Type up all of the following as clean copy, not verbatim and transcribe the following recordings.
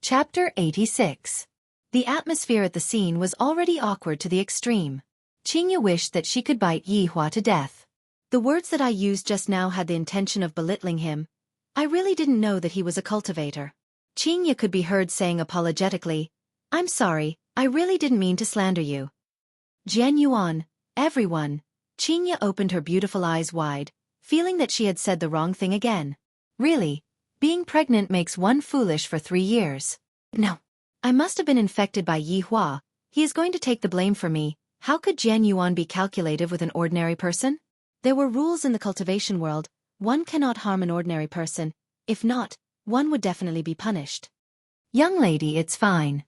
Chapter 86. The atmosphere at the scene was already awkward to the extreme. Qingya wished that she could bite Yi Hua to death. The words that I used just now had the intention of belittling him. I really didn't know that he was a cultivator. Qingya could be heard saying apologetically, "I'm sorry, I really didn't mean to slander you." Jian Yuan, everyone. Qingya opened her beautiful eyes wide, feeling that she had said the wrong thing again. Really? Being pregnant makes one foolish for 3 years. No. I must have been infected by Yi Hua. He is going to take the blame for me. How could Jian Yuan be calculative with an ordinary person? There were rules in the cultivation world. One cannot harm an ordinary person. If not, one would definitely be punished. Young lady, it's fine.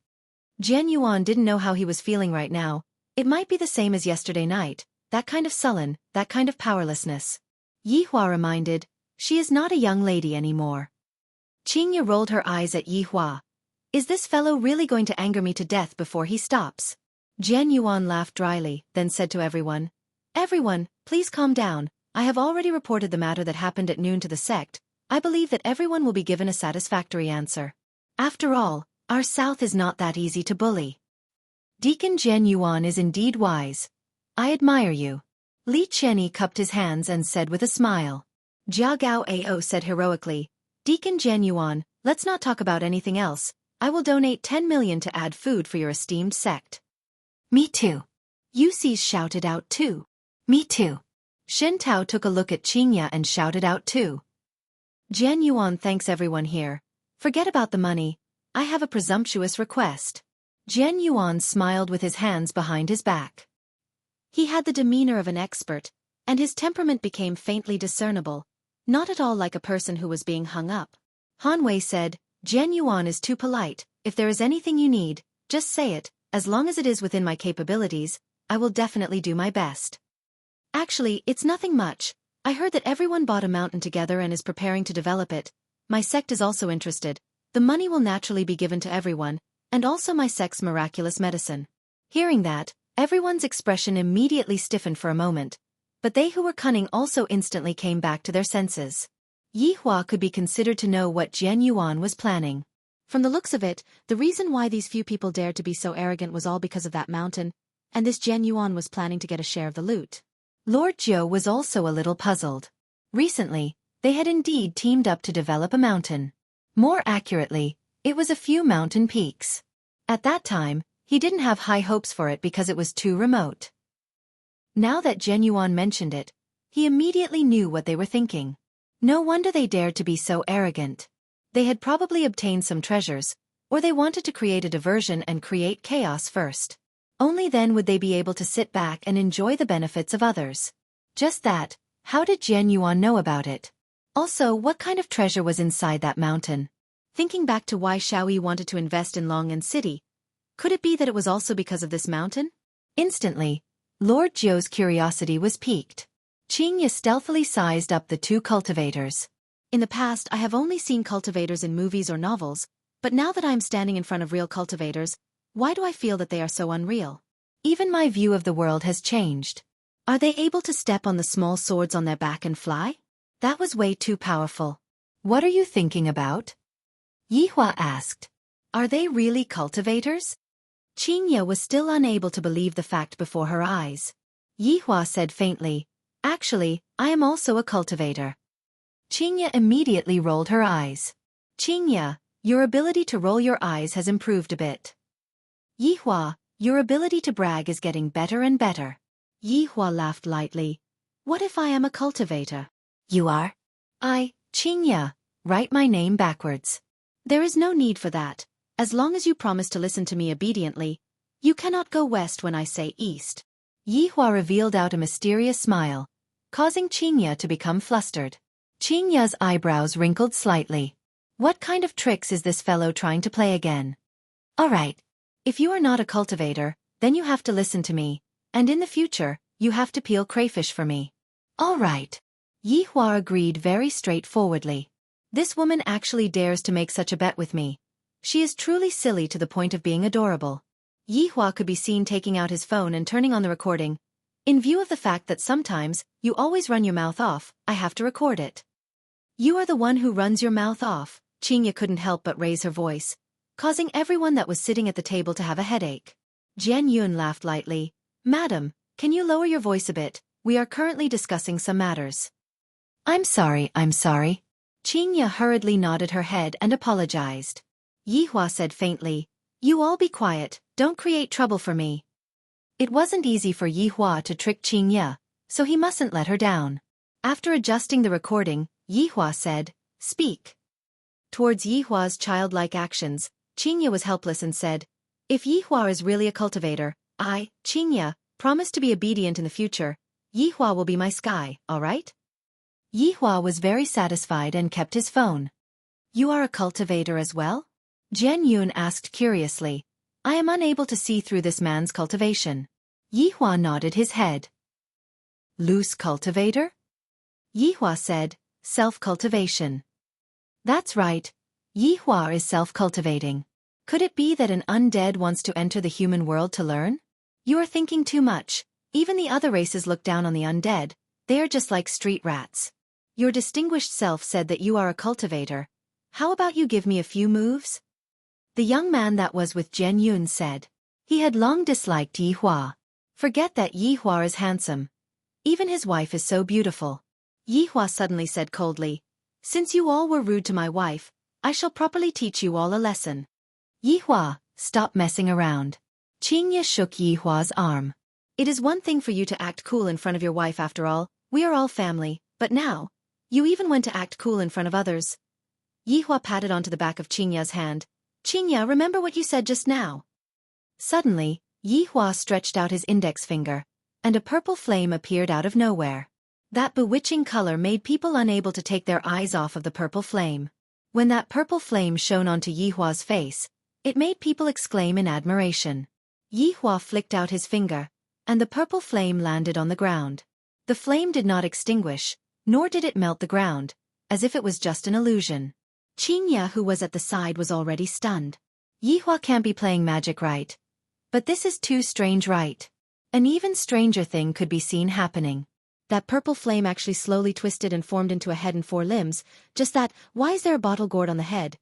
Jian Yuan didn't know how he was feeling right now. It might be the same as yesterday night. That kind of sullen, that kind of powerlessness. Yi Hua reminded, she is not a young lady anymore. Qingya rolled her eyes at Yi Hua. Is this fellow really going to anger me to death before he stops? Jian Yuan laughed dryly, then said to everyone, "Everyone, please calm down. I have already reported the matter that happened at noon to the sect. I believe that everyone will be given a satisfactory answer. After all, our South is not that easy to bully." Deacon Jian Yuan is indeed wise. I admire you. Li Chenyi cupped his hands and said with a smile. Jia Gao Ao said heroically, "Deacon Jian Yuan, let's not talk about anything else. I will donate 10 million to add food for your esteemed sect." Me too. Yusis shouted out too. Me too. Shen Tao took a look at Qingya and shouted out too. Jian Yuan thanks everyone here. Forget about the money. I have a presumptuous request. Jian Yuan smiled with his hands behind his back. He had the demeanor of an expert, and his temperament became faintly discernible, not at all like a person who was being hung up. Han Wei said, "Jian Yuan is too polite. If there is anything you need, just say it. As long as it is within my capabilities, I will definitely do my best." Actually, it's nothing much. I heard that everyone bought a mountain together and is preparing to develop it. My sect is also interested. The money will naturally be given to everyone, and also my sect's miraculous medicine. Hearing that, everyone's expression immediately stiffened for a moment, but they who were cunning also instantly came back to their senses. Yi Hua could be considered to know what Jian Yuan was planning. From the looks of it, the reason why these few people dared to be so arrogant was all because of that mountain, and this Jian Yuan was planning to get a share of the loot. Lord Zhou was also a little puzzled. Recently, they had indeed teamed up to develop a mountain. More accurately, it was a few mountain peaks. At that time, he didn't have high hopes for it because it was too remote. Now that Jian Yuan mentioned it, he immediately knew what they were thinking. No wonder they dared to be so arrogant. They had probably obtained some treasures, or they wanted to create a diversion and create chaos first. Only then would they be able to sit back and enjoy the benefits of others. Just that, how did Jian Yuan know about it? Also, what kind of treasure was inside that mountain? Thinking back to why Xiaoyi wanted to invest in Long'an City, could it be that it was also because of this mountain? Instantly, Lord Zhou's curiosity was piqued. Qingya stealthily sized up the two cultivators. In the past, I have only seen cultivators in movies or novels, but now that I am standing in front of real cultivators, why do I feel that they are so unreal? Even my view of the world has changed. Are they able to step on the small swords on their back and fly? That was way too powerful. What are you thinking about? Yi Hua asked. Are they really cultivators? Qingya was still unable to believe the fact before her eyes. Yi Hua said faintly, "Actually, I am also a cultivator." Qingya immediately rolled her eyes. Qingya, your ability to roll your eyes has improved a bit. Yi Hua, your ability to brag is getting better and better. Yi Hua laughed lightly. What if I am a cultivator? You are? Qingya, write my name backwards. There is no need for that. As long as you promise to listen to me obediently, you cannot go west when I say east. Yi Hua revealed out a mysterious smile, causing Qingya to become flustered. Qingya's eyebrows wrinkled slightly. What kind of tricks is this fellow trying to play again? All right. If you are not a cultivator, then you have to listen to me, and in the future, you have to peel crayfish for me. All right. Yi Hua agreed very straightforwardly. This woman actually dares to make such a bet with me. She is truly silly to the point of being adorable. Yi Hua could be seen taking out his phone and turning on the recording. In view of the fact that sometimes, you always run your mouth off, I have to record it. You are the one who runs your mouth off. Qingya couldn't help but raise her voice. causing everyone that was sitting at the table to have a headache. Jian Yun laughed lightly. Madam, can you lower your voice a bit? We are currently discussing some matters. I'm sorry. Qingya hurriedly nodded her head and apologized. Yihua said faintly, you all be quiet, don't create trouble for me. It wasn't easy for Yihua to trick Qingya, so he mustn't let her down. After adjusting the recording, Yihua said, speak. Towards Yihua's childlike actions, Qingya was helpless and said, if Yihua is really a cultivator, I, Qingya, promise to be obedient in the future. Yihua will be my sky, all right? Yihua was very satisfied and kept his phone. You are a cultivator as well? Jian Yun asked curiously. I am unable to see through this man's cultivation. Yihua nodded his head. Loose cultivator? Yihua said, self-cultivation. That's right. Yihua is self-cultivating. Could it be that an undead wants to enter the human world to learn? You are thinking too much. Even the other races look down on the undead. They are just like street rats. Your distinguished self said that you are a cultivator. How about you give me a few moves? The young man that was with Jian Yun said. He had long disliked Yihua. Forget that Yihua is handsome. Even his wife is so beautiful. Yihua suddenly said coldly, since you all were rude to my wife, I shall properly teach you all a lesson. Yihua, stop messing around. Qingya shook Yihua's arm. It is one thing for you to act cool in front of your wife after all, we are all family, but now, you even went to act cool in front of others. Yihua patted onto the back of Qingya's hand. Qingya, remember what you said just now. Suddenly, Yihua stretched out his index finger, and a purple flame appeared out of nowhere. That bewitching color made people unable to take their eyes off of the purple flame. When that purple flame shone onto Yihua's face, it made people exclaim in admiration. Yihua flicked out his finger, and the purple flame landed on the ground. The flame did not extinguish, nor did it melt the ground, as if it was just an illusion. Qingya, who was at the side, was already stunned. Yihua can't be playing magic right. But this is too strange, right? An even stranger thing could be seen happening. That purple flame actually slowly twisted and formed into a head and 4 limbs. Just that, why is there a bottle gourd on the head?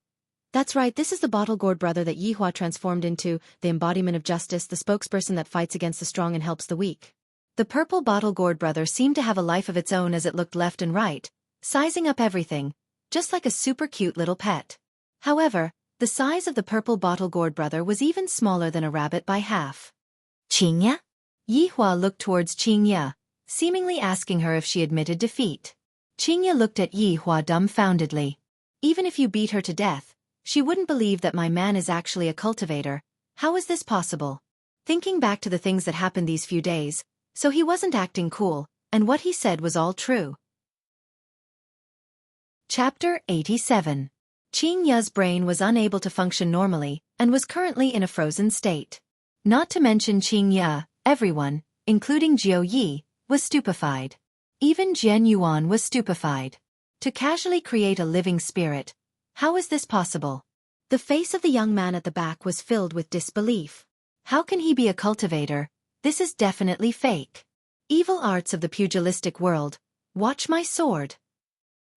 That's right, this is the bottle gourd brother that Yihua transformed into, the embodiment of justice, the spokesperson that fights against the strong and helps the weak. The purple bottle gourd brother seemed to have a life of its own as it looked left and right, sizing up everything, just like a super cute little pet. However, the size of the purple bottle gourd brother was even smaller than a rabbit by half. Qingya? Yihua looked towards Qingya, seemingly asking her if she admitted defeat. Qingya looked at Yihua dumbfoundedly. Even if you beat her to death, she wouldn't believe that my man is actually a cultivator. How is this possible? Thinking back to the things that happened these few days, so he wasn't acting cool, and what he said was all true. Chapter 87. Qingya's brain was unable to function normally, and was currently in a frozen state. Not to mention Qingya, everyone, including Jiu Yi, was stupefied. Even Jian Yuan was stupefied. To casually create a living spirit, how is this possible? The face of the young man at the back was filled with disbelief. How can he be a cultivator? This is definitely fake. Evil arts of the pugilistic world. Watch my sword.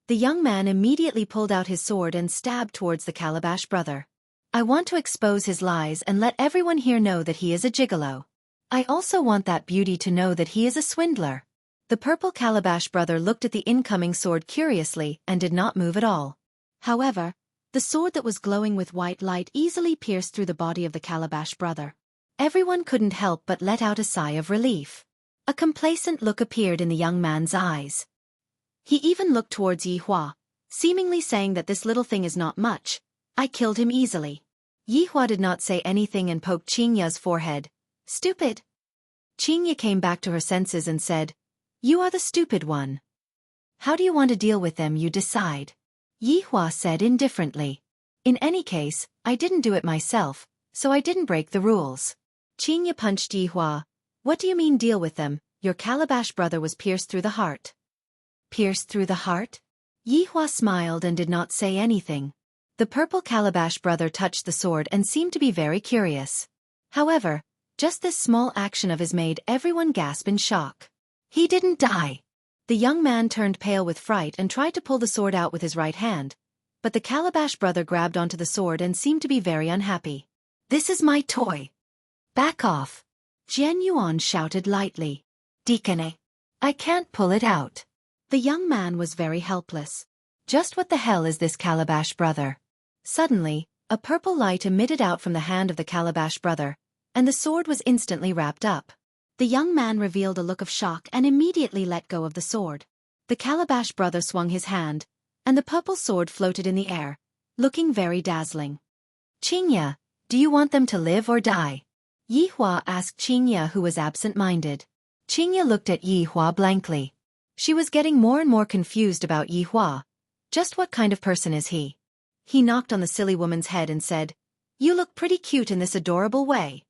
The young man immediately pulled out his sword and stabbed towards the Calabash brother. I want to expose his lies and let everyone here know that he is a gigolo. I also want that beauty to know that he is a swindler. The purple Calabash brother looked at the incoming sword curiously and did not move at all. However, the sword that was glowing with white light easily pierced through the body of the Calabash brother. Everyone couldn't help but let out a sigh of relief. A complacent look appeared in the young man's eyes. He even looked towards Yihua, seemingly saying that this little thing is not much. I killed him easily. Yihua did not say anything and poked Qingya's forehead. Stupid. Qingya came back to her senses and said, you are the stupid one. How do you want to deal with them, you decide. Yihua said indifferently. In any case, I didn't do it myself, so I didn't break the rules. Qingya punched Yihua. What do you mean deal with them? Your Calabash brother was pierced through the heart. Pierced through the heart? Yihua smiled and did not say anything. The purple Calabash brother touched the sword and seemed to be very curious. However, just this small action of his made everyone gasp in shock. He didn't die. The young man turned pale with fright and tried to pull the sword out with his right hand, but the Calabash brother grabbed onto the sword and seemed to be very unhappy. "This is my toy. Back off," Jian Yuan shouted lightly. "Deacon, I can't pull it out." The young man was very helpless. Just what the hell is this Calabash brother? Suddenly, a purple light emitted out from the hand of the Calabash brother, and the sword was instantly wrapped up. The young man revealed a look of shock and immediately let go of the sword. The Calabash brother swung his hand, and the purple sword floated in the air, looking very dazzling. "Qingya, do you want them to live or die?" Yihua asked Qingya, who was absent-minded. Qingya looked at Yihua blankly. She was getting more and more confused about Yihua. Just what kind of person is he? He knocked on the silly woman's head and said, "You look pretty cute in this adorable way."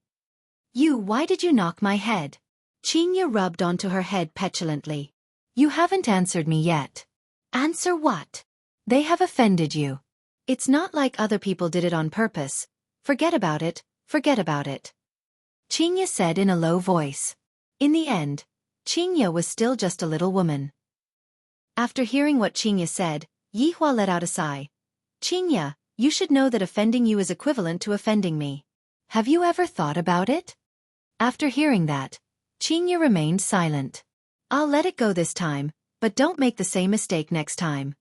Why did you knock my head?" Qingya rubbed onto her head petulantly. "You haven't answered me yet." "Answer what?" "They have offended you. It's not like other people did it on purpose. Forget about it, forget about it," Qingya said in a low voice. In the end, Qingya was still just a little woman. After hearing what Qingya said, Yihua let out a sigh. "Qingya, you should know that offending you is equivalent to offending me. Have you ever thought about it?" After hearing that, Qingya remained silent. "I'll let it go this time, but don't make the same mistake next time."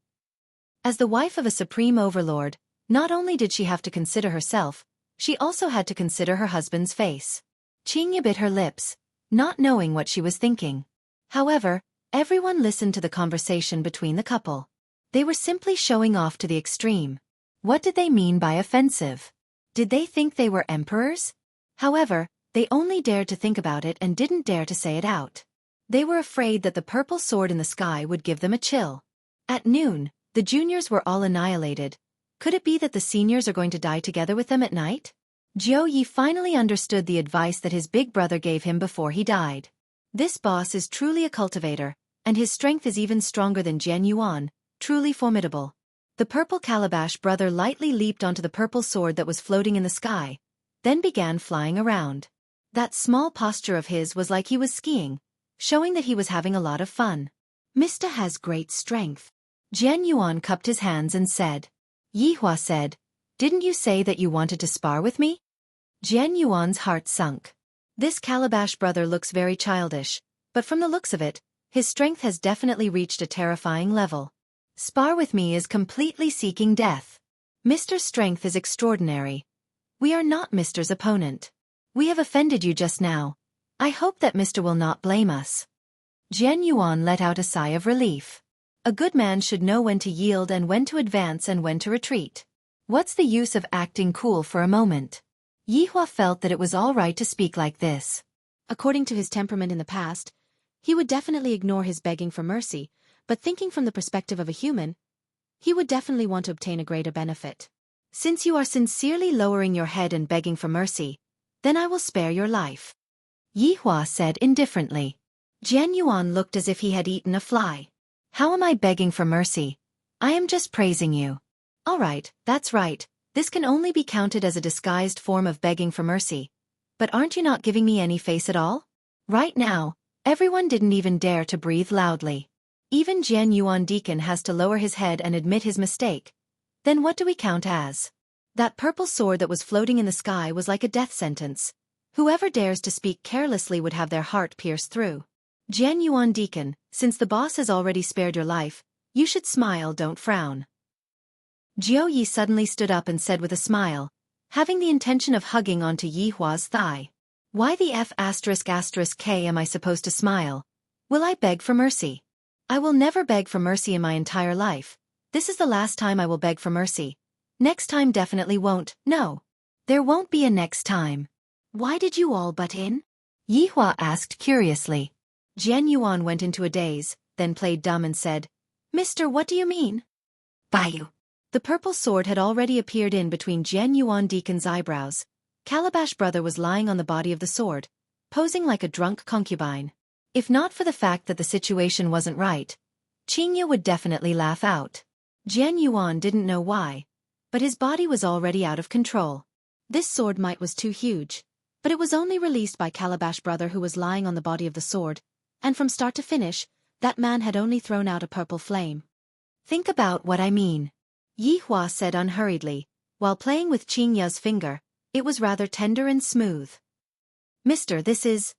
As the wife of a supreme overlord, not only did she have to consider herself, she also had to consider her husband's face. Qingya bit her lips, not knowing what she was thinking. However, everyone listened to the conversation between the couple. They were simply showing off to the extreme. What did they mean by offensive? Did they think they were emperors? However, they only dared to think about it and didn't dare to say it out. They were afraid that the purple sword in the sky would give them a chill. At noon, the juniors were all annihilated. Could it be that the seniors are going to die together with them at night? Jiu Yi finally understood the advice that his big brother gave him before he died. This boss is truly a cultivator, and his strength is even stronger than Jian Yuan, truly formidable. The purple Calabash brother lightly leaped onto the purple sword that was floating in the sky, then began flying around. That small posture of his was like he was skiing, showing that he was having a lot of fun. "Mr. has great strength." Jian Yuan cupped his hands and said. Yihua said, "Didn't you say that you wanted to spar with me?" Jian Yuan's heart sunk. This Calabash brother looks very childish, but from the looks of it, his strength has definitely reached a terrifying level. Spar with me is completely seeking death. Mr.'s strength is extraordinary. We are not Mr.'s opponent. We have offended you just now. I hope that Mr. will not blame us. Jian Yuan let out a sigh of relief. A good man should know when to yield and when to advance and when to retreat. What's the use of acting cool for a moment? Yihua felt that it was all right to speak like this. According to his temperament in the past, he would definitely ignore his begging for mercy, but thinking from the perspective of a human, he would definitely want to obtain a greater benefit. Since you are sincerely lowering your head and begging for mercy, then I will spare your life, Yihua said indifferently. Jian Yuan looked as if he had eaten a fly. How am I begging for mercy? I am just praising you. All right, that's right, this can only be counted as a disguised form of begging for mercy. But aren't you not giving me any face at all? Right now, everyone didn't even dare to breathe loudly. Even Jian Yuan Deacon has to lower his head and admit his mistake. Then what do we count as? That purple sword that was floating in the sky was like a death sentence. Whoever dares to speak carelessly would have their heart pierced through. Jian Yuan Deacon, since the boss has already spared your life, you should smile, don't frown. Jiu Yi suddenly stood up and said with a smile, having the intention of hugging onto Yihua's thigh. Why the F***k am I supposed to smile? Will I beg for mercy? I will never beg for mercy in my entire life. This is the last time I will beg for mercy. Next time definitely won't, no. There won't be a next time. Why did you all butt in? Yihua asked curiously. Jian Yuan went into a daze, then played dumb and said, Mister, what do you mean? Baiyu. The purple sword had already appeared in between Jian Yuan Deacon's eyebrows. Calabash brother was lying on the body of the sword, posing like a drunk concubine. If not for the fact that the situation wasn't right, Qingya would definitely laugh out. Jian Yuan didn't know why, but his body was already out of control. This sword might was too huge, but it was only released by Calabash brother who was lying on the body of the sword, and from start to finish, that man had only thrown out a purple flame. Think about what I mean. Yi Hua said unhurriedly, while playing with Qing Ya's finger. It was rather tender and smooth. Mister, this is...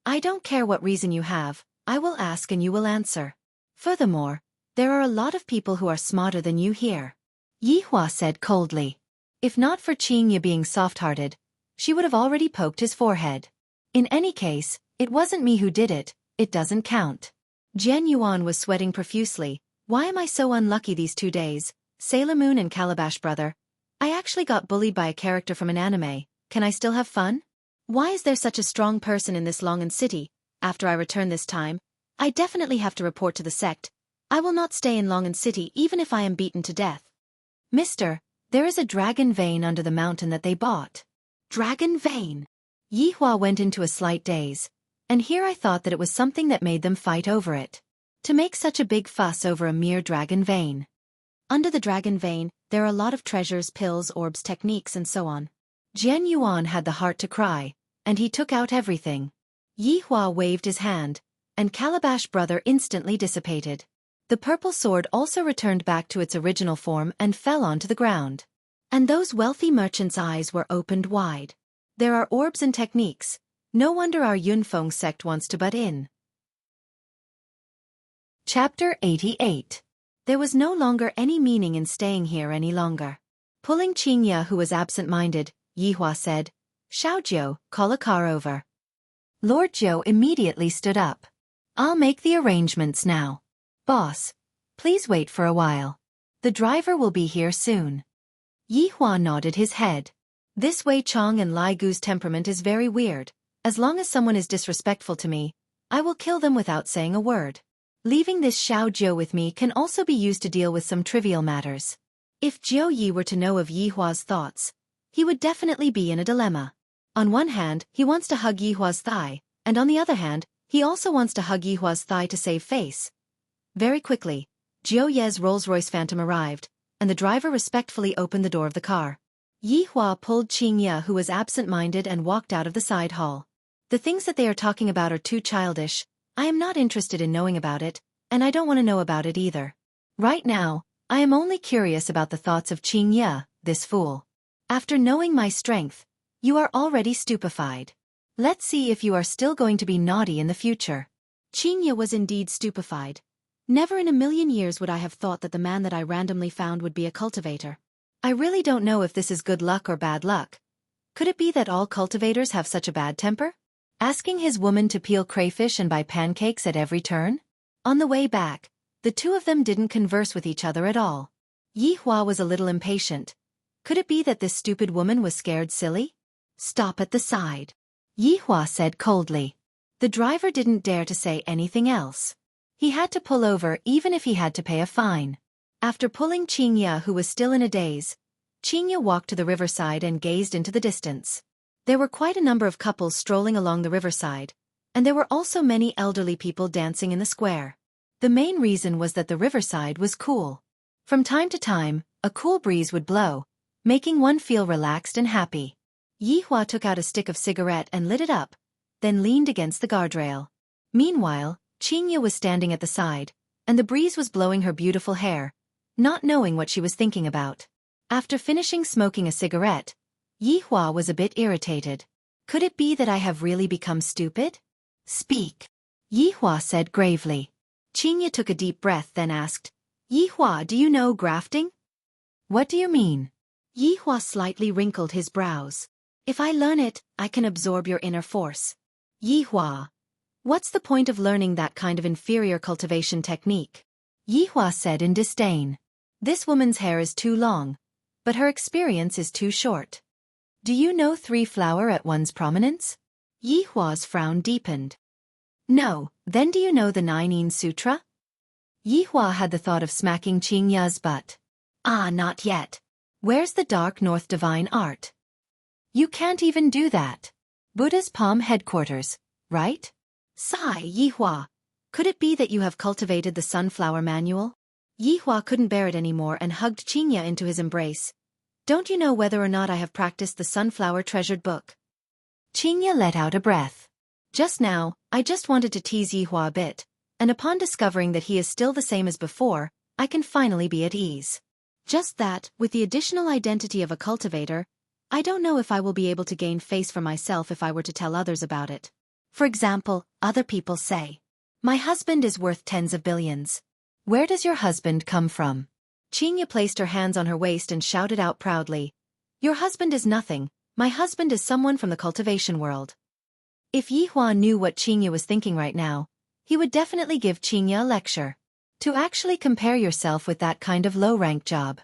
I don't care what reason you have, I will ask and you will answer. Furthermore, there are a lot of people who are smarter than you here. Yi Hua said coldly. If not for Qing Ya being soft-hearted, she would have already poked his forehead. In any case, it wasn't me who did it, it doesn't count. Jian Yuan was sweating profusely. Why am I so unlucky these 2 days? Sailor Moon and Calabash Brother. I actually got bullied by a character from an anime. Can I still have fun? Why is there such a strong person in this Longan city? After I return this time, I definitely have to report to the sect. I will not stay in Longan city even if I am beaten to death. Mister, there is a dragon vein under the mountain that they bought. Dragon vein? Yi Hua went into a slight daze. And here I thought that it was something that made them fight over it. To make such a big fuss over a mere dragon vein. Under the dragon vein, there are a lot of treasures, pills, orbs, techniques and so on. Jian Yuan had the heart to cry, and he took out everything. Yi Hua waved his hand, and Calabash Brother instantly dissipated. The purple sword also returned back to its original form and fell onto the ground. And those wealthy merchants' eyes were opened wide. There are orbs and techniques. No wonder our Yunfeng sect wants to butt in. Chapter 88. There was no longer any meaning in staying here any longer. Pulling Qing Ya, who was absent-minded, Yi Hua said, Xiaojiu, call a car over. Lord Zhou immediately stood up. I'll make the arrangements now. Boss, please wait for a while. The driver will be here soon. Yi Hua nodded his head. This Wei Chong and Lai Gu's temperament is very weird. As long as someone is disrespectful to me, I will kill them without saying a word. Leaving this Xiao Jiu with me can also be used to deal with some trivial matters. If Jiu Yi were to know of Yi Hua's thoughts, he would definitely be in a dilemma. On one hand, he wants to hug Yi Hua's thigh, and on the other hand, he also wants to hug Yi Hua's thigh to save face. Very quickly, Jiu Ye's Rolls-Royce Phantom arrived, and the driver respectfully opened the door of the car. Yi Hua pulled Qing Ya, who was absent-minded, and walked out of the side hall. The things that they are talking about are too childish. I am not interested in knowing about it, and I don't want to know about it either. Right now, I am only curious about the thoughts of Qing Ya, this fool. After knowing my strength, you are already stupefied. Let's see if you are still going to be naughty in the future. Qing Ya was indeed stupefied. Never in a million years would I have thought that the man that I randomly found would be a cultivator. I really don't know if this is good luck or bad luck. Could it be that all cultivators have such a bad temper? Asking his woman to peel crayfish and buy pancakes at every turn? On the way back, the two of them didn't converse with each other at all. Yi Hua was a little impatient. Could it be that this stupid woman was scared silly? Stop at the side. Yi Hua said coldly. The driver didn't dare to say anything else. He had to pull over even if he had to pay a fine. After pulling Qing Ya, who was still in a daze, Qing Ya walked to the riverside and gazed into the distance. There were quite a number of couples strolling along the riverside, and there were also many elderly people dancing in the square. The main reason was that the riverside was cool. From time to time, a cool breeze would blow, making one feel relaxed and happy. Yi Hua took out a stick of cigarette and lit it up, then leaned against the guardrail. Meanwhile, Qing Ya was standing at the side, and the breeze was blowing her beautiful hair, not knowing what she was thinking about. After finishing smoking a cigarette, Yi Hua was a bit irritated. Could it be that I have really become stupid? Speak. Yi Hua said gravely. Qing Ya took a deep breath, then asked, Yi Hua, do you know grafting? What do you mean? Yi Hua slightly wrinkled his brows. If I learn it, I can absorb your inner force. Yi Hua. What's the point of learning that kind of inferior cultivation technique? Yi Hua said in disdain. This woman's hair is too long, but her experience is too short. Do you know 3 flower at one's prominence? Yi Hua's frown deepened. No, then do you know the 9 Sutra? Yi Hua had the thought of smacking Qing Ya's butt. Ah, not yet. Where's the Dark North Divine Art? You can't even do that. Buddha's Palm headquarters, right? Sigh, Yi Hua. Could it be that you have cultivated the Sunflower Manual? Yi Hua couldn't bear it anymore and hugged Qing Ya into his embrace. Don't you know whether or not I have practiced the Sunflower Treasured Book? Qing Ya let out a breath. Just now, I just wanted to tease Yi Hua a bit, and upon discovering that he is still the same as before, I can finally be at ease. Just that, with the additional identity of a cultivator, I don't know if I will be able to gain face for myself if I were to tell others about it. For example, other people say, "My husband is worth tens of billions. Where does your husband come from?" Qinya placed her hands on her waist and shouted out proudly, "Your husband is nothing, my husband is someone from the cultivation world." If Yihua knew what Qinya was thinking right now, he would definitely give Qinya a lecture. To actually compare yourself with that kind of low-rank job.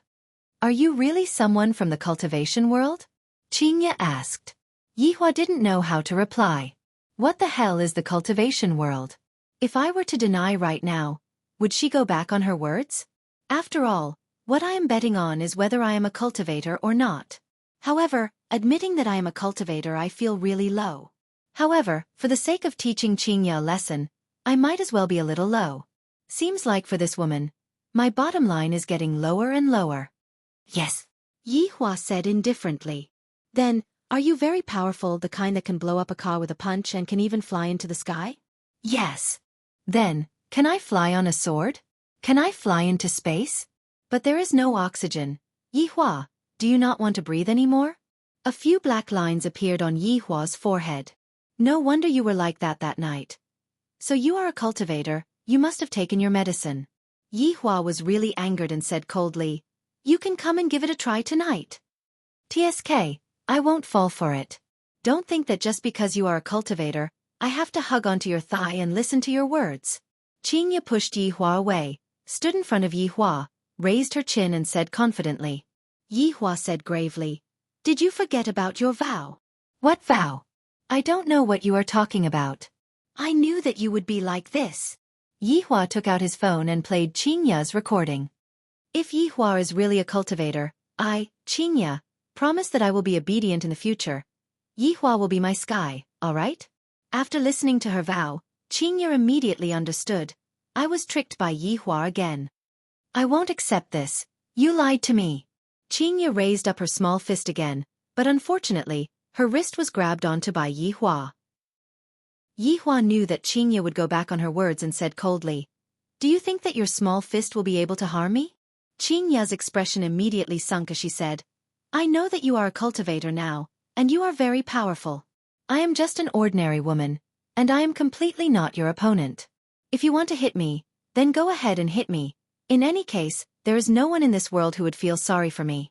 Are you really someone from the cultivation world? Qinya asked. Yihua didn't know how to reply. What the hell is the cultivation world? If I were to deny right now, would she go back on her words? After all, what I am betting on is whether I am a cultivator or not. However, admitting that I am a cultivator I feel really low. However, for the sake of teaching Qinya a lesson, I might as well be a little low. Seems like for this woman, my bottom line is getting lower and lower. Yes, Yihua said indifferently. Then, are you very powerful, the kind that can blow up a car with a punch and can even fly into the sky? Yes. Then, can I fly on a sword? Can I fly into space? But there is no oxygen. Yihua, do you not want to breathe anymore? A few black lines appeared on Yihua's forehead. No wonder you were like that night. So you are a cultivator, you must have taken your medicine. Yihua was really angered and said coldly, "You can come and give it a try tonight." TSK, I won't fall for it. Don't think that just because you are a cultivator, I have to hug onto your thigh and listen to your words. Qinya pushed Yihua away, stood in front of Yihua, raised her chin and said confidently. Yihua said gravely, "Did you forget about your vow?" "What vow? I don't know what you are talking about." "I knew that you would be like this." Yihua took out his phone and played Qinya's recording. "If Yihua is really a cultivator, I, Qinya, promise that I will be obedient in the future. Yihua will be my sky, alright?" After listening to her vow, Qinya immediately understood. I was tricked by Yihua again. I won't accept this. You lied to me. Qinya raised up her small fist again, but unfortunately, her wrist was grabbed onto by Yihua. Yihua knew that Qinya would go back on her words and said coldly, "Do you think that your small fist will be able to harm me?" Qinya's expression immediately sunk as she said, "I know that you are a cultivator now, and you are very powerful. I am just an ordinary woman, and I am completely not your opponent. If you want to hit me, then go ahead and hit me. In any case, there is no one in this world who would feel sorry for me."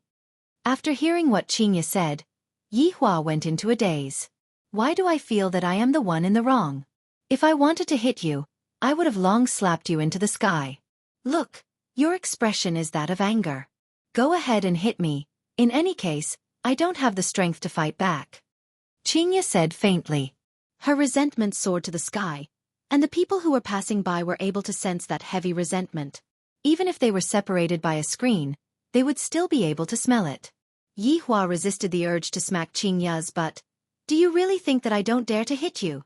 After hearing what Qinya said, Yihua went into a daze. Why do I feel that I am the one in the wrong? If I wanted to hit you, I would have long slapped you into the sky. Look, your expression is that of anger. Go ahead and hit me. In any case, I don't have the strength to fight back. Qinya said faintly. Her resentment soared to the sky, and the people who were passing by were able to sense that heavy resentment. Even if they were separated by a screen, they would still be able to smell it. Yihua resisted the urge to smack Qinya's butt. "Do you really think that I don't dare to hit you?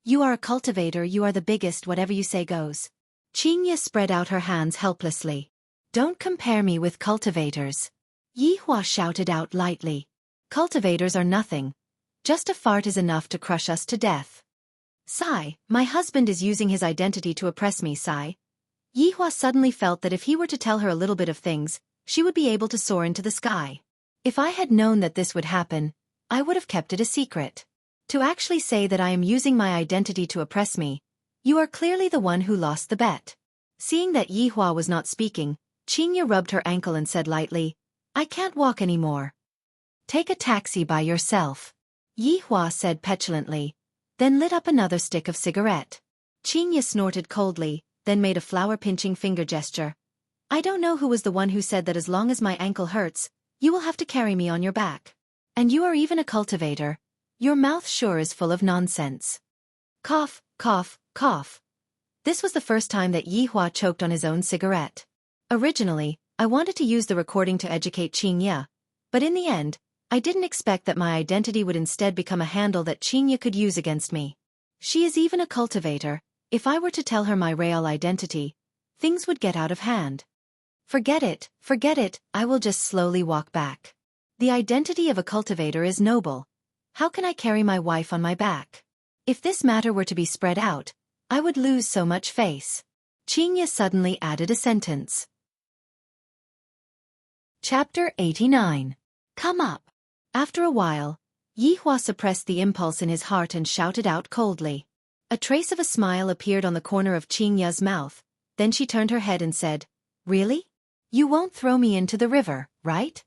You are a cultivator, you are the biggest, whatever you say goes." Qinya spread out her hands helplessly. "Don't compare me with cultivators." Yihua shouted out lightly. "Cultivators are nothing. Just a fart is enough to crush us to death." "Sigh, my husband is using his identity to oppress me, sigh." Yihua suddenly felt that if he were to tell her a little bit of things, she would be able to soar into the sky. If I had known that this would happen, I would have kept it a secret. To actually say that I am using my identity to oppress me, you are clearly the one who lost the bet. Seeing that Yihua was not speaking, Qinya rubbed her ankle and said lightly, "I can't walk anymore. Take a taxi by yourself." Yihua said petulantly, then lit up another stick of cigarette. Qinya snorted coldly, then made a flower-pinching finger gesture. "I don't know who was the one who said that as long as my ankle hurts, you will have to carry me on your back. And you are even a cultivator. Your mouth sure is full of nonsense." Cough, cough, cough. This was the first time that Yihua choked on his own cigarette. Originally, I wanted to use the recording to educate Qinya, but in the end, I didn't expect that my identity would instead become a handle that Qinya could use against me. She is even a cultivator. If I were to tell her my real identity, things would get out of hand. Forget it, I will just slowly walk back. The identity of a cultivator is noble. How can I carry my wife on my back? If this matter were to be spread out, I would lose so much face. Qinya suddenly added a sentence. Chapter 89. Come up. After a while, Yi Hua suppressed the impulse in his heart and shouted out coldly. A trace of a smile appeared on the corner of Qing Ya's mouth, then she turned her head and said, "Really? You won't throw me into the river, right?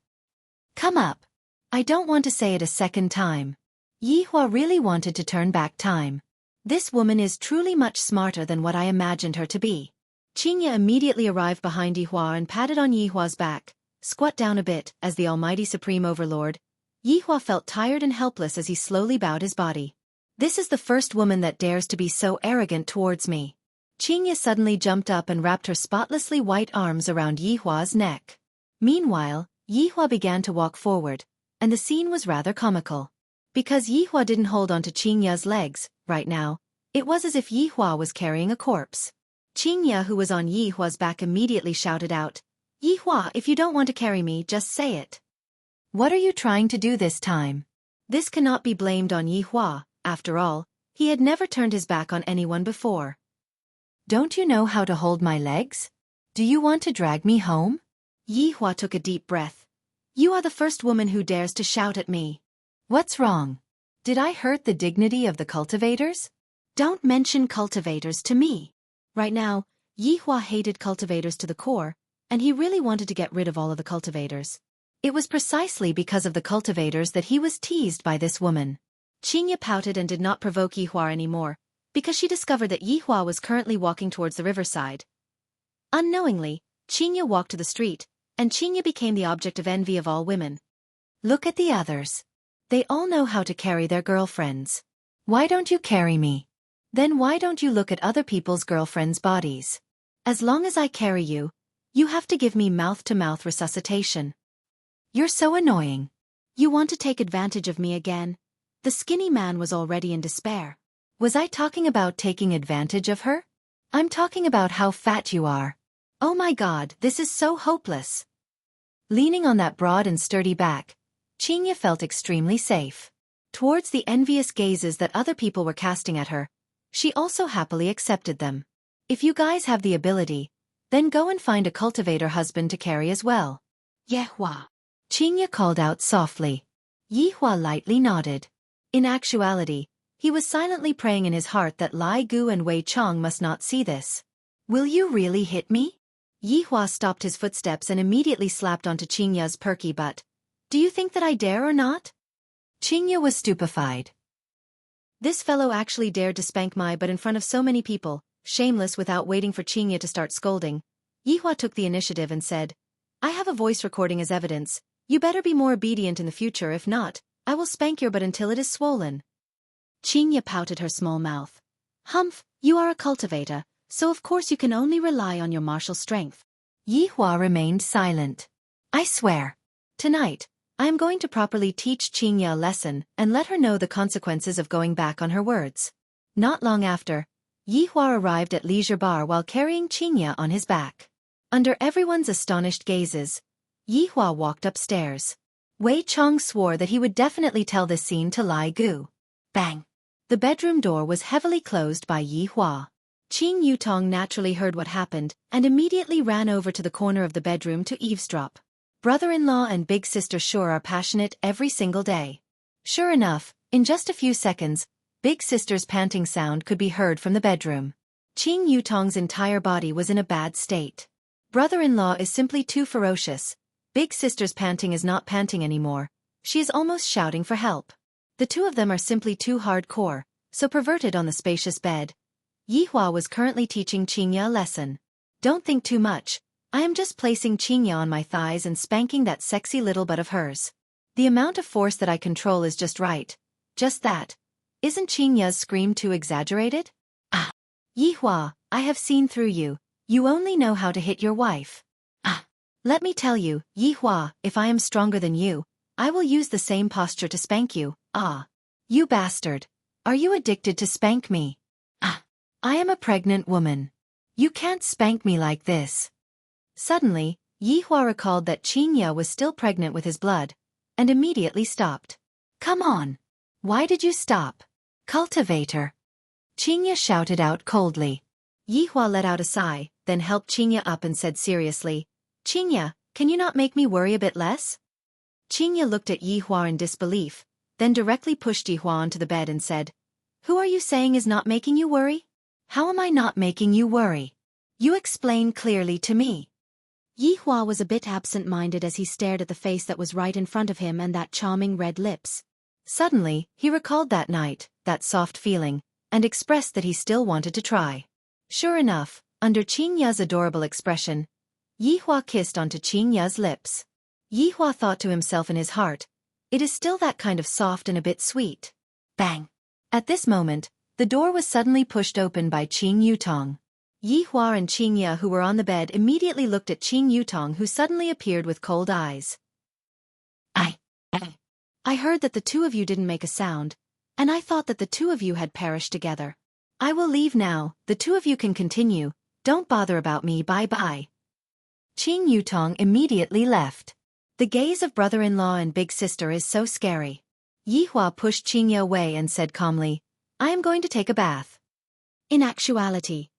Come up. I don't want to say it a second time." Yi Hua really wanted to turn back time. This woman is truly much smarter than what I imagined her to be. Qing Ya immediately arrived behind Yi Hua and patted on Yi Hua's back. Squat down a bit, as the almighty supreme overlord. Yi Hua felt tired and helpless as he slowly bowed his body. This is the first woman that dares to be so arrogant towards me. Qing Ya suddenly jumped up and wrapped her spotlessly white arms around Yi Hua's neck. Meanwhile, Yi Hua began to walk forward, and the scene was rather comical. Because Yi Hua didn't hold on to Qing Ya's legs, right now, it was as if Yi Hua was carrying a corpse. Qing Ya, who was on Yi Hua's back, immediately shouted out, "Yi Hua, if you don't want to carry me, just say it. What are you trying to do this time?" This cannot be blamed on Yi Hua, after all, he had never turned his back on anyone before. "Don't you know how to hold my legs? Do you want to drag me home?" Yi Hua took a deep breath. "You are the first woman who dares to shout at me. What's wrong? Did I hurt the dignity of the cultivators? Don't mention cultivators to me." Right now, Yi Hua hated cultivators to the core, and he really wanted to get rid of all of the cultivators. It was precisely because of the cultivators that he was teased by this woman. Qing Ya pouted and did not provoke Yi Hua anymore, because she discovered that Yi Hua was currently walking towards the riverside. Unknowingly, Qing Ya walked to the street, and Qing Ya became the object of envy of all women. Look at the others. They all know how to carry their girlfriends. Why don't you carry me? Then why don't you look at other people's girlfriends' bodies? As long as I carry you, you have to give me mouth-to-mouth resuscitation. You're so annoying. You want to take advantage of me again? The skinny man was already in despair. Was I talking about taking advantage of her? I'm talking about how fat you are. Oh my God, this is so hopeless. Leaning on that broad and sturdy back, Qing Ya felt extremely safe. Towards the envious gazes that other people were casting at her, she also happily accepted them. If you guys have the ability, then go and find a cultivator husband to carry as well. Ye Hua. Qing Ya called out softly. Yi Hua lightly nodded. In actuality, he was silently praying in his heart that Lai Gu and Wei Chong must not see this. Will you really hit me? Yi Hua stopped his footsteps and immediately slapped onto Qing Ya's perky butt. Do you think that I dare or not? Qing Ya was stupefied. This fellow actually dared to spank my butt in front of so many people, shameless. Without waiting for Qing Ya to start scolding, Yi Hua took the initiative and said, I have a voice recording as evidence. You better be more obedient in the future, if not, I will spank your butt until it is swollen. Qing Ya pouted her small mouth. Humph, you are a cultivator, so of course you can only rely on your martial strength. Yi Hua remained silent. I swear. Tonight, I am going to properly teach Qing Ya a lesson and let her know the consequences of going back on her words. Not long after, Yi Hua arrived at Leisure Bar while carrying Qing Ya on his back. Under everyone's astonished gazes, Yi Hua walked upstairs. Wei Chong swore that he would definitely tell this scene to Lai Gu. Bang! The bedroom door was heavily closed by Yi Hua. Qing Yutong naturally heard what happened and immediately ran over to the corner of the bedroom to eavesdrop. Brother-in-law and big sister sure are passionate every single day. Sure enough, in just a few seconds, big sister's panting sound could be heard from the bedroom. Qing Yutong's entire body was in a bad state. Brother-in-law is simply too ferocious. Big sister's panting is not panting anymore. She is almost shouting for help. The two of them are simply too hardcore, so perverted on the spacious bed. Yi Hua was currently teaching Qing Ya a lesson. Don't think too much. I am just placing Qing Ya on my thighs and spanking that sexy little butt of hers. The amount of force that I control is just right. Just that. Isn't Qing Ya's scream too exaggerated? Ah! Yi Hua, I have seen through you. You only know how to hit your wife. Ah! Let me tell you, Yi Hua, if I am stronger than you, I will use the same posture to spank you. Ah! You bastard. Are you addicted to spank me? Ah! I am a pregnant woman. You can't spank me like this. Suddenly, Yi Hua recalled that Qing Ya was still pregnant with his blood, and immediately stopped. Come on. Why did you stop? Cultivator. Qing Ya shouted out coldly. Yi Hua let out a sigh, then helped Qing Ya up and said seriously, Qing Ya, Can you not make me worry a bit less? Qingya looked at Yi Hua in disbelief, then directly pushed Yi Hua onto the bed and said, Who are you saying is not making you worry? How am I not making you worry? You explain clearly to me. Yi Hua was a bit absent-minded as he stared at the face that was right in front of him and that charming red lips. Suddenly, he recalled that night, that soft feeling, and expressed that he still wanted to try. Sure enough, under Qingya's adorable expression, Yi Hua kissed onto Qingya's lips. Yi Hua thought to himself in his heart, it is still that kind of soft and a bit sweet. Bang! At this moment, the door was suddenly pushed open by Qing Yutong. Yi Hua and Qingya who were on the bed immediately looked at Qing Yutong who suddenly appeared with cold eyes. I heard that the two of you didn't make a sound, and I thought that the two of you had perished together. I will leave now, the two of you can continue, don't bother about me, bye-bye. Qing Yutong immediately left. The gaze of brother-in-law and big sister is so scary. Yi Hua pushed Qingya away and said calmly, I am going to take a bath. In actuality,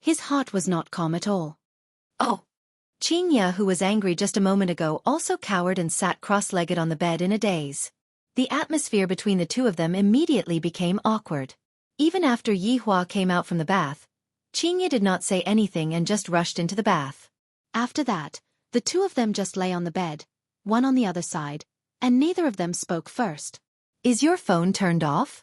his heart was not calm at all. Oh! Qingya, who was angry just a moment ago, also cowered and sat cross-legged on the bed in a daze. The atmosphere between the two of them immediately became awkward. Even after Yi Hua came out from the bath, Qingya did not say anything and just rushed into the bath. After that, the two of them just lay on the bed, one on the other side, and neither of them spoke first. Is your phone turned off?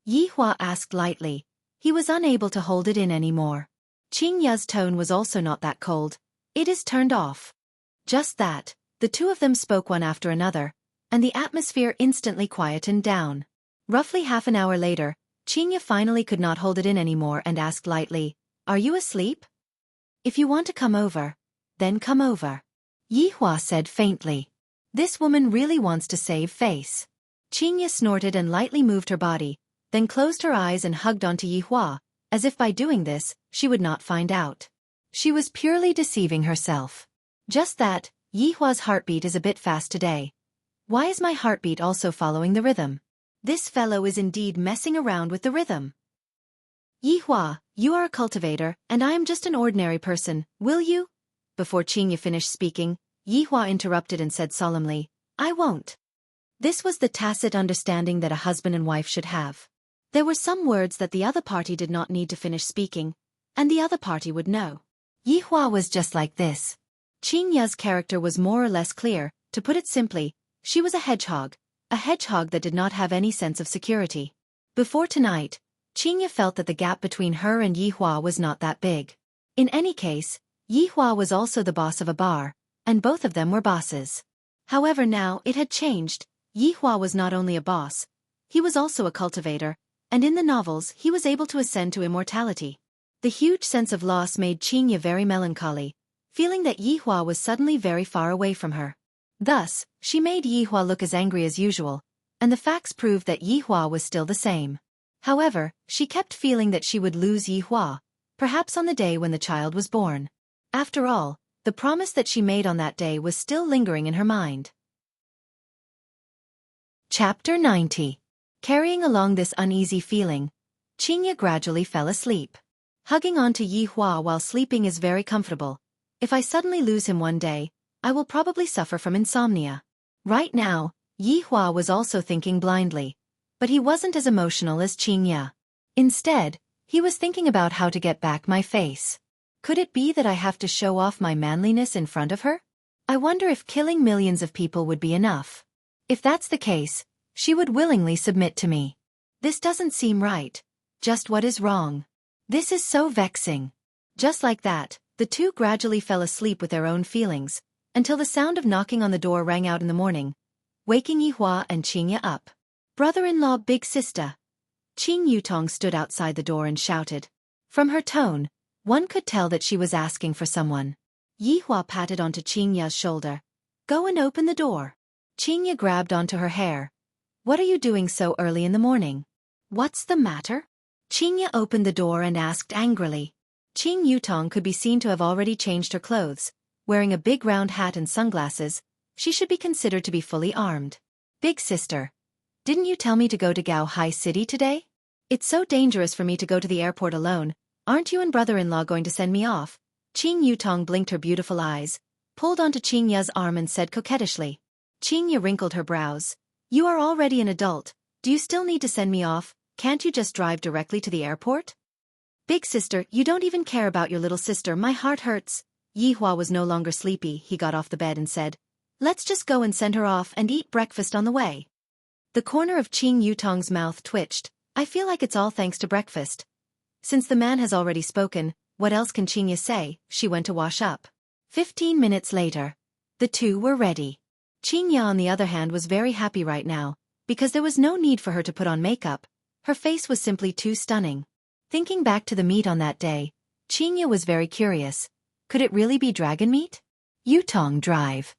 Yi Hua asked lightly. He was unable to hold it in anymore. Qingya's tone was also not that cold. It is turned off. Just that, the two of them spoke one after another, and the atmosphere instantly quietened down. Roughly half an hour later, Qingya finally could not hold it in anymore and asked lightly, Are you asleep? If you want to come over, then come over. Yi Hua said faintly. This woman really wants to save face. Qingya snorted and lightly moved her body, then closed her eyes and hugged onto Yi Hua, as if by doing this, she would not find out. She was purely deceiving herself. Just that, Yi Hua's heartbeat is a bit fast today. Why is my heartbeat also following the rhythm? This fellow is indeed messing around with the rhythm. Yi Hua, you are a cultivator, and I am just an ordinary person, will you? Before Qingya finished speaking, Yi Hua interrupted and said solemnly, I won't. This was the tacit understanding that a husband and wife should have. There were some words that the other party did not need to finish speaking, and the other party would know. Yi Hua was just like this. Qingya's character was more or less clear. To put it simply, she was a hedgehog that did not have any sense of security. Before tonight, Qingya felt that the gap between her and Yi Hua was not that big. In any case, Yi Hua was also the boss of a bar, and both of them were bosses. However, now it had changed. Yi Hua was not only a boss, he was also a cultivator, and in the novels he was able to ascend to immortality. The huge sense of loss made Qingya very melancholy, feeling that Yi Hua was suddenly very far away from her. Thus, she made Yi Hua look as angry as usual, and the facts proved that Yi Hua was still the same. However, she kept feeling that she would lose Yi Hua, perhaps on the day when the child was born. After all, the promise that she made on that day was still lingering in her mind. Chapter 90. Carrying along this uneasy feeling, Qingya gradually fell asleep. Hugging onto Yi Hua while sleeping is very comfortable. If I suddenly lose him one day, I will probably suffer from insomnia. Right now, Yi Hua was also thinking blindly. But he wasn't as emotional as Qingya. Instead, he was thinking about how to get back my face. Could it be that I have to show off my manliness in front of her? I wonder if killing millions of people would be enough. If that's the case, she would willingly submit to me. This doesn't seem right. Just what is wrong? This is so vexing. Just like that, the two gradually fell asleep with their own feelings, until the sound of knocking on the door rang out in the morning, waking Yi Hua and Qingya up. Brother-in-law, big sister. Qing Yutong stood outside the door and shouted. From her tone, one could tell that she was asking for someone. Yi Hua patted onto Qingya's shoulder. Go and open the door. Qingya grabbed onto her hair. What are you doing so early in the morning? What's the matter? Qingya opened the door and asked angrily. Qing Yutong could be seen to have already changed her clothes, wearing a big round hat and sunglasses. She should be considered to be fully armed. Big sister. Didn't you tell me to go to Gao Hai City today? It's so dangerous for me to go to the airport alone. Aren't you and brother-in-law going to send me off? Qing Yutong blinked her beautiful eyes. pulled onto Qingya's arm and said coquettishly. Qingya wrinkled her brows. You are already an adult. Do you still need to send me off? Can't you just drive directly to the airport? Big sister, you don't even care about your little sister. My heart hurts. Yihua was no longer sleepy. He got off the bed and said, let's just go and send her off and eat breakfast on the way. The corner of Qing Yutong's mouth twitched. I feel like it's all thanks to breakfast. Since the man has already spoken, what else can Qingya say? She went to wash up. 15 minutes later. The two were ready. Qingya on the other hand was very happy right now, because there was no need for her to put on makeup. Her face was simply too stunning. Thinking back to the meat on that day, Qingya was very curious. Could it really be dragon meat? Yutong drive.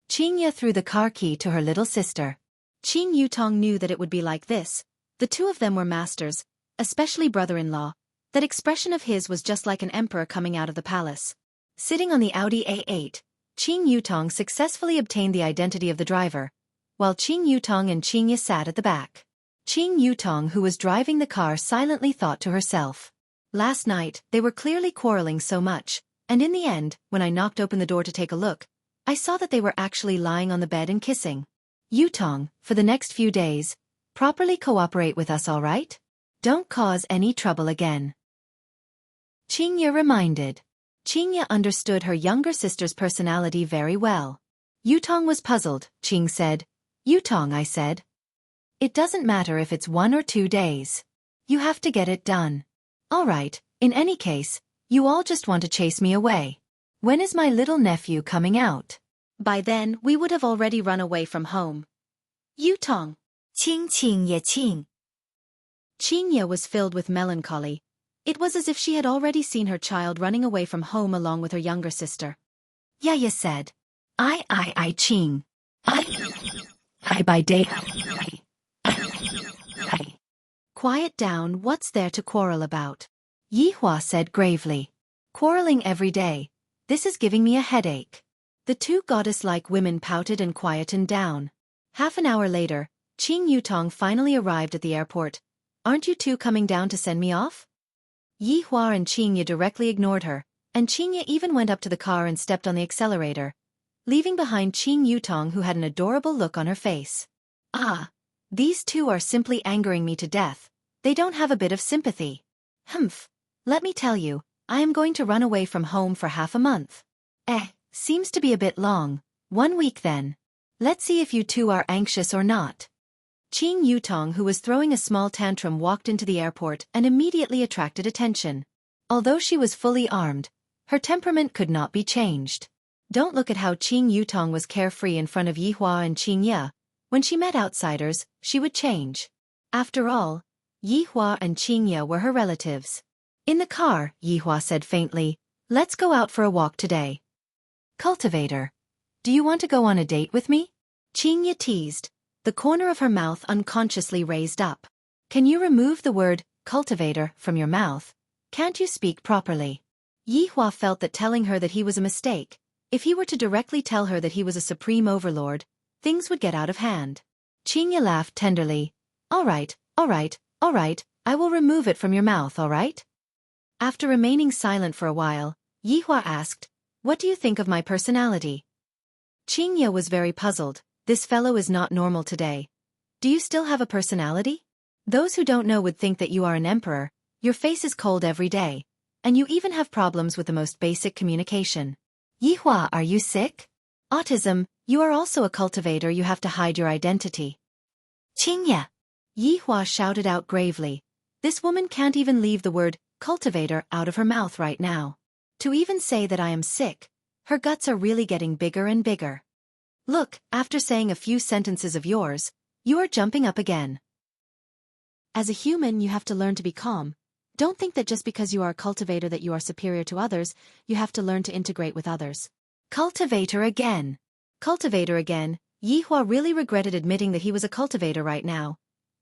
Qingya threw the car key to her little sister. Qing Yutong knew that it would be like this. The two of them were masters, especially brother-in-law. That expression of his was just like an emperor coming out of the palace. Sitting on the Audi A8, Qing Yutong successfully obtained the identity of the driver, while Qing Yutong and Qingya sat at the back. Qing Yutong, who was driving the car, silently thought to herself. Last night, they were clearly quarreling so much, and in the end, when I knocked open the door to take a look, I saw that they were actually lying on the bed and kissing. Yutong, for the next few days, properly cooperate with us, all right? Don't cause any trouble again. Qingya reminded. Qingya understood her younger sister's personality very well. Yutong was puzzled. Qing said, Yutong, I said. It doesn't matter if it's 1 or 2 days. You have to get it done. All right, in any case, you all just want to chase me away. When is my little nephew coming out? By then, we would have already run away from home. Yutong. Qing. Qingya was filled with melancholy. It was as if she had already seen her child running away from home along with her younger sister. Yaya said, I, Qing. I by day. I. Quiet down, what's there to quarrel about? Yihua said gravely. Quarreling every day. This is giving me a headache. The two goddess-like women pouted and quietened down. Half an hour later, Qing Yutong finally arrived at the airport. Aren't you two coming down to send me off? Yihua and Qingya directly ignored her, and Qingya even went up to the car and stepped on the accelerator, leaving behind Qing Yutong, who had an adorable look on her face. Ah, these two are simply angering me to death. They don't have a bit of sympathy. Humph. Let me tell you, I am going to run away from home for half a month. Seems to be a bit long. 1 week then. Let's see if you two are anxious or not. Qing Yutong, who was throwing a small tantrum, walked into the airport and immediately attracted attention. Although she was fully armed, her temperament could not be changed. Don't look at how Qing Yutong was carefree in front of Yihua and Qingya. When she met outsiders, she would change. After all, Yihua and Qingya were her relatives. In the car, Yihua said faintly, let's go out for a walk today. Cultivator. Do you want to go on a date with me? Qingya teased. The corner of her mouth unconsciously raised up. Can you remove the word cultivator from your mouth? Can't you speak properly? Yihua felt that telling her that he was a mistake. If he were to directly tell her that he was a supreme overlord, things would get out of hand. Qingya laughed tenderly. All right, I will remove it from your mouth, all right? After remaining silent for a while, Yihua asked, what do you think of my personality? Qingya was very puzzled. This fellow is not normal today. Do you still have a personality? Those who don't know would think that you are an emperor. Your face is cold every day, and you even have problems with the most basic communication. Yihua, are you sick? Autism. You are also a cultivator. You have to hide your identity. Qingya. Yihua shouted out gravely. This woman can't even leave the word cultivator out of her mouth right now. To even say that I am sick, her guts are really getting bigger and bigger. Look, after saying a few sentences of yours, you are jumping up again. As a human, you have to learn to be calm. Don't think that just because you are a cultivator that you are superior to others. You have to learn to integrate with others. Cultivator again. Cultivator again. Yihua really regretted admitting that he was a cultivator right now.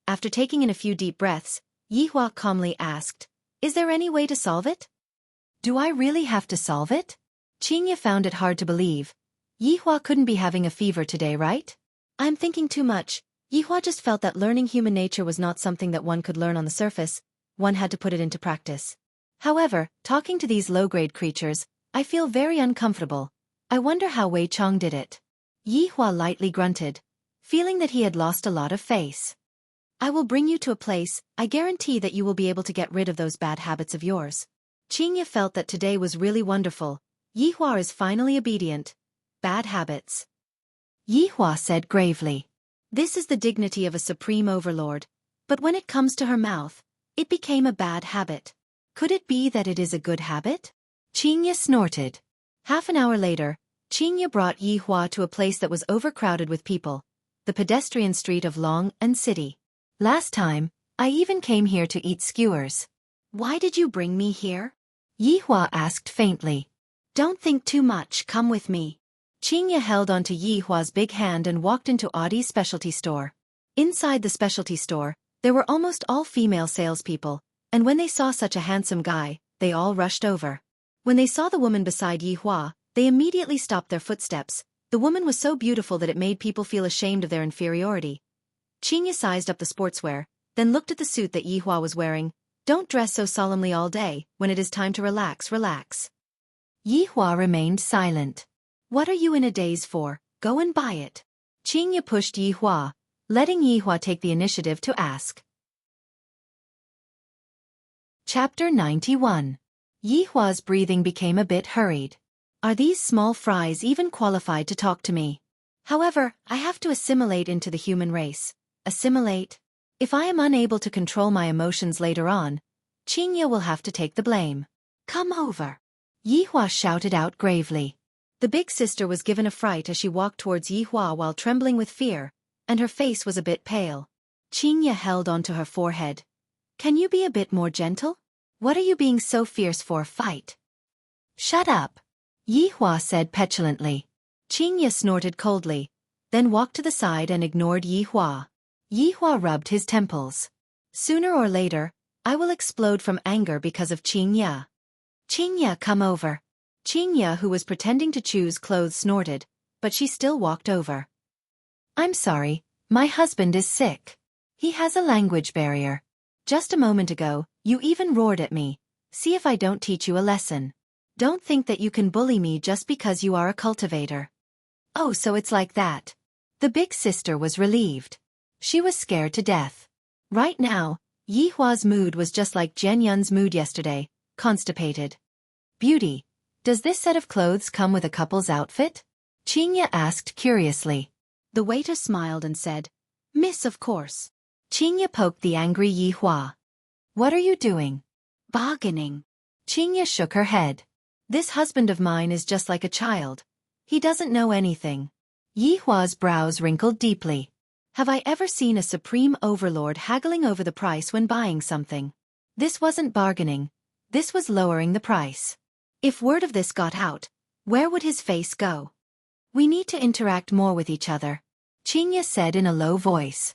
After taking in a few deep breaths, Yihua calmly asked, is there any way to solve it? Do I really have to solve it? Qingya found it hard to believe. Yihua couldn't be having a fever today, right? I'm thinking too much. Yihua just felt that learning human nature was not something that one could learn on the surface. One had to put it into practice. However, talking to these low-grade creatures, I feel very uncomfortable. I wonder how Wei Chong did it. Yi Hua lightly grunted, feeling that he had lost a lot of face. I will bring you to a place, I guarantee that you will be able to get rid of those bad habits of yours. Qingye felt that today was really wonderful. Yi Hua is finally obedient. Bad habits. Yi Hua said gravely. This is the dignity of a supreme overlord, but when it comes to her mouth, it became a bad habit. Could it be that it is a good habit? Qingye snorted. Half an hour later, Qingye brought Yi Hua to a place that was overcrowded with people, the pedestrian street of Long and City. Last time, I even came here to eat skewers. Why did you bring me here? Yi Hua asked faintly. Don't think too much, come with me. Qingye held onto Yi Hua's big hand and walked into Audie's specialty store. Inside the specialty store, there were almost all female salespeople, and when they saw such a handsome guy, they all rushed over. When they saw the woman beside Yi Hua, they immediately stopped their footsteps. The woman was so beautiful that it made people feel ashamed of their inferiority. Qingye sized up the sportswear, then looked at the suit that Yi Hua was wearing. Don't dress so solemnly all day, when it is time to relax, relax. Yi Hua remained silent. What are you in a daze for? Go and buy it. Qingye pushed Yi Hua, letting Yi Hua take the initiative to ask. Chapter 91. Yi Hua's breathing became a bit hurried. Are these small fries even qualified to talk to me? However, I have to assimilate into the human race. Assimilate? If I am unable to control my emotions later on, Qingye will have to take the blame. Come over. Yi Hua shouted out gravely. The big sister was given a fright as she walked towards Yi Hua while trembling with fear, and her face was a bit pale. Qingye held onto her forehead. Can you be a bit more gentle? What are you being so fierce for? Fight. Shut up. Yi Hua said petulantly. Qingye snorted coldly, then walked to the side and ignored Yi Hua. Yi Hua rubbed his temples. Sooner or later, I will explode from anger because of Qingye. Qingye, come over. Qingye, who was pretending to choose clothes, snorted, but she still walked over. I'm sorry, my husband is sick. He has a language barrier. Just a moment ago, you even roared at me. See if I don't teach you a lesson. Don't think that you can bully me just because you are a cultivator. Oh, so it's like that. The big sister was relieved. She was scared to death. Right now, Yi Hua's mood was just like Jen Yun's mood yesterday, constipated. Beauty, does this set of clothes come with a couple's outfit? Qingye asked curiously. The waiter smiled and said, Miss, of course. Qingye poked the angry Yi Hua. What are you doing? Bargaining. Qingye shook her head. This husband of mine is just like a child. He doesn't know anything. Yi Hua's brows wrinkled deeply. Have I ever seen a supreme overlord haggling over the price when buying something? This wasn't bargaining. This was lowering the price. If word of this got out, where would his face go? We need to interact more with each other, Qingye said in a low voice.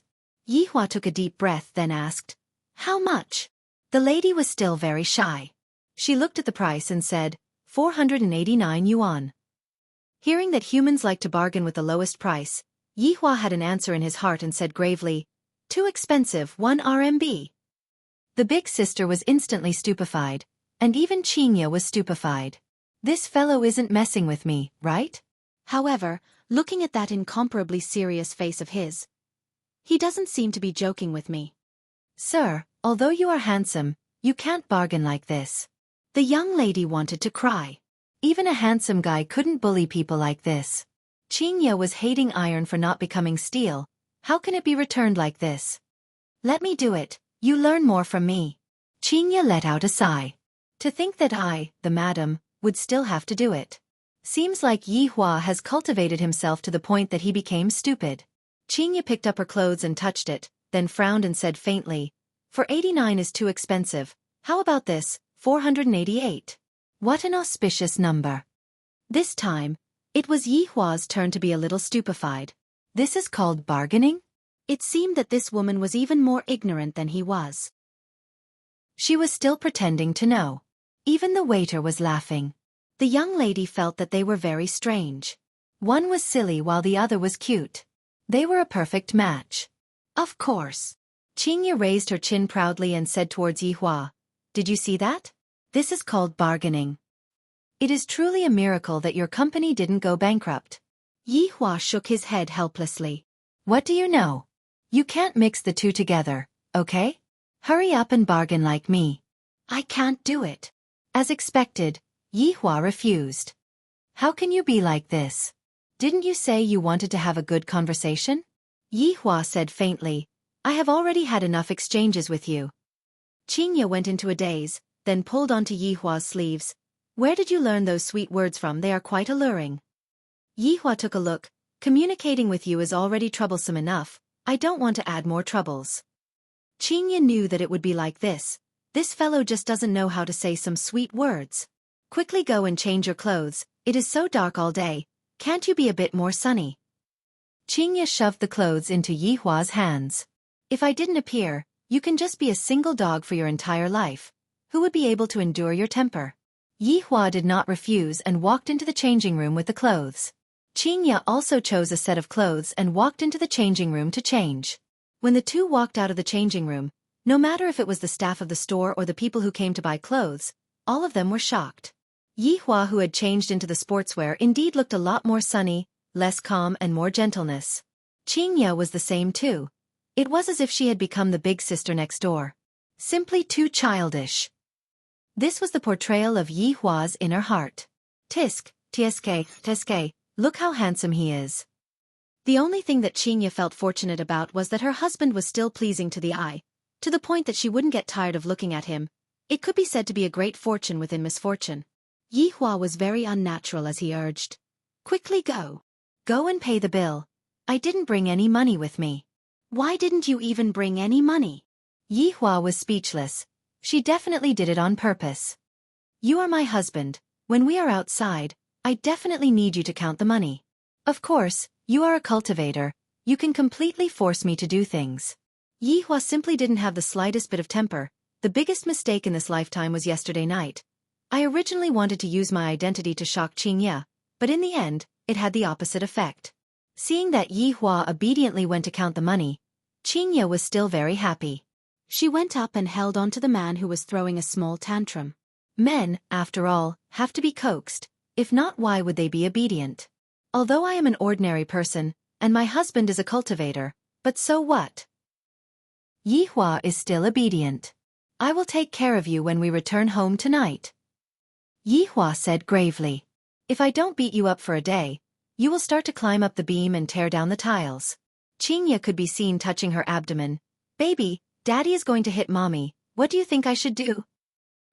Yi Hua took a deep breath, then asked, How much? The lady was still very shy. She looked at the price and said, 489 yuan. Hearing that humans like to bargain with the lowest price, Yi Hua had an answer in his heart and said gravely, Too expensive, 1 RMB. The big sister was instantly stupefied, and even Qingye was stupefied. This fellow isn't messing with me, right? However, looking at that incomparably serious face of his, he doesn't seem to be joking with me. Sir, although you are handsome, you can't bargain like this. The young lady wanted to cry. Even a handsome guy couldn't bully people like this. Qingye was hating iron for not becoming steel. How can it be returned like this? Let me do it, you learn more from me. Qingye let out a sigh. To think that I, the madam, would still have to do it. Seems like Yi Hua has cultivated himself to the point that he became stupid. Qingye picked up her clothes and touched it, then frowned and said faintly, For 89 is too expensive. How about this, 488? What an auspicious number. This time, it was Yi Hua's turn to be a little stupefied. This is called bargaining? It seemed that this woman was even more ignorant than he was. She was still pretending to know. Even the waiter was laughing. The young lady felt that they were very strange. One was silly while the other was cute. They were a perfect match. Of course. Qingye raised her chin proudly and said towards Yi Hua, Did you see that? This is called bargaining. It is truly a miracle that your company didn't go bankrupt. Yi Hua shook his head helplessly. What do you know? You can't mix the two together, okay? Hurry up and bargain like me. I can't do it. As expected, Yi Hua refused. How can you be like this? Didn't you say you wanted to have a good conversation? Yi Hua said faintly, I have already had enough exchanges with you. Qingya went into a daze, then pulled onto Yi Hua's sleeves. Where did you learn those sweet words from? They are quite alluring. Yi Hua took a look. Communicating with you is already troublesome enough. I don't want to add more troubles. Qingya knew that it would be like this. This fellow just doesn't know how to say some sweet words. Quickly go and change your clothes. It is so dark all day. Can't you be a bit more sunny? Qingya shoved the clothes into Yi Hua's hands. If I didn't appear, you can just be a single dog for your entire life. Who would be able to endure your temper? Yi Hua did not refuse and walked into the changing room with the clothes. Qingya also chose a set of clothes and walked into the changing room to change. When the two walked out of the changing room, no matter if it was the staff of the store or the people who came to buy clothes, all of them were shocked. Yi Hua, who had changed into the sportswear, indeed looked a lot more sunny, less calm and more gentleness. Qingya was the same too. It was as if she had become the big sister next door. Simply too childish. This was the portrayal of Yi Hua's inner heart. Tsk, look how handsome he is. The only thing that Qingya felt fortunate about was that her husband was still pleasing to the eye, to the point that she wouldn't get tired of looking at him. It could be said to be a great fortune within misfortune. Yi Hua was very unnatural as he urged. Quickly go. Go and pay the bill. I didn't bring any money with me. Why didn't you even bring any money? Yi Hua was speechless. She definitely did it on purpose. You are my husband. When we are outside, I definitely need you to count the money. Of course, you are a cultivator. You can completely force me to do things. Yi Hua simply didn't have the slightest bit of temper. The biggest mistake in this lifetime was yesterday night. I originally wanted to use my identity to shock Qingya, but in the end, it had the opposite effect. Seeing that Yi Hua obediently went to count the money, Qingya was still very happy. She went up and held on to the man who was throwing a small tantrum. Men, after all, have to be coaxed. If not, why would they be obedient? Although I am an ordinary person, and my husband is a cultivator, but so what? Yi Hua is still obedient. I will take care of you when we return home tonight. Yi Hua said gravely. If I don't beat you up for a day, you will start to climb up the beam and tear down the tiles. Qingya could be seen touching her abdomen. Baby, Daddy is going to hit Mommy. What do you think I should do?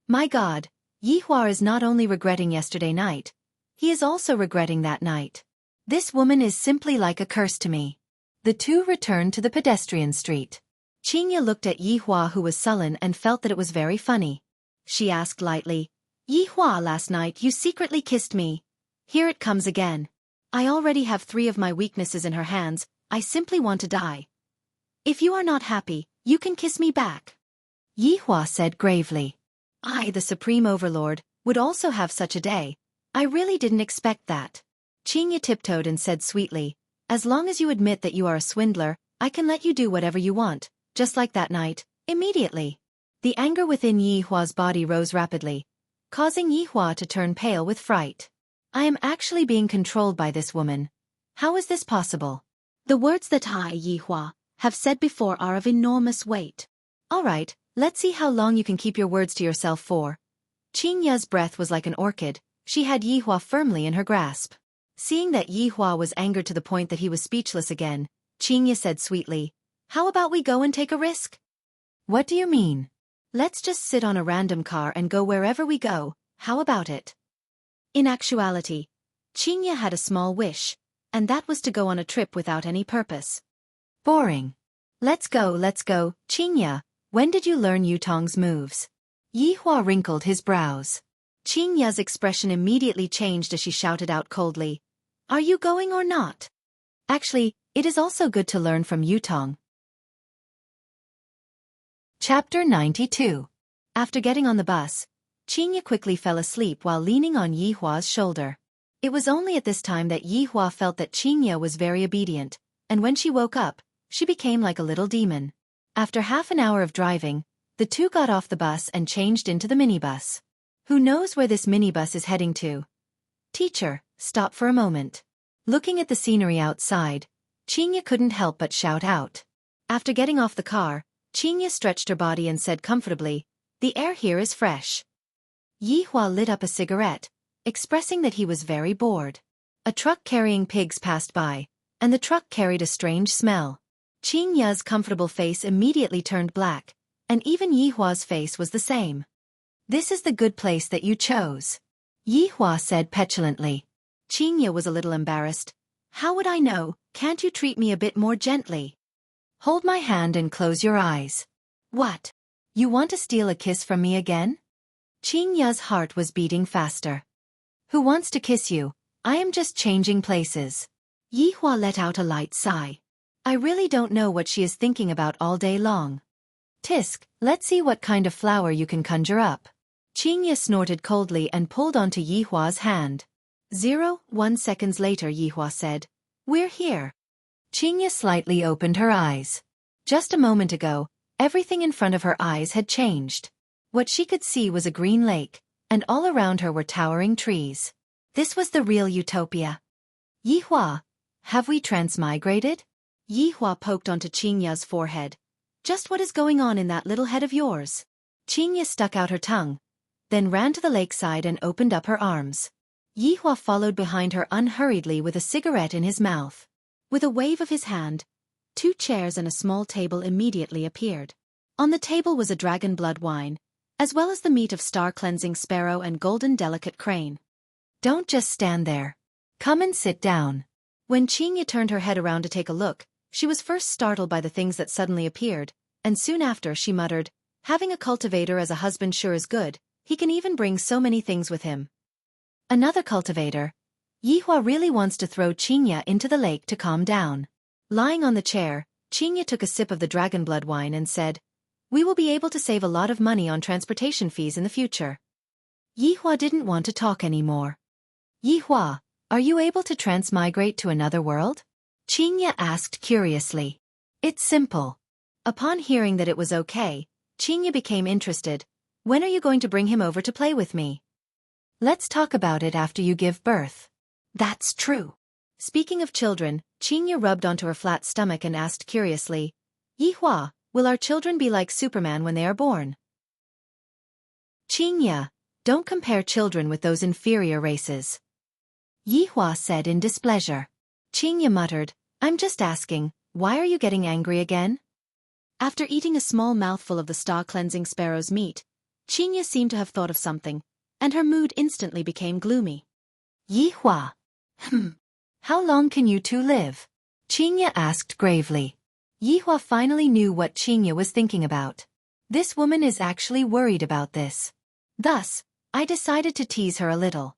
My God, Yi Hua is not only regretting yesterday night, he is also regretting that night. This woman is simply like a curse to me. The two returned to the pedestrian street. Qingya looked at Yi Hua, who was sullen, and felt that it was very funny. She asked lightly, Yi Hua, last night you secretly kissed me. Here it comes again. I already have 3 of my weaknesses in her hands. I simply want to die. If you are not happy, you can kiss me back. Yi Hua said gravely. I, the Supreme Overlord, would also have such a day. I really didn't expect that. Qingya tiptoed and said sweetly, as long as you admit that you are a swindler, I can let you do whatever you want, just like that night, immediately. The anger within Yi Hua's body rose rapidly, causing Yi Hua to turn pale with fright. I am actually being controlled by this woman. How is this possible? The words that I, Yi Hua, have said before are of enormous weight. All right, let's see how long you can keep your words to yourself for. Qingya's breath was like an orchid. She had Yi Hua firmly in her grasp. Seeing that Yi Hua was angered to the point that he was speechless again, Qingya said sweetly, how about we go and take a risk? What do you mean? Let's just sit on a random car and go wherever we go, how about it? In actuality, Qingya had a small wish, and that was to go on a trip without any purpose. Boring. Let's go, Qingya, when did you learn Yutong's moves? Yi Hua wrinkled his brows. Qingya's expression immediately changed as she shouted out coldly, are you going or not? Actually, it is also good to learn from Yutong. Chapter 92. After getting on the bus, Qingya quickly fell asleep while leaning on Yi Hua's shoulder. It was only at this time that Yi Hua felt that Qingya was very obedient, and when she woke up, she became like a little demon. After half an hour of driving, the two got off the bus and changed into the minibus. Who knows where this minibus is heading to? Teacher, stop for a moment. Looking at the scenery outside, Qinya couldn't help but shout out. After getting off the car, Qinya stretched her body and said comfortably, "The air here is fresh." Yihua lit up a cigarette, expressing that he was very bored. A truck carrying pigs passed by, and the truck carried a strange smell. Qinya's comfortable face immediately turned black, and even Yihua's face was the same. "This is the good place that you chose," Yihua said petulantly. Qinya was a little embarrassed. "How would I know? Can't you treat me a bit more gently? Hold my hand and close your eyes." "What? You want to steal a kiss from me again?" Qinya's heart was beating faster. "Who wants to kiss you? I am just changing places." Yihua let out a light sigh. "I really don't know what she is thinking about all day long. Tisk, let's see what kind of flower you can conjure up." Qinya snorted coldly and pulled onto Yihua's hand. 1 seconds later Yihua said, "We're here." Qinya slightly opened her eyes. Just a moment ago, everything in front of her eyes had changed. What she could see was a green lake, and all around her were towering trees. This was the real utopia. "Yihua, have we transmigrated?" Yihua poked onto Qinya's forehead. "Just what is going on in that little head of yours?" Qinya stuck out her tongue, then ran to the lakeside and opened up her arms. Yihua followed behind her unhurriedly with a cigarette in his mouth. With a wave of his hand, 2 chairs and a small table immediately appeared. On the table was a dragon blood wine, as well as the meat of star-cleansing sparrow and golden delicate crane. "Don't just stand there. Come and sit down." When Qinya turned her head around to take a look, she was first startled by the things that suddenly appeared, and soon after she muttered, "Having a cultivator as a husband sure is good, he can even bring so many things with him." Another cultivator. Yihua really wants to throw Qinya into the lake to calm down. Lying on the chair, Qinya took a sip of the dragon blood wine and said, "We will be able to save a lot of money on transportation fees in the future." Yihua didn't want to talk anymore. "Yihua, are you able to transmigrate to another world?" Qinya asked curiously. "It's simple." Upon hearing that it was okay, Qinya became interested. "When are you going to bring him over to play with me?" "Let's talk about it after you give birth." "That's true." Speaking of children, Qinya rubbed onto her flat stomach and asked curiously, "Yihua, will our children be like Superman when they are born?" "Qinya, don't compare children with those inferior races," Yihua said in displeasure. Qinya muttered, "I'm just asking, why are you getting angry again?" After eating a small mouthful of the star-cleansing sparrow's meat, Qinya seemed to have thought of something, and her mood instantly became gloomy. "Yihua. How long can you two live?" Qinya asked gravely. Yihua finally knew what Qinya was thinking about. This woman is actually worried about this. Thus, I decided to tease her a little.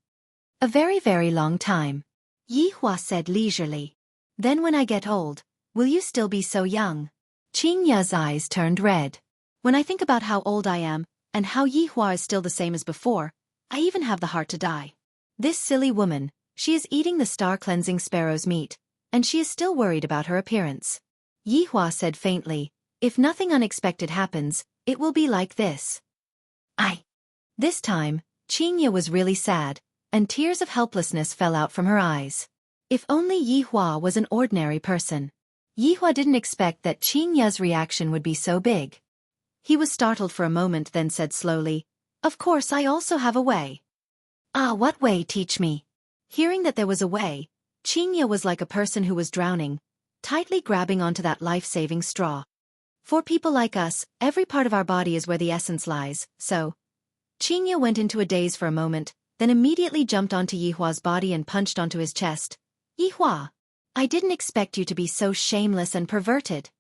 "A very, very long time," Yihua said leisurely. "Then when I get old, will you still be so young?" Qinya's eyes turned red. "When I think about how old I am, and how Yihua is still the same as before, I even have the heart to die. This silly woman, she is eating the star-cleansing sparrow's meat, and she is still worried about her appearance." Yihua said faintly, "If nothing unexpected happens, it will be like this." This time, Qinya was really sad, and tears of helplessness fell out from her eyes. If only Yihua was an ordinary person. Yihua didn't expect that Qinya's reaction would be so big. He was startled for a moment, then said slowly, "Of course I also have a way." "Ah, what way? Teach me." Hearing that there was a way, Qinya was like a person who was drowning, tightly grabbing onto that life-saving straw. For people like us, every part of our body is where the essence lies, so. Qinya went into a daze for a moment, then immediately jumped onto Yihua's body and punched onto his chest. "Yihua, I didn't expect you to be so shameless and perverted."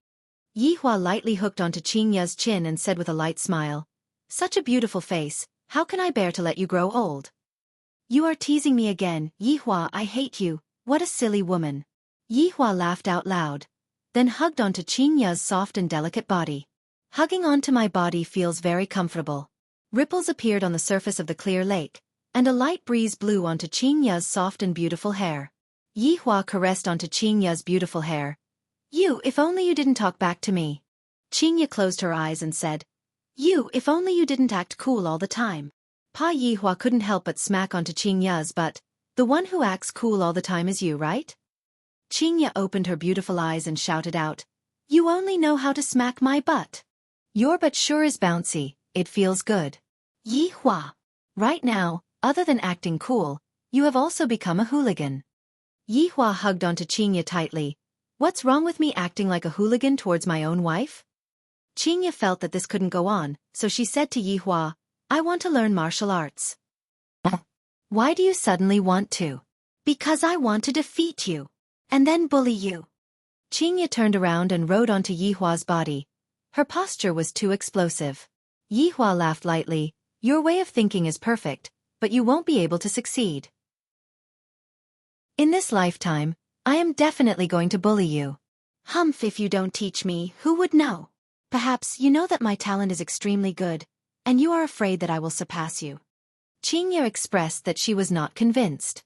Yihua lightly hooked onto Qinya's chin and said with a light smile, "Such a beautiful face, how can I bear to let you grow old?" "You are teasing me again, Yihua, I hate you, what a silly woman." Yihua laughed out loud, then hugged onto Qinya's soft and delicate body. "Hugging onto my body feels very comfortable." Ripples appeared on the surface of the clear lake, and a light breeze blew onto Qinya's soft and beautiful hair. Yihua caressed onto Qinya's beautiful hair. If only you didn't talk back to me." Qinya closed her eyes and said, If only you didn't act cool all the time." Pa Yihua couldn't help but smack onto Qingya's butt. The one who acts cool all the time is you, right? Qingya opened her beautiful eyes and shouted out, "You only know how to smack my butt. Your butt sure is bouncy, it feels good." Yihua. Right now, other than acting cool, you have also become a hooligan. Yihua hugged onto Qingya tightly. What's wrong with me acting like a hooligan towards my own wife? Qingya felt that this couldn't go on, so she said to Yihua, I want to learn martial arts. Why do you suddenly want to? Because I want to defeat you. And then bully you. Qingya turned around and rode onto Yihua's body. Her posture was too explosive. Yihua laughed lightly. Your way of thinking is perfect, but you won't be able to succeed. In this lifetime, I am definitely going to bully you. Humph, if you don't teach me, who would know? Perhaps you know that my talent is extremely good, and you are afraid that I will surpass you. Qingya expressed that she was not convinced.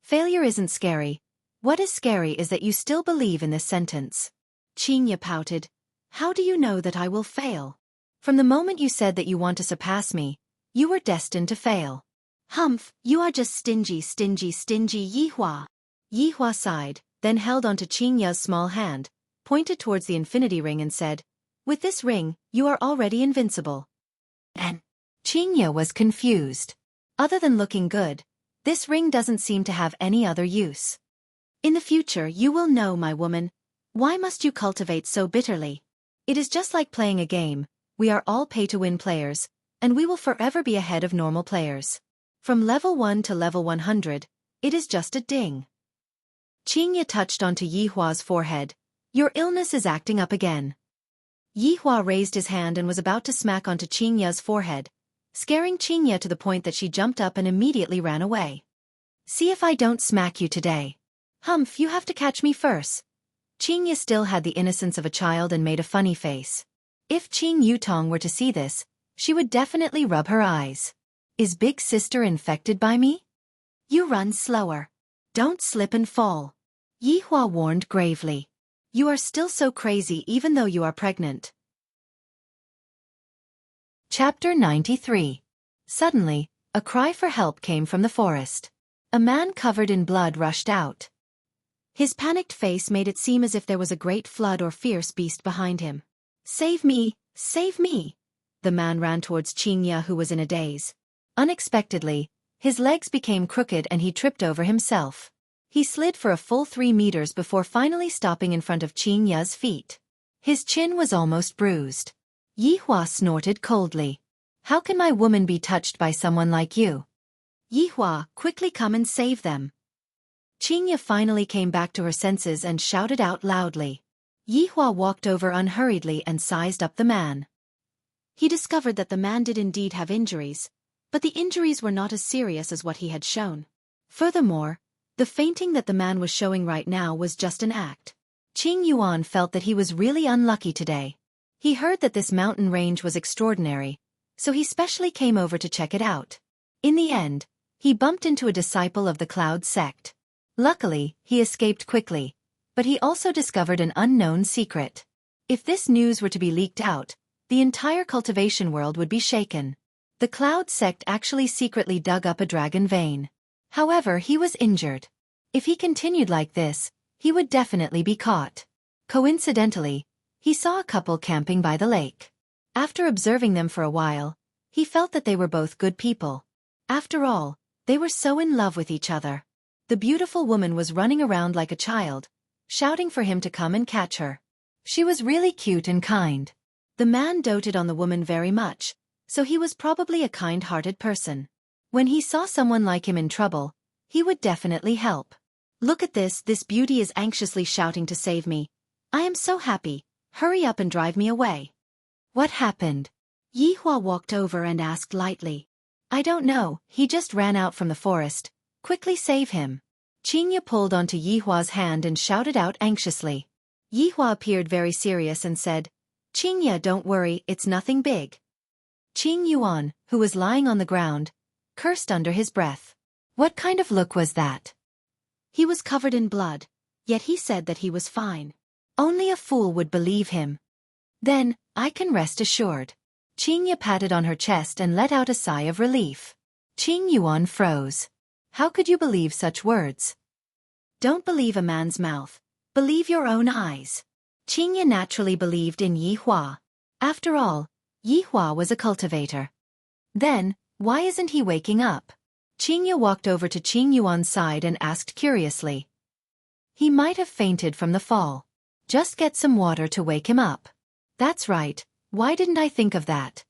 Failure isn't scary. What is scary is that you still believe in this sentence. Qingya pouted. How do you know that I will fail? From the moment you said that you want to surpass me, you were destined to fail. Humph, you are just stingy, Yihua. Yihua sighed, then held onto Qingya's small hand, pointed towards the infinity ring and said, With this ring, you are already invincible. And Qingya was confused. Other than looking good, this ring doesn't seem to have any other use. In the future you will know, my woman. Why must you cultivate so bitterly? It is just like playing a game. We are all pay-to-win players, and we will forever be ahead of normal players. From level 1 to level 100, it is just a ding. Qingya touched onto Yihua's forehead. Your illness is acting up again. Yihua raised his hand and was about to smack onto Qingya's forehead, scaring Qingya to the point that she jumped up and immediately ran away. See if I don't smack you today. Humph, you have to catch me first. Qingya still had the innocence of a child and made a funny face. If Qing Yutong were to see this, she would definitely rub her eyes. Is big sister infected by me? You run slower. Don't slip and fall. Yihua warned gravely. You are still so crazy even though you are pregnant. Chapter 93. Suddenly, a cry for help came from the forest. A man covered in blood rushed out. His panicked face made it seem as if there was a great flood or fierce beast behind him. Save me! Save me! The man ran towards Qingya, who was in a daze. Unexpectedly, his legs became crooked and he tripped over himself. He slid for a full 3 meters before finally stopping in front of Qingya's feet. His chin was almost bruised. Yihua snorted coldly. How can my woman be touched by someone like you? Yihua, quickly come and save them. Qingya finally came back to her senses and shouted out loudly. Yihua walked over unhurriedly and sized up the man. He discovered that the man did indeed have injuries, but the injuries were not as serious as what he had shown. Furthermore, the fainting that the man was showing right now was just an act. Qing Yuan felt that he was really unlucky today. He heard that this mountain range was extraordinary, so he specially came over to check it out. In the end, he bumped into a disciple of the Cloud sect. Luckily, he escaped quickly, but he also discovered an unknown secret. If this news were to be leaked out, the entire cultivation world would be shaken. The Cloud sect actually secretly dug up a dragon vein. However, he was injured. If he continued like this, he would definitely be caught. Coincidentally, he saw a couple camping by the lake. After observing them for a while, he felt that they were both good people. After all, they were so in love with each other. The beautiful woman was running around like a child, shouting for him to come and catch her. She was really cute and kind. The man doted on the woman very much, so he was probably a kind-hearted person. When he saw someone like him in trouble, he would definitely help. Look at this beauty is anxiously shouting to save me. I am so happy, hurry up and drive me away. What happened? Yihua walked over and asked lightly. I don't know, he just ran out from the forest. Quickly save him. Qingya pulled onto Yihua's hand and shouted out anxiously. Yihua appeared very serious and said, Qingya, don't worry, it's nothing big. Qing Yuan, who was lying on the ground, cursed under his breath. What kind of look was that? He was covered in blood, yet he said that he was fine. Only a fool would believe him. Then, I can rest assured. Qingya patted on her chest and let out a sigh of relief. Qing Yuan froze. How could you believe such words? Don't believe a man's mouth. Believe your own eyes. Qingya naturally believed in Yi Hua. After all, Yi Hua was a cultivator. Then, why isn't he waking up? Qingya walked over to Qing Yuan's side and asked curiously. He might have fainted from the fall. Just get some water to wake him up. That's right, why didn't I think of that?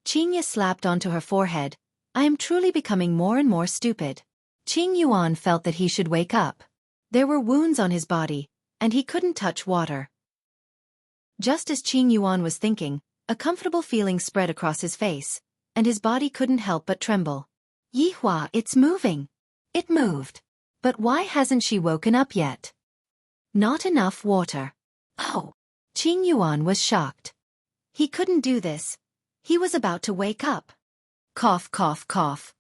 Qingya slapped onto her forehead. I am truly becoming more and more stupid. Qing Yuan felt that he should wake up. There were wounds on his body, and he couldn't touch water. Just as Qing Yuan was thinking, a comfortable feeling spread across his face, and his body couldn't help but tremble. Yi Hua, it's moving. It moved. But why hasn't she woken up yet? Not enough water. Oh! Qing Yuan was shocked. He couldn't do this. He was about to wake up. Cough, cough, cough.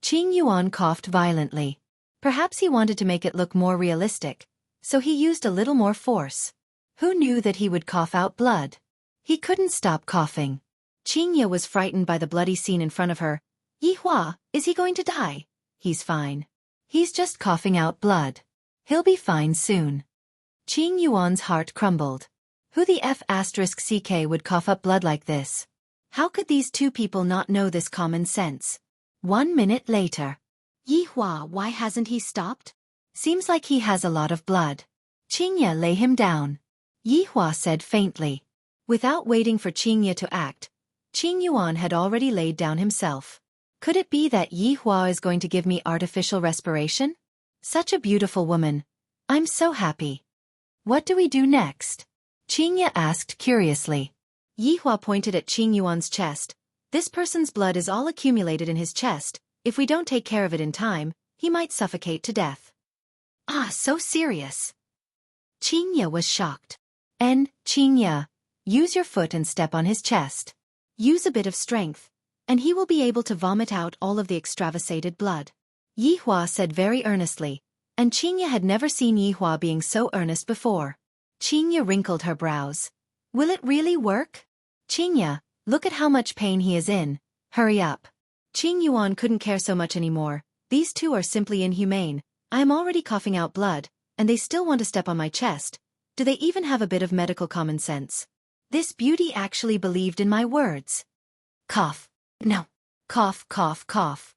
Qing Yuan coughed violently. Perhaps he wanted to make it look more realistic, so he used a little more force. Who knew that he would cough out blood? He couldn't stop coughing. Qingya was frightened by the bloody scene in front of her. Yi Hua, is he going to die? He's fine. He's just coughing out blood. He'll be fine soon. Qing Yuan's heart crumbled. Who the F***ck would cough up blood like this? How could these two people not know this common sense? 1 minute later. Yi Hua, why hasn't he stopped? Seems like he has a lot of blood. Qingya, lay him down. Yi Hua said faintly. Without waiting for Qingya to act, Qing Yuan had already laid down himself. Could it be that Yi Hua is going to give me artificial respiration? Such a beautiful woman. I'm so happy. What do we do next? Qingya asked curiously. Yi Hua pointed at Qing Yuan's chest. This person's blood is all accumulated in his chest. If we don't take care of it in time, he might suffocate to death. Ah, so serious. Qingya was shocked. Qingya, use your foot and step on his chest. Use a bit of strength, and he will be able to vomit out all of the extravasated blood. Yi Hua said very earnestly, and Qingya had never seen Yi Hua being so earnest before. Qingya wrinkled her brows. Will it really work? Qingya, look at how much pain he is in. Hurry up. Qing Yuan couldn't care so much anymore. These two are simply inhumane. I am already coughing out blood, and they still want to step on my chest. Do they even have a bit of medical common sense? This beauty actually believed in my words. Cough. No. Cough, cough, cough.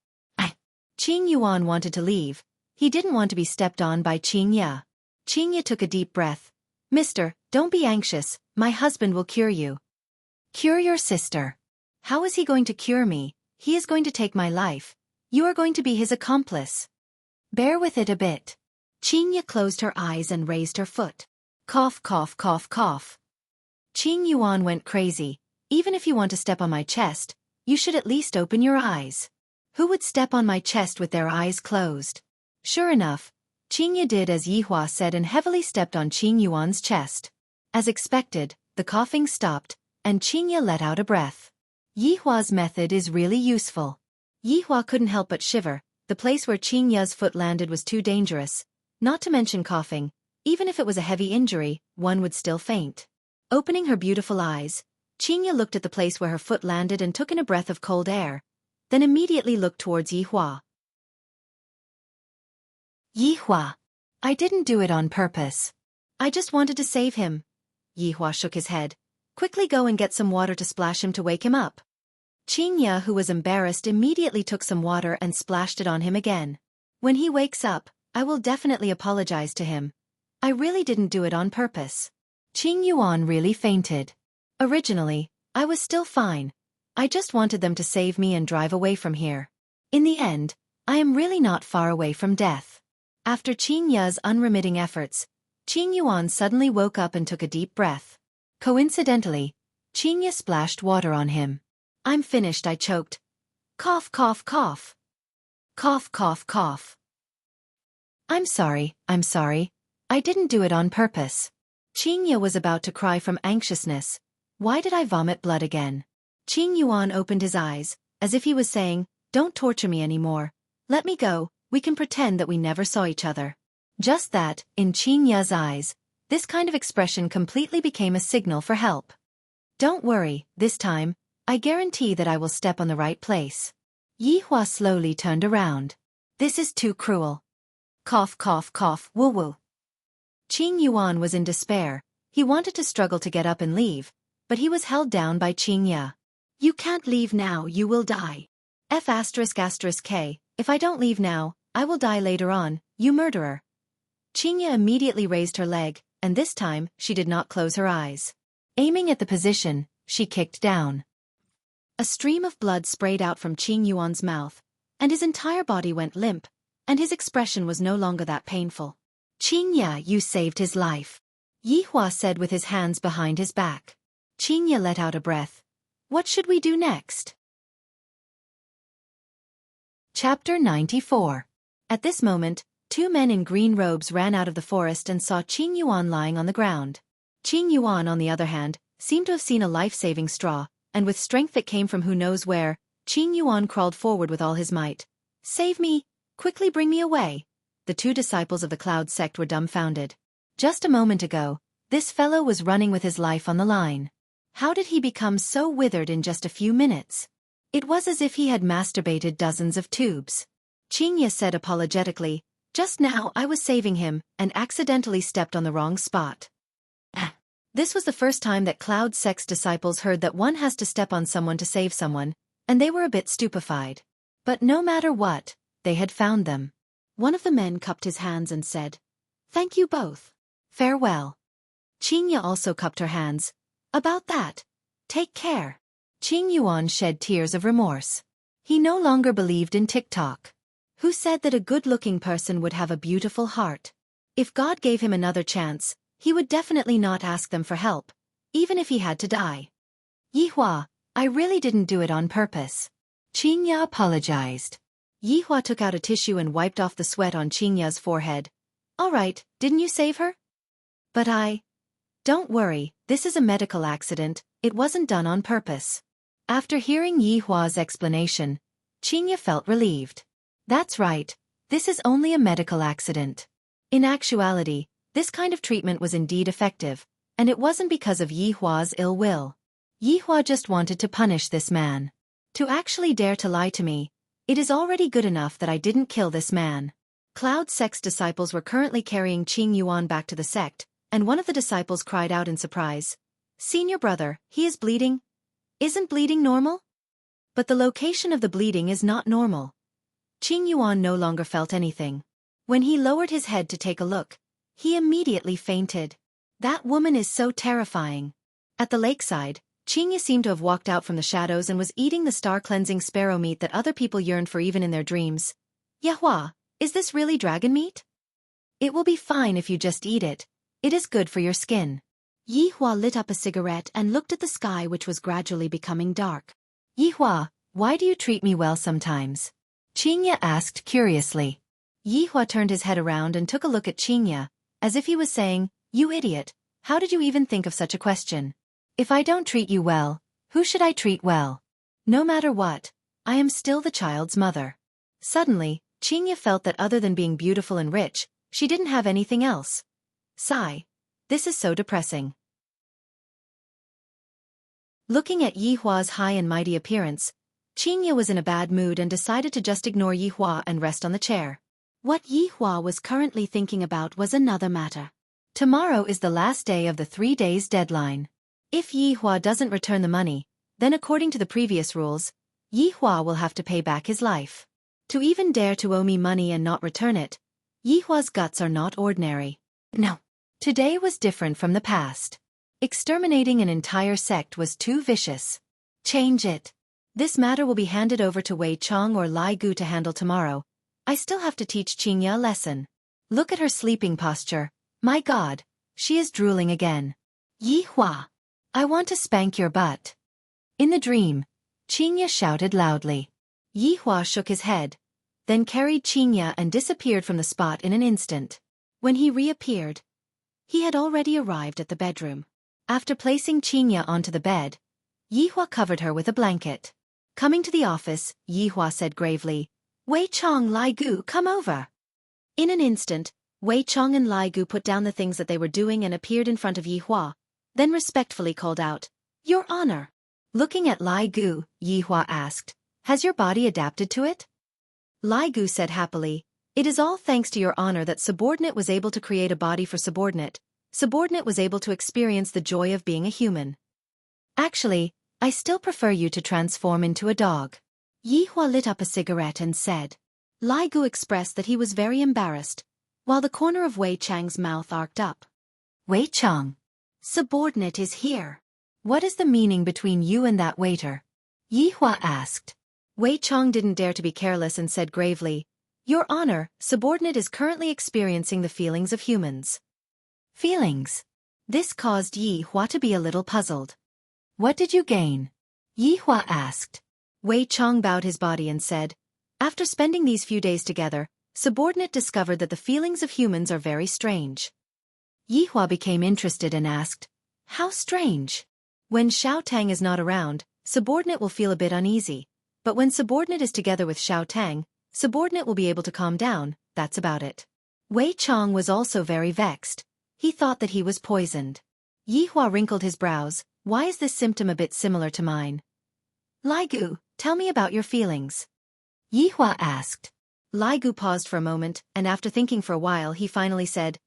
Qing Yuan wanted to leave. He didn't want to be stepped on by Qingya. Qingya took a deep breath. Mister, don't be anxious. My husband will cure you. Cure your sister. How is he going to cure me? He is going to take my life. You are going to be his accomplice. Bear with it a bit. Qingya closed her eyes and raised her foot. Cough, cough, cough, cough. Qing Yuan went crazy. Even if you want to step on my chest, you should at least open your eyes. Who would step on my chest with their eyes closed? Sure enough, Qingya did as Yi Hua said and heavily stepped on Qing Yuan's chest. As expected, the coughing stopped, and Qingya let out a breath. Yi Hua's method is really useful. Yi Hua couldn't help but shiver. The place where Qingya's foot landed was too dangerous. Not to mention coughing. Even if it was a heavy injury, one would still faint. Opening her beautiful eyes, Qingya looked at the place where her foot landed and took in a breath of cold air, then immediately looked towards Yi Hua. Yi Hua. I didn't do it on purpose. I just wanted to save him. Yi Hua shook his head. Quickly go and get some water to splash him to wake him up. Qingya, who was embarrassed, immediately took some water and splashed it on him again. When he wakes up, I will definitely apologize to him. I really didn't do it on purpose. Qing Yuan really fainted. Originally, I was still fine. I just wanted them to save me and drive away from here. In the end, I am really not far away from death. After Qingya's unremitting efforts, Qing Yuan suddenly woke up and took a deep breath. Coincidentally, Qingya splashed water on him. I'm finished, I choked. Cough, cough, cough. Cough, cough, cough. I'm sorry. I didn't do it on purpose. Qingya was about to cry from anxiousness. Why did I vomit blood again? Qing Yuan opened his eyes, as if he was saying, don't torture me anymore. Let me go, we can pretend that we never saw each other. Just that, in Qingya's eyes, this kind of expression completely became a signal for help. Don't worry, this time, I guarantee that I will step on the right place. Yi Hua slowly turned around. This is too cruel. Cough cough cough, woo woo. Qing Yuan was in despair. He wanted to struggle to get up and leave, but he was held down by Qing Ya. You can't leave now, you will die. F***K, if I don't leave now, I will die later on, you murderer. Qing Ya immediately raised her leg, and this time, she did not close her eyes. Aiming at the position, she kicked down. A stream of blood sprayed out from Qing Yuan's mouth, and his entire body went limp, and his expression was no longer that painful. Qing Ya, you saved his life. Yi Hua said with his hands behind his back. Qing Ya let out a breath. What should we do next? Chapter 94. At this moment, two men in green robes ran out of the forest and saw Qing Yuan lying on the ground. Qing Yuan, on the other hand, seemed to have seen a life-saving straw, and with strength that came from who knows where, Qing Yuan crawled forward with all his might. Save me! Quickly bring me away! The two disciples of the Cloud sect were dumbfounded. Just a moment ago, this fellow was running with his life on the line. How did he become so withered in just a few minutes? It was as if he had masturbated dozens of tubes. Qing Ya said apologetically, just now I was saving him, and accidentally stepped on the wrong spot. This was the first time that Cloud sect's disciples heard that one has to step on someone to save someone, and they were a bit stupefied. But no matter what, they had found them. One of the men cupped his hands and said, Thank you both. Farewell. Qing Ya also cupped her hands. About that. Take care. Qing Yuan shed tears of remorse. He no longer believed in TikTok. Who said that a good-looking person would have a beautiful heart? If God gave him another chance, he would definitely not ask them for help, even if he had to die. Yi Hua, I really didn't do it on purpose. Qing Ya apologized. Yi Hua took out a tissue and wiped off the sweat on Qing Ya's forehead. All right, didn't you save her? But Don't worry, this is a medical accident, it wasn't done on purpose. After hearing Yi Hua's explanation, Qing Ya felt relieved. That's right, this is only a medical accident. In actuality, this kind of treatment was indeed effective, and it wasn't because of Yi Hua's ill will. Yi Hua just wanted to punish this man. To actually dare to lie to me, it is already good enough that I didn't kill this man. Cloud sect's disciples were currently carrying Qing Yuan back to the sect, and one of the disciples cried out in surprise. Senior brother, he is bleeding. Isn't bleeding normal? But the location of the bleeding is not normal. Qing Yuan no longer felt anything. When he lowered his head to take a look, he immediately fainted. That woman is so terrifying. At the lakeside, Qing Ya seemed to have walked out from the shadows and was eating the star-cleansing sparrow meat that other people yearned for even in their dreams. Yahua, is this really dragon meat? It will be fine if you just eat it. It is good for your skin. Yi Hua lit up a cigarette and looked at the sky, which was gradually becoming dark. Yi Hua, why do you treat me well sometimes? Qing Ya asked curiously. Yi Hua turned his head around and took a look at Qing Ya, as if he was saying, You idiot, how did you even think of such a question? If I don't treat you well, who should I treat well? No matter what, I am still the child's mother. Suddenly, Qing Ya felt that other than being beautiful and rich, she didn't have anything else. Sigh. This is so depressing. Looking at Yi Hua's high and mighty appearance, Qing Ya was in a bad mood and decided to just ignore Yi Hua and rest on the chair. What Yi Hua was currently thinking about was another matter. Tomorrow is the last day of the 3 days deadline. If Yi Hua doesn't return the money, then according to the previous rules, Yi Hua will have to pay back his life. To even dare to owe me money and not return it, Yi Hua's guts are not ordinary. No. Today was different from the past. Exterminating an entire sect was too vicious. Change it. This matter will be handed over to Wei Chong or Lai Gu to handle tomorrow. I still have to teach Qing Ya a lesson. Look at her sleeping posture. My God, she is drooling again. Yi Hua, I want to spank your butt. In the dream, Qing Ya shouted loudly. Yi Hua shook his head, then carried Qing Ya and disappeared from the spot in an instant. When he reappeared, he had already arrived at the bedroom. After placing Qing Ya onto the bed, Yi Hua covered her with a blanket. Coming to the office, Yi Hua said gravely, Wei Chong, Lai Gu, come over. In an instant, Wei Chong and Lai Gu put down the things that they were doing and appeared in front of Yi Hua, then respectfully called out, Your Honor. Looking at Lai Gu, Yi Hua asked, Has your body adapted to it? Lai Gu said happily, "It is all thanks to your honor that subordinate was able to create a body for subordinate. Subordinate was able to experience the joy of being a human. Actually, I still prefer you to transform into a dog." Yi Hua lit up a cigarette and said. Lai Gu expressed that he was very embarrassed, while the corner of Wei Chang's mouth arced up. "Wei Chang, subordinate is here. What is the meaning between you and that waiter?" Yi Hua asked. Wei Chang didn't dare to be careless and said gravely, "Your honor, subordinate is currently experiencing the feelings of humans." Feelings? This caused Yi Hua to be a little puzzled. "What did you gain?" Yi Hua asked. Wei Chang bowed his body and said, "After spending these few days together, subordinate discovered that the feelings of humans are very strange." Yi Hua became interested and asked, "How strange?" "When Xiao Tang is not around, subordinate will feel a bit uneasy. But when subordinate is together with Xiao Tang, subordinate will be able to calm down, that's about it." Wei Chang was also very vexed. He thought that he was poisoned. Yi Hua wrinkled his brows. "Why is this symptom a bit similar to mine?" "Lai Gu, tell me about your feelings," Yi Hua asked. Lai Gu paused for a moment, and after thinking for a while he finally said,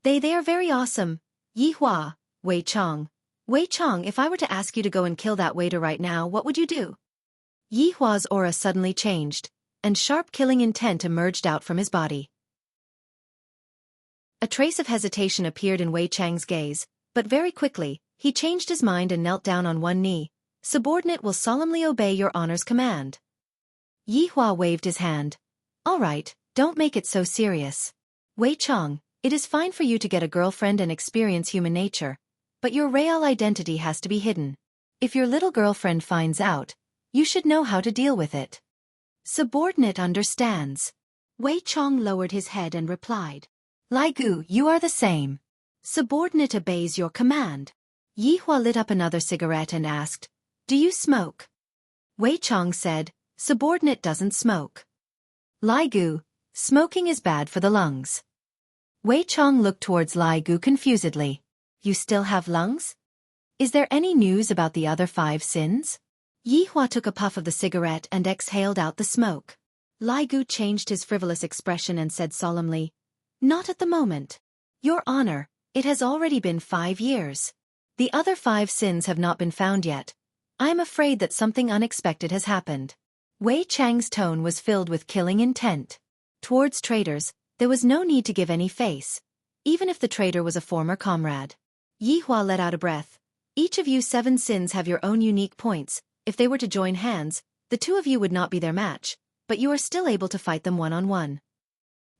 They are very awesome. Yi Hua, Wei Chang. Wei Chang, if I were to ask you to go and kill that waiter right now, what would you do?" Yi Hua's aura suddenly changed, and sharp killing intent emerged out from his body. A trace of hesitation appeared in Wei Chang's gaze, but very quickly, he changed his mind and knelt down on one knee. "Subordinate will solemnly obey your honor's command." Yi Hua waved his hand. "All right, don't make it so serious. Wei Chang, it is fine for you to get a girlfriend and experience human nature, but your real identity has to be hidden. If your little girlfriend finds out, you should know how to deal with it." "Subordinate understands." Wei Chang lowered his head and replied. "Lai Gu, you are the same. Subordinate obeys your command." Yi Hua lit up another cigarette and asked, "Do you smoke?" Wei Chang said, "Subordinate doesn't smoke." "Lai Gu, smoking is bad for the lungs." Wei Chang looked towards Lai Gu confusedly. "You still have lungs? Is there any news about the other 5 sins?" Yi Hua took a puff of the cigarette and exhaled out the smoke. Lai Gu changed his frivolous expression and said solemnly, "Not at the moment. Your honor, it has already been 5 years. The other 5 sins have not been found yet. I am afraid that something unexpected has happened." Wei Chang's tone was filled with killing intent. Towards traitors, there was no need to give any face, even if the traitor was a former comrade. Yi Hua let out a breath. "Each of you 7 sins have your own unique points. If they were to join hands, the 2 of you would not be their match, but you are still able to fight them one-on-one."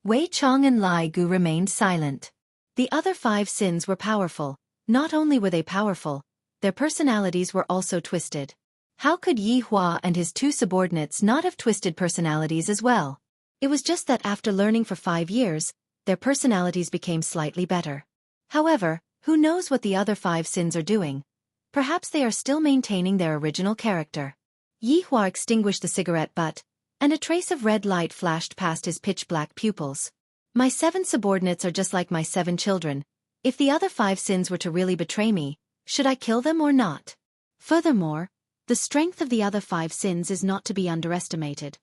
Wei Chang and Lai Gu remained silent. The other 5 sins were powerful. Not only were they powerful, their personalities were also twisted. How could Yi Hua and his 2 subordinates not have twisted personalities as well? It was just that after learning for 5 years, their personalities became slightly better. However, who knows what the other 5 sins are doing? Perhaps they are still maintaining their original character. Yi Hua extinguished the cigarette butt, and a trace of red light flashed past his pitch-black pupils. "My 7 subordinates are just like my 7 children. If the other 5 sins were to really betray me, should I kill them or not? Furthermore, the strength of the other 5 sins is not to be underestimated.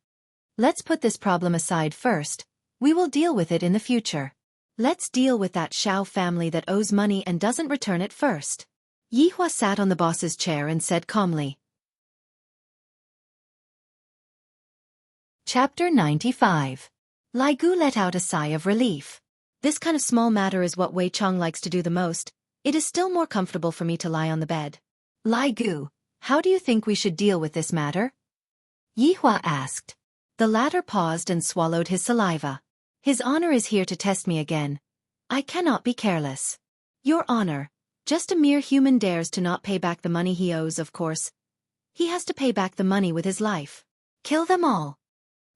Let's put this problem aside first. We will deal with it in the future. Let's deal with that Xiao family that owes money and doesn't return it first." Yi Hua sat on the boss's chair and said calmly. Chapter 95. Lai Gu let out a sigh of relief. "This kind of small matter is what Wei Chang likes to do the most. It is still more comfortable for me to lie on the bed." "Lai Gu, how do you think we should deal with this matter?" Yi Hua asked. The latter paused and swallowed his saliva. "His honor is here to test me again. I cannot be careless." "Your honor, just a mere human dares to not pay back the money he owes, of course. He has to pay back the money with his life. Kill them all."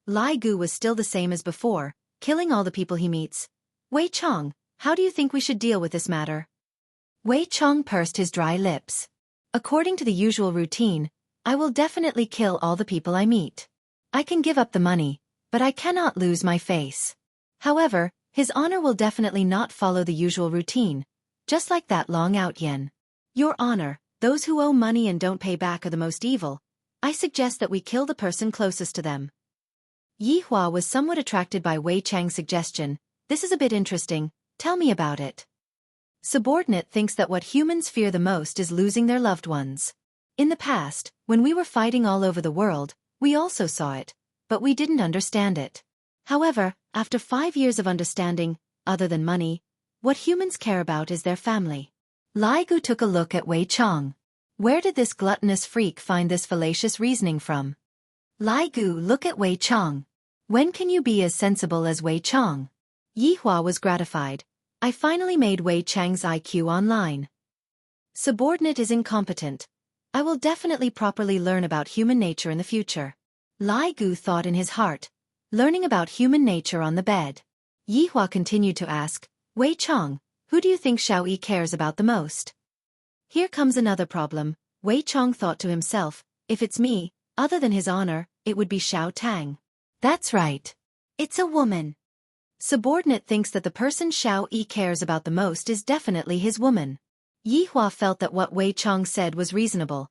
Lai Gu was still the same as before, killing all the people he meets. "Wei Chang, how do you think we should deal with this matter?" Wei Chang pursed his dry lips. "According to the usual routine, I will definitely kill all the people I meet. I can give up the money, but I cannot lose my face. However, his honor will definitely not follow the usual routine, just like that long out yen. Your honor, those who owe money and don't pay back are the most evil. I suggest that we kill the person closest to them. Yi Hua was somewhat attracted by Wei Chang's suggestion. This is a bit interesting, tell me about it. Subordinate thinks that what humans fear the most is losing their loved ones. In the past, when we were fighting all over the world, we also saw it, but we didn't understand it. However, after 5 years of understanding, other than money, what humans care about is their family. Lai Gu took a look at Wei Chang. Where did this gluttonous freak find this fallacious reasoning from? Lai Gu, look at Wei Chang. When can you be as sensible as Wei Chang? Yi Hua was gratified. I finally made Wei Chang's IQ online. Subordinate is incompetent. I will definitely properly learn about human nature in the future. Lai Gu thought in his heart, learning about human nature on the bed. Yi Hua continued to ask, Wei Chang, who do you think Xiao Yi cares about the most? Here comes another problem. Wei Chang thought to himself, if it's me, other than his honor, it would be Xiao Tang. That's right. It's a woman. Subordinate thinks that the person Xiao Yi cares about the most is definitely his woman. Yi Hua felt that what Wei Chang said was reasonable.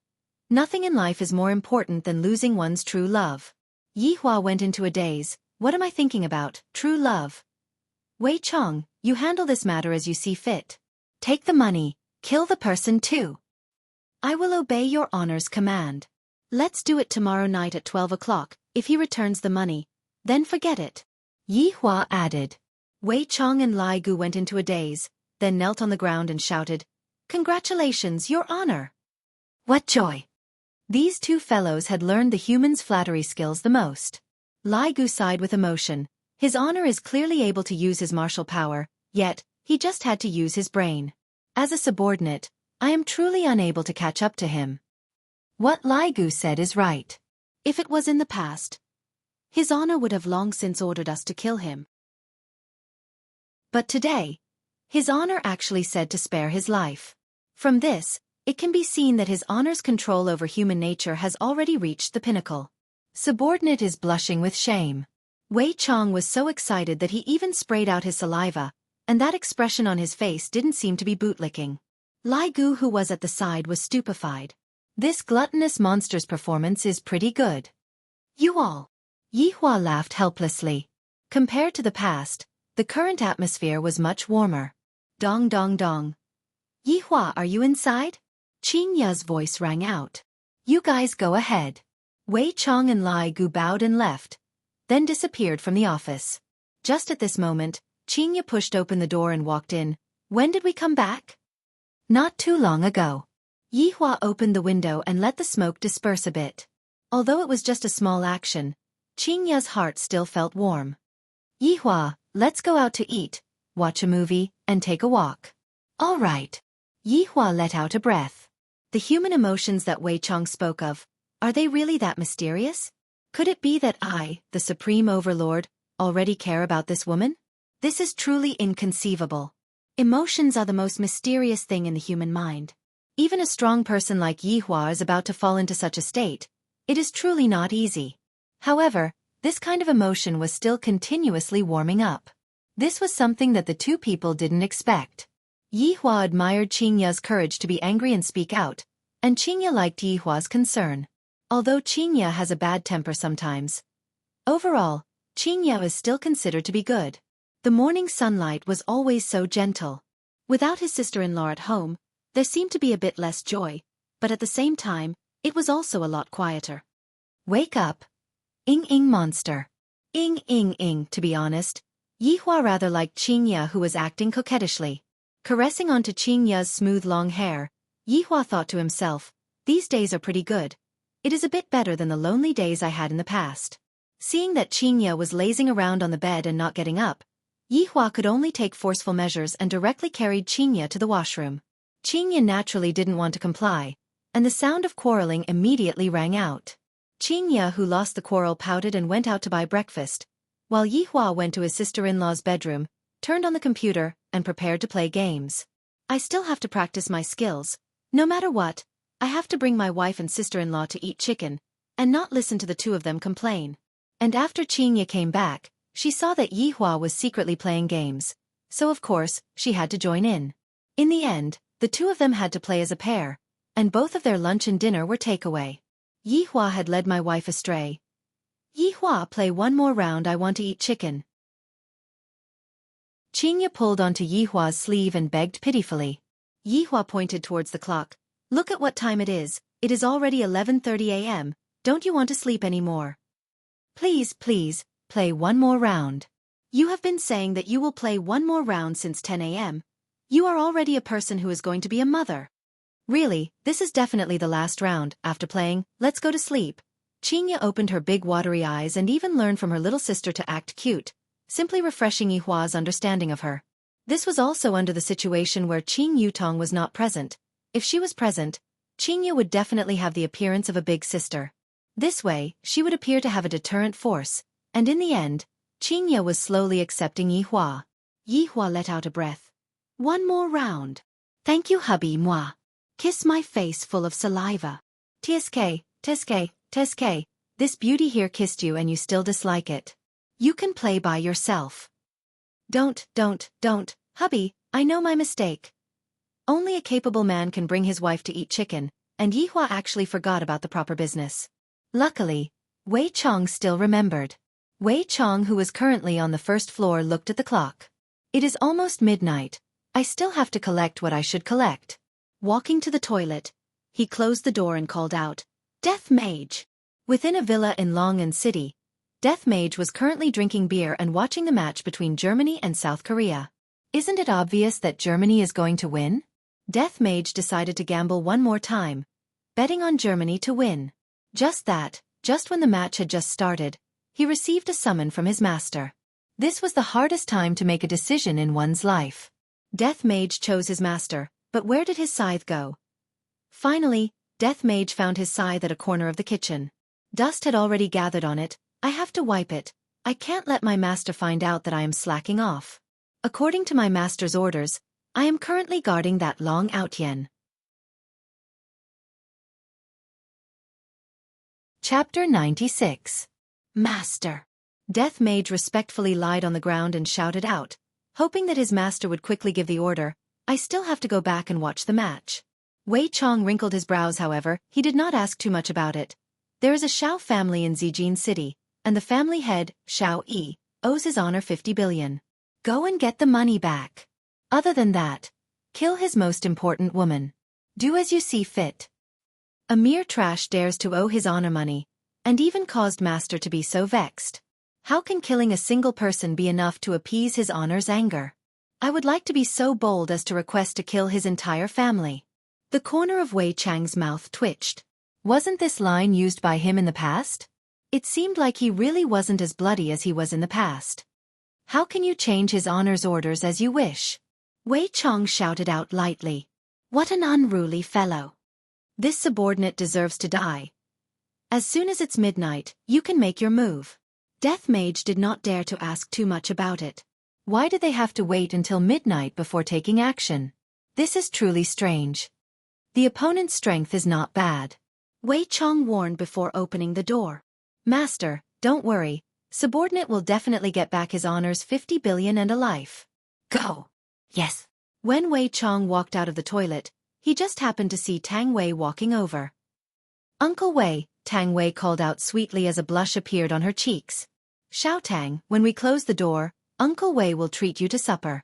Nothing in life is more important than losing one's true love. Yi Hua went into a daze. What am I thinking about? True love. Wei Chang, you handle this matter as you see fit. Take the money, kill the person too. I will obey your honor's command. Let's do it tomorrow night at 12 o'clock, if he returns the money, then forget it. Yi Hua added. Wei Chang and Lai Gu went into a daze, then knelt on the ground and shouted, Congratulations, your honor! What joy! These two fellows had learned the human's flattery skills the most. Lai Gu sighed with emotion. His honor is clearly able to use his martial power, yet, he just had to use his brain. As a subordinate, I am truly unable to catch up to him. What Lai Gu said is right. If it was in the past, his honor would have long since ordered us to kill him. But today, his honor actually said to spare his life. From this, it can be seen that his honor's control over human nature has already reached the pinnacle. Subordinate is blushing with shame. Wei Chang was so excited that he even sprayed out his saliva, and that expression on his face didn't seem to be bootlicking. Lai Gu, who was at the side, was stupefied. This gluttonous monster's performance is pretty good. You all. Yi Hua laughed helplessly. Compared to the past, the current atmosphere was much warmer. Dong dong dong. Yi Hua, are you inside? Qin Ya's voice rang out. You guys go ahead. Wei Chang and Lai Gu bowed and left, then disappeared from the office. Just at this moment, Qin Ya pushed open the door and walked in. When did we come back? Not too long ago. Yi Hua opened the window and let the smoke disperse a bit. Although it was just a small action, Qin Ya's heart still felt warm. Yi Hua, let's go out to eat, watch a movie, and take a walk. All right. Yi Hua let out a breath. The human emotions that Wei Chang spoke of, are they really that mysterious? Could it be that I, the Supreme Overlord, already care about this woman? This is truly inconceivable. Emotions are the most mysterious thing in the human mind. Even a strong person like Yi Hua is about to fall into such a state. It is truly not easy. However, this kind of emotion was still continuously warming up. This was something that the two people didn't expect. Yi Hua admired Qin Ya's courage to be angry and speak out, and Qin Ya liked Yi Hua's concern. Although Qin Ya has a bad temper sometimes, overall, Qin Ya is still considered to be good. The morning sunlight was always so gentle. Without his sister-in-law at home, there seemed to be a bit less joy, but at the same time, it was also a lot quieter. Wake up. Ing monster. Ing. To be honest, Yi Hua rather liked Qin Ya, who was acting coquettishly. Caressing onto Qin Ya's smooth long hair, Yi Hua thought to himself, these days are pretty good. It is a bit better than the lonely days I had in the past. Seeing that Qin Ya was lazing around on the bed and not getting up, Yi Hua could only take forceful measures and directly carried Qin Ya to the washroom. Qin Ya naturally didn't want to comply, and the sound of quarreling immediately rang out. Qin Ya, who lost the quarrel, pouted and went out to buy breakfast, while Yi Hua went to his sister-in-law's bedroom, turned on the computer, and prepared to play games. I still have to practice my skills. No matter what, I have to bring my wife and sister-in-law to eat chicken, and not listen to the two of them complain. And after Qin Ya came back, she saw that Yi Hua was secretly playing games, so of course, she had to join in. In the end, the two of them had to play as a pair, and both of their lunch and dinner were takeaway. Yihua had led my wife astray. Yihua, play one more round, I want to eat chicken. Qingya pulled onto Yihua's sleeve and begged pitifully. Yihua pointed towards the clock. Look at what time it is already 11:30 a.m., don't you want to sleep anymore? Please, please, play one more round. You have been saying that you will play one more round since 10 a.m. You are already a person who is going to be a mother. Really, this is definitely the last round. After playing, let's go to sleep. Qingya opened her big watery eyes and even learned from her little sister to act cute, simply refreshing Yihua's understanding of her. This was also under the situation where Qing Yutong was not present. If she was present, Qingya would definitely have the appearance of a big sister. This way, she would appear to have a deterrent force, and in the end, Qingya was slowly accepting Yihua. Yihua let out a breath. One more round. Thank you, hubby moi. Kiss my face full of saliva. TSK, TSK, TSK, this beauty here kissed you and you still dislike it. You can play by yourself. Don't, hubby, I know my mistake. Only a capable man can bring his wife to eat chicken, and Yihua actually forgot about the proper business. Luckily, Wei Chong still remembered. Wei Chong, who was currently on the first floor, looked at the clock. It is almost midnight. I still have to collect what I should collect. Walking to the toilet, he closed the door and called out, Death Mage! Within a villa in Longan City, Death Mage was currently drinking beer and watching the match between Germany and South Korea. Isn't it obvious that Germany is going to win? Death Mage decided to gamble one more time, betting on Germany to win. Just when the match had just started, he received a summon from his master. This was the hardest time to make a decision in one's life. Death Mage chose his master, but where did his scythe go? Finally, Death Mage found his scythe at a corner of the kitchen. Dust had already gathered on it. I have to wipe it. I can't let my master find out that I am slacking off. According to my master's orders, I am currently guarding that long out yen. Chapter 96. Master. Death Mage respectfully lied on the ground and shouted out, hoping that his master would quickly give the order, I still have to go back and watch the match. Wei Chong wrinkled his brows, however, he did not ask too much about it. There is a Xiao family in Zijin City, and the family head, Xiao Yi, owes his honor 50 billion. Go and get the money back. Other than that, kill his most important woman. Do as you see fit. A mere trash dares to owe his honor money, and even caused master to be so vexed. How can killing a single person be enough to appease his honor's anger? I would like to be so bold as to request to kill his entire family. The corner of Wei Chang's mouth twitched. Wasn't this line used by him in the past? It seemed like he really wasn't as bloody as he was in the past. How can you change his honor's orders as you wish? Wei Chong shouted out lightly. What an unruly fellow. This subordinate deserves to die. As soon as it's midnight, you can make your move. Death Mage did not dare to ask too much about it. Why did they have to wait until midnight before taking action? This is truly strange. The opponent's strength is not bad. Wei Chong warned before opening the door. Master, don't worry. Subordinate will definitely get back his honors 50 billion and a life. Go. Yes. When Wei Chong walked out of the toilet, he just happened to see Tang Wei walking over. Uncle Wei, Tang Wei called out sweetly as a blush appeared on her cheeks. Xiao Tang, when we close the door, Uncle Wei will treat you to supper.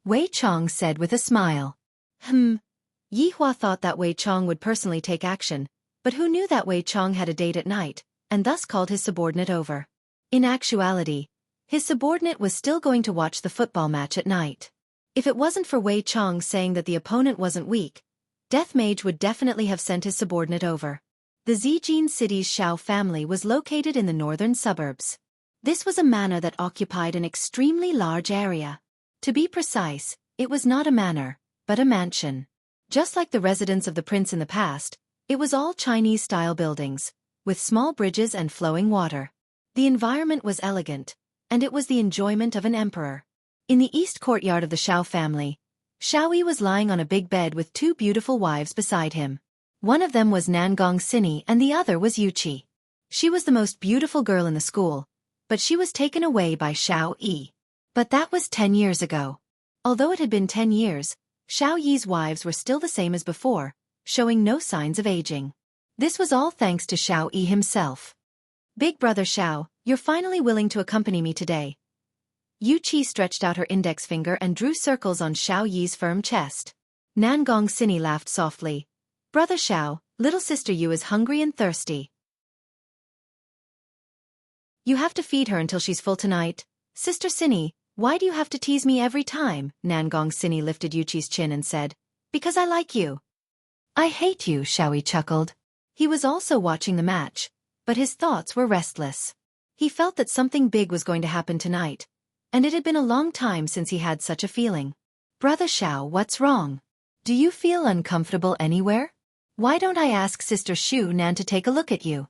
Wei Chong said with a smile. Yihua thought that Wei Chong would personally take action, but who knew that Wei Chong had a date at night, and thus called his subordinate over. In actuality, his subordinate was still going to watch the football match at night. If it wasn't for Wei Chong saying that the opponent wasn't weak, Death Mage would definitely have sent his subordinate over. The Zijin City's Xiao family was located in the northern suburbs. This was a manor that occupied an extremely large area. To be precise, it was not a manor, but a mansion. Just like the residence of the prince in the past, it was all Chinese-style buildings, with small bridges and flowing water. The environment was elegant, and it was the enjoyment of an emperor. In the east courtyard of the Xiao family, Xiao Yi was lying on a big bed with two beautiful wives beside him. One of them was Nangong Sini and the other was Yuqi. She was the most beautiful girl in the school, but she was taken away by Xiao Yi. But that was 10 years ago. Although it had been 10 years, Xiao Yi's wives were still the same as before, showing no signs of aging. This was all thanks to Xiao Yi himself. Big brother Xiao, you're finally willing to accompany me today. Yu Qi stretched out her index finger and drew circles on Xiao Yi's firm chest. Nangong Sini laughed softly. Brother Xiao, little sister Yu is hungry and thirsty. You have to feed her until she's full tonight. Sister Sini, why do you have to tease me every time? Nangong Sini lifted Yu Qi's chin and said, Because I like you. I hate you, Xiao Yi chuckled. He was also watching the match, but his thoughts were restless. He felt that something big was going to happen tonight, and it had been a long time since he had such a feeling. Brother Xiao, what's wrong? Do you feel uncomfortable anywhere? Why don't I ask Sister Xu Nan to take a look at you?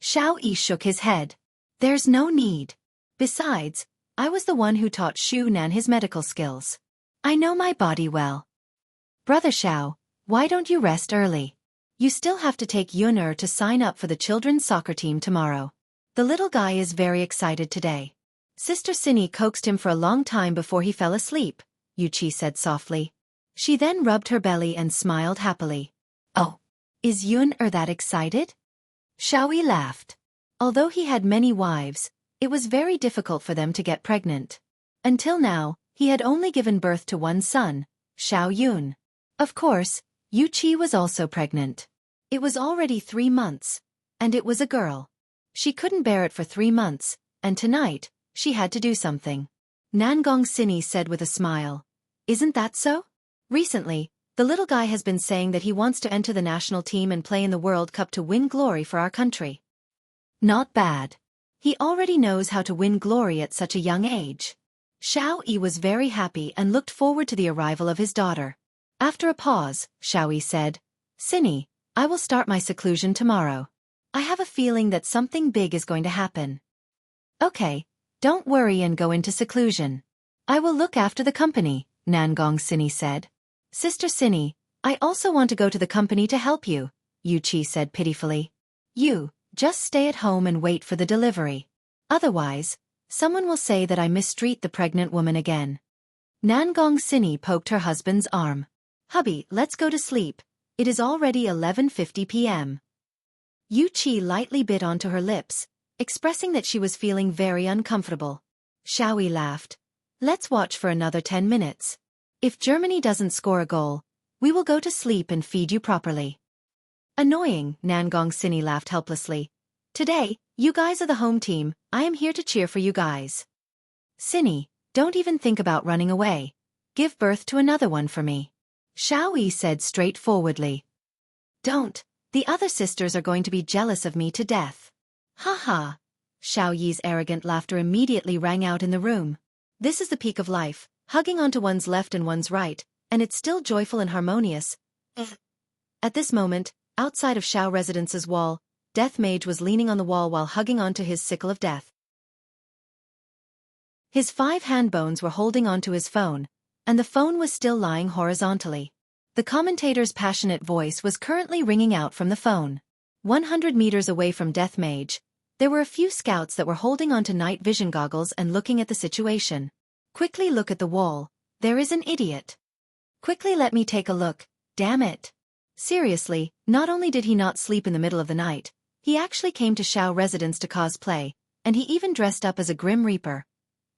Xiao Yi shook his head. There's no need. Besides, I was the one who taught Xu Nan his medical skills. I know my body well. Brother Xiao, why don't you rest early? You still have to take Yun to sign up for the children's soccer team tomorrow. The little guy is very excited today. Sister Sini coaxed him for a long time before he fell asleep, Yu Qi said softly. She then rubbed her belly and smiled happily. Oh, is Yun that excited? Xiao Yi laughed. Although he had many wives, it was very difficult for them to get pregnant. Until now, he had only given birth to one son, Xiao Yun. Of course, Yu Qi was also pregnant. It was already 3 months, and it was a girl. She couldn't bear it for 3 months, and tonight, she had to do something. Nangong Sini said with a smile. Isn't that so? Recently, the little guy has been saying that he wants to enter the national team and play in the World Cup to win glory for our country. Not bad. He already knows how to win glory at such a young age. Xiao Yi was very happy and looked forward to the arrival of his daughter. After a pause, Xiao Yi said, Sini, I will start my seclusion tomorrow. I have a feeling that something big is going to happen. Okay, don't worry and go into seclusion. I will look after the company, Nangong Sini said. Sister Sini, I also want to go to the company to help you, Yu Qi said pitifully. You, just stay at home and wait for the delivery. Otherwise, someone will say that I mistreat the pregnant woman again. Nangong Sini poked her husband's arm. Hubby, let's go to sleep. It is already 11:50 p.m. Yu Qi lightly bit onto her lips, expressing that she was feeling very uncomfortable. Xiao Yi laughed. Let's watch for another 10 minutes. If Germany doesn't score a goal, we will go to sleep and feed you properly. Annoying, Nangong Sini laughed helplessly. Today, you guys are the home team, I am here to cheer for you guys. Sini, don't even think about running away. Give birth to another one for me. Xiao Yi said straightforwardly. Don't, the other sisters are going to be jealous of me to death. Ha ha. Xiao Yi's arrogant laughter immediately rang out in the room. This is the peak of life, hugging onto one's left and one's right, and it's still joyful and harmonious. At this moment, outside of Xiao Residence's wall, Death Mage was leaning on the wall while hugging onto his sickle of death. His 5 hand bones were holding onto his phone, and the phone was still lying horizontally. The commentator's passionate voice was currently ringing out from the phone. 100 meters away from Death Mage, there were a few scouts that were holding onto night vision goggles and looking at the situation. Quickly look at the wall, there is an idiot. Quickly let me take a look, damn it. Seriously, not only did he not sleep in the middle of the night, he actually came to Xiao Residence to cosplay, and he even dressed up as a Grim Reaper.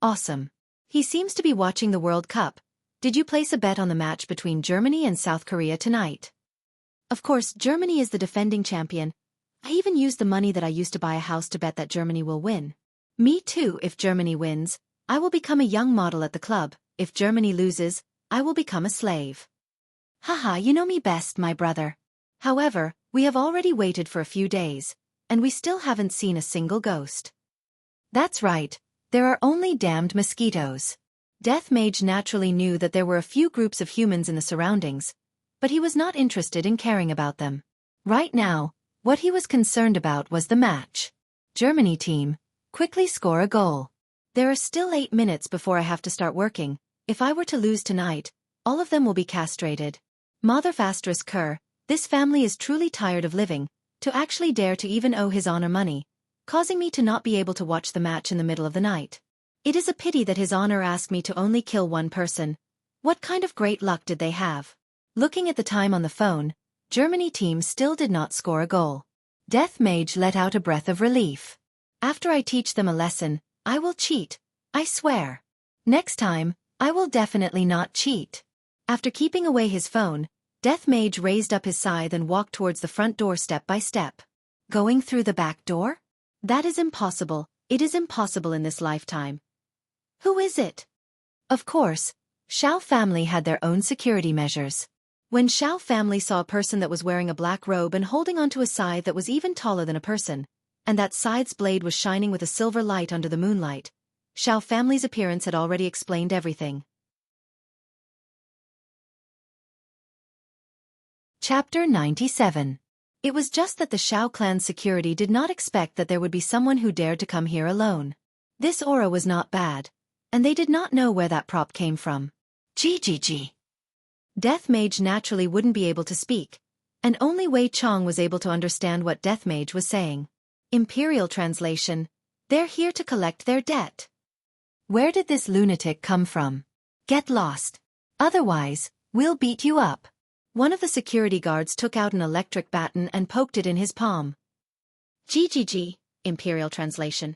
Awesome. He seems to be watching the World Cup. Did you place a bet on the match between Germany and South Korea tonight? Of course, Germany is the defending champion. I even used the money that I used to buy a house to bet that Germany will win. Me too. If Germany wins, I will become a young model at the club. If Germany loses, I will become a slave. Haha, you know me best, my brother. However, we have already waited for a few days, and we still haven't seen a single ghost. That's right, there are only damned mosquitoes. Death Mage naturally knew that there were a few groups of humans in the surroundings, but he was not interested in caring about them. Right now, what he was concerned about was the match. Germany team, quickly score a goal. There are still 8 minutes before I have to start working. If I were to lose tonight, all of them will be castrated. Mother Fastress Kerr, this family is truly tired of living, to actually dare to even owe his honor money, causing me to not be able to watch the match in the middle of the night. It is a pity that his honor asked me to only kill one person. What kind of great luck did they have? Looking at the time on the phone, Germany team still did not score a goal. Death Mage let out a breath of relief. After I teach them a lesson, I will cheat, I swear. Next time, I will definitely not cheat. After keeping away his phone, Death Mage raised up his scythe and walked towards the front door step by step. Going through the back door? That is impossible, it is impossible in this lifetime. Who is it? Of course, Xiao family had their own security measures. When Xiao family saw a person that was wearing a black robe and holding onto a scythe that was even taller than a person, and that scythe's blade was shining with a silver light under the moonlight, Xiao family's appearance had already explained everything. Chapter 97. It was just that the Xiao clan's security did not expect that there would be someone who dared to come here alone. This aura was not bad, and they did not know where that prop came from. GGG. Death Mage naturally wouldn't be able to speak, and only Wei Chong was able to understand what Death Mage was saying. Imperial translation: they're here to collect their debt. Where did this lunatic come from? Get lost. Otherwise, we'll beat you up. One of the security guards took out an electric baton and poked it in his palm. GGG, Imperial translation.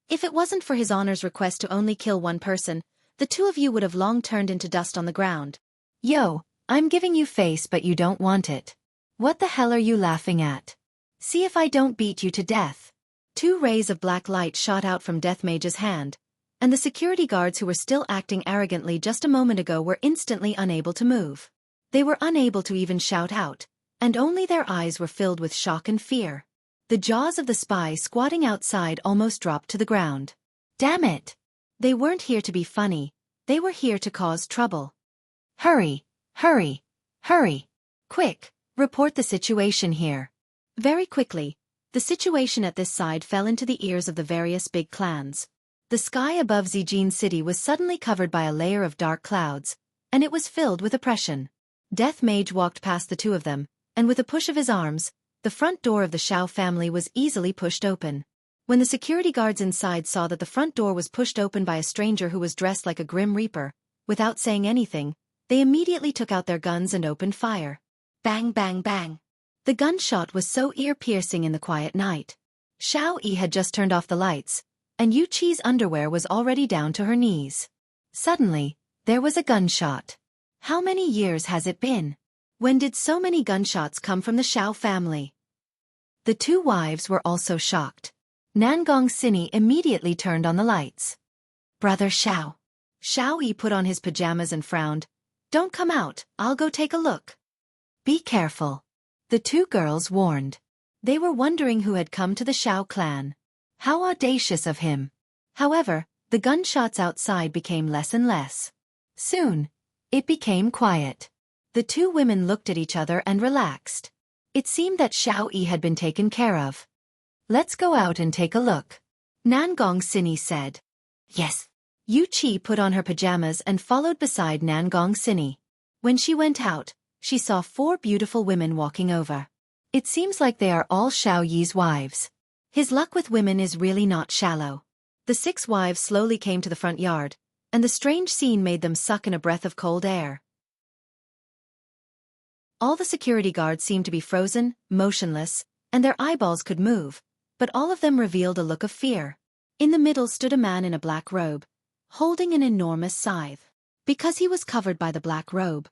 If it wasn't for His Honor's request to only kill one person, the two of you would have long turned into dust on the ground. Yo, I'm giving you face but you don't want it. What the hell are you laughing at? See if I don't beat you to death. Two rays of black light shot out from Death Mage's hand, and the security guards who were still acting arrogantly just a moment ago were instantly unable to move. They were unable to even shout out, and only their eyes were filled with shock and fear. The jaws of the spy squatting outside almost dropped to the ground. Damn it! They weren't here to be funny, they were here to cause trouble. Hurry, hurry, hurry. Quick, report the situation here. Very quickly, the situation at this side fell into the ears of the various big clans. The sky above Zijin City was suddenly covered by a layer of dark clouds, and it was filled with oppression. Death Mage walked past the two of them, and with a push of his arms, the front door of the Xiao family was easily pushed open. When the security guards inside saw that the front door was pushed open by a stranger who was dressed like a Grim Reaper, without saying anything, they immediately took out their guns and opened fire. Bang bang bang. The gunshot was so ear-piercing in the quiet night. Xiao Yi had just turned off the lights, and Yu Qi's underwear was already down to her knees. Suddenly, there was a gunshot. How many years has it been? When did so many gunshots come from the Xiao family? The two wives were also shocked. Nangong Sini immediately turned on the lights. Brother Xiao. Xiao Yi put on his pajamas and frowned. Don't come out, I'll go take a look. Be careful. The two girls warned. They were wondering who had come to the Xiao clan. How audacious of him. However, the gunshots outside became less and less. Soon, it became quiet. The two women looked at each other and relaxed. It seemed that Xiao Yi had been taken care of. Let's go out and take a look. Nangong Sini said. Yes. Yu Qi put on her pajamas and followed beside Nangong Sini. When she went out, she saw 4 beautiful women walking over. It seems like they are all Xiao Yi's wives. His luck with women is really not shallow. The 6 wives slowly came to the front yard, and the strange scene made them suck in a breath of cold air. All the security guards seemed to be frozen, motionless, and their eyeballs could move, but all of them revealed a look of fear. In the middle stood a man in a black robe, holding an enormous scythe. Because he was covered by the black robe,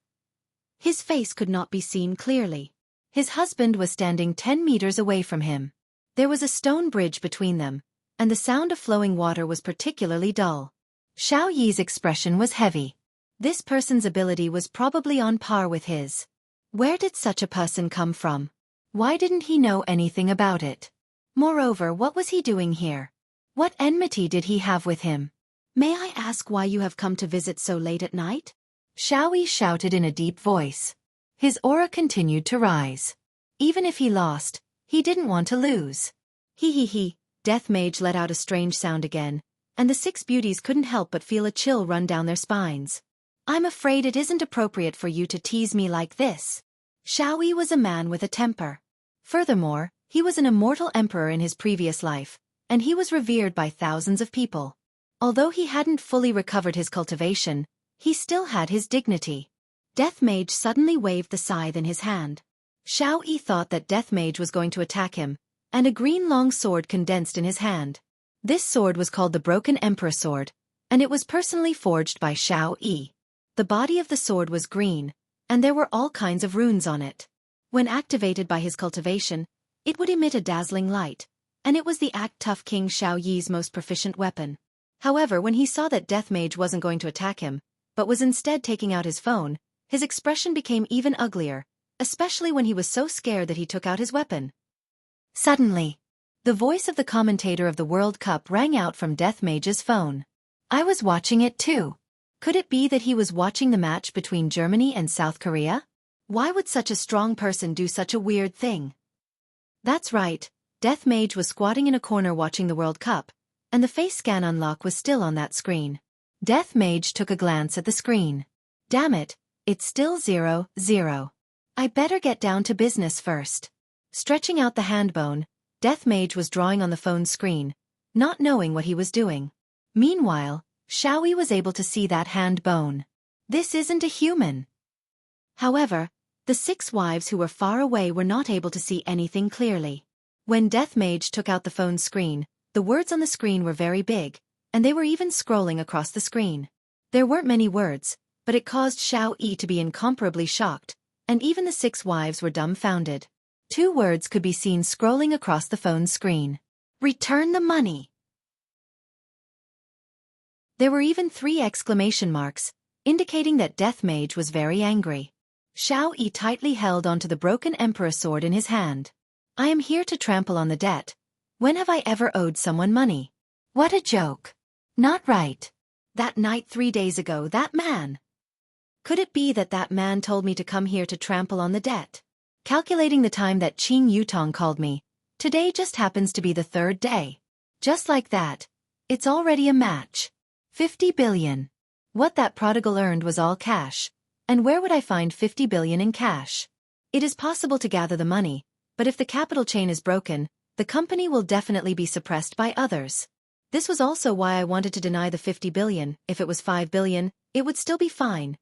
his face could not be seen clearly. His husband was standing 10 meters away from him. There was a stone bridge between them, and the sound of flowing water was particularly dull. Xiao Yi's expression was heavy. This person's ability was probably on par with his. Where did such a person come from? Why didn't he know anything about it? Moreover, what was he doing here? What enmity did he have with him? May I ask why you have come to visit so late at night? Xiao Yi shouted in a deep voice. His aura continued to rise. Even if he lost, he didn't want to lose. He. Death Mage let out a strange sound again, and the 6 beauties couldn't help but feel a chill run down their spines. I'm afraid it isn't appropriate for you to tease me like this. Xiao Yi was a man with a temper. Furthermore, he was an immortal emperor in his previous life, and he was revered by thousands of people. Although he hadn't fully recovered his cultivation, he still had his dignity. Death Mage suddenly waved the scythe in his hand. Xiao Yi thought that Death Mage was going to attack him, and a green long sword condensed in his hand. This sword was called the Broken Emperor Sword, and it was personally forged by Xiao Yi. The body of the sword was green, and there were all kinds of runes on it. When activated by his cultivation, it would emit a dazzling light, and it was the Act-Tough King Xiao Yi's most proficient weapon. However, when he saw that Death Mage wasn't going to attack him, but was instead taking out his phone, his expression became even uglier, especially when he was so scared that he took out his weapon. Suddenly, the voice of the commentator of the World Cup rang out from Death Mage's phone. I was watching it too. Could it be that he was watching the match between Germany and South Korea? Why would such a strong person do such a weird thing? That's right, Death Mage was squatting in a corner watching the World Cup, and the face scan unlock was still on that screen. Death Mage took a glance at the screen. Damn it, it's still 0-0. I better get down to business first. Stretching out the hand bone, Death Mage was drawing on the phone's screen, not knowing what he was doing. Meanwhile, Xiao Yi was able to see that hand bone. This isn't a human. However, the 6 wives who were far away were not able to see anything clearly. When Death Mage took out the phone's screen, the words on the screen were very big, and they were even scrolling across the screen. There weren't many words, but it caused Xiao Yi to be incomparably shocked, and even the 6 wives were dumbfounded. 2 words could be seen scrolling across the phone's screen. Return the money. There were even 3 exclamation marks, indicating that Death Mage was very angry. Xiao Yi tightly held onto the Broken Emperor Sword in his hand. I am here to trample on the debt. When have I ever owed someone money? What a joke. Not right. That night 3 days ago, that man. Could it be that that man told me to come here to trample on the debt? Calculating the time that Qing Yutong called me, today just happens to be the 3rd day. Just like that, it's already a match. 50 billion. What that prodigal earned was all cash. And where would I find 50 billion in cash? It is possible to gather the money, but if the capital chain is broken, the company will definitely be suppressed by others. This was also why I wanted to deny the 50 billion. If it was 5 billion, it would still be fine.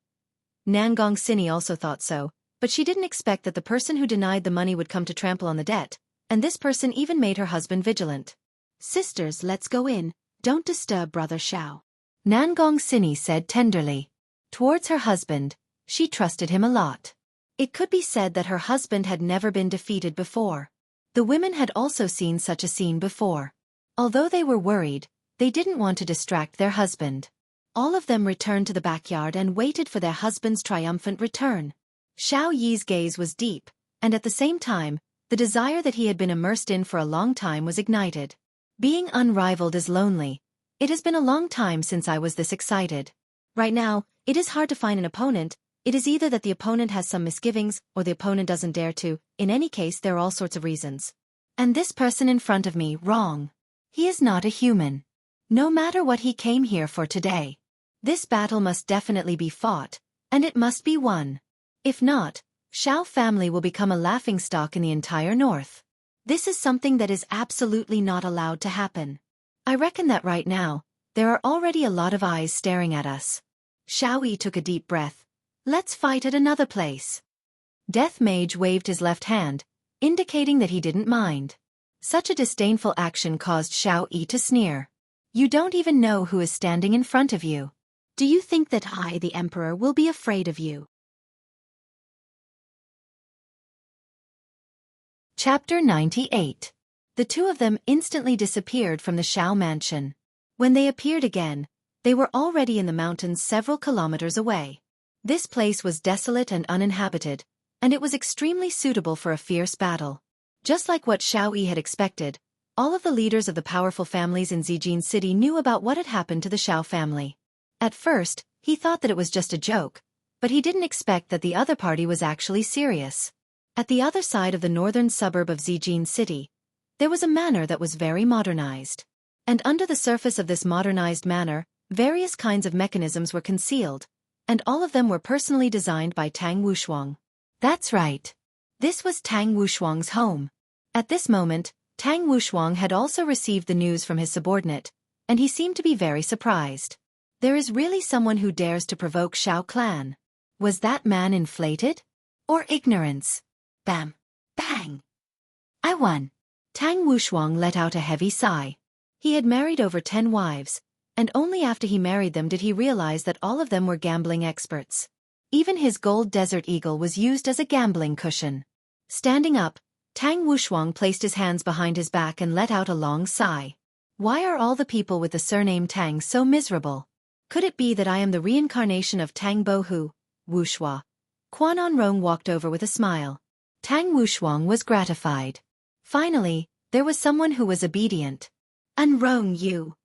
Nangong Sini also thought so, but she didn't expect that the person who denied the money would come to trample on the debt, and this person even made her husband vigilant. Sisters, let's go in, don't disturb Brother Xiao. Nangong Sini said tenderly. Towards her husband, she trusted him a lot. It could be said that her husband had never been defeated before. The women had also seen such a scene before. Although they were worried, they didn't want to distract their husband. All of them returned to the backyard and waited for their husband's triumphant return. Xiao Yi's gaze was deep, and at the same time, the desire that he had been immersed in for a long time was ignited. Being unrivaled is lonely. It has been a long time since I was this excited. Right now, it is hard to find an opponent. It is either that the opponent has some misgivings, or the opponent doesn't dare to. In any case, there are all sorts of reasons. And this person in front of me, wrong. He is not a human. No matter what he came here for today. This battle must definitely be fought, and it must be won. If not, Xiao family will become a laughingstock in the entire north. This is something that is absolutely not allowed to happen. I reckon that right now, there are already a lot of eyes staring at us. Xiao Yi took a deep breath. Let's fight at another place. Death Mage waved his left hand, indicating that he didn't mind. Such a disdainful action caused Xiao Yi to sneer. You don't even know who is standing in front of you. Do you think that I, the Emperor, will be afraid of you? Chapter 98. The 2 of them instantly disappeared from the Xiao mansion. When they appeared again, they were already in the mountains several kilometers away. This place was desolate and uninhabited, and it was extremely suitable for a fierce battle. Just like what Xiao Yi had expected, all of the leaders of the powerful families in Zijin City knew about what had happened to the Xiao family. At first, he thought that it was just a joke, but he didn't expect that the other party was actually serious. At the other side of the northern suburb of Zijin City, there was a manor that was very modernized. And under the surface of this modernized manor, various kinds of mechanisms were concealed, and all of them were personally designed by Tang Wushuang. That's right. This was Tang Wushuang's home. At this moment, Tang Wushuang had also received the news from his subordinate, and he seemed to be very surprised. There is really someone who dares to provoke Xiao clan. Was that man inflated? Or ignorance? Bam! Bang! I won! Tang Wushuang let out a heavy sigh. He had married over 10 wives, and only after he married them did he realize that all of them were gambling experts. Even his gold desert eagle was used as a gambling cushion. Standing up, Tang Wushuang placed his hands behind his back and let out a long sigh. Why are all the people with the surname Tang so miserable? Could it be that I am the reincarnation of Tang Bohu, Wuxia? Quan Rong walked over with a smile. Tang Wushuang was gratified. Finally, there was someone who was obedient. Rong you.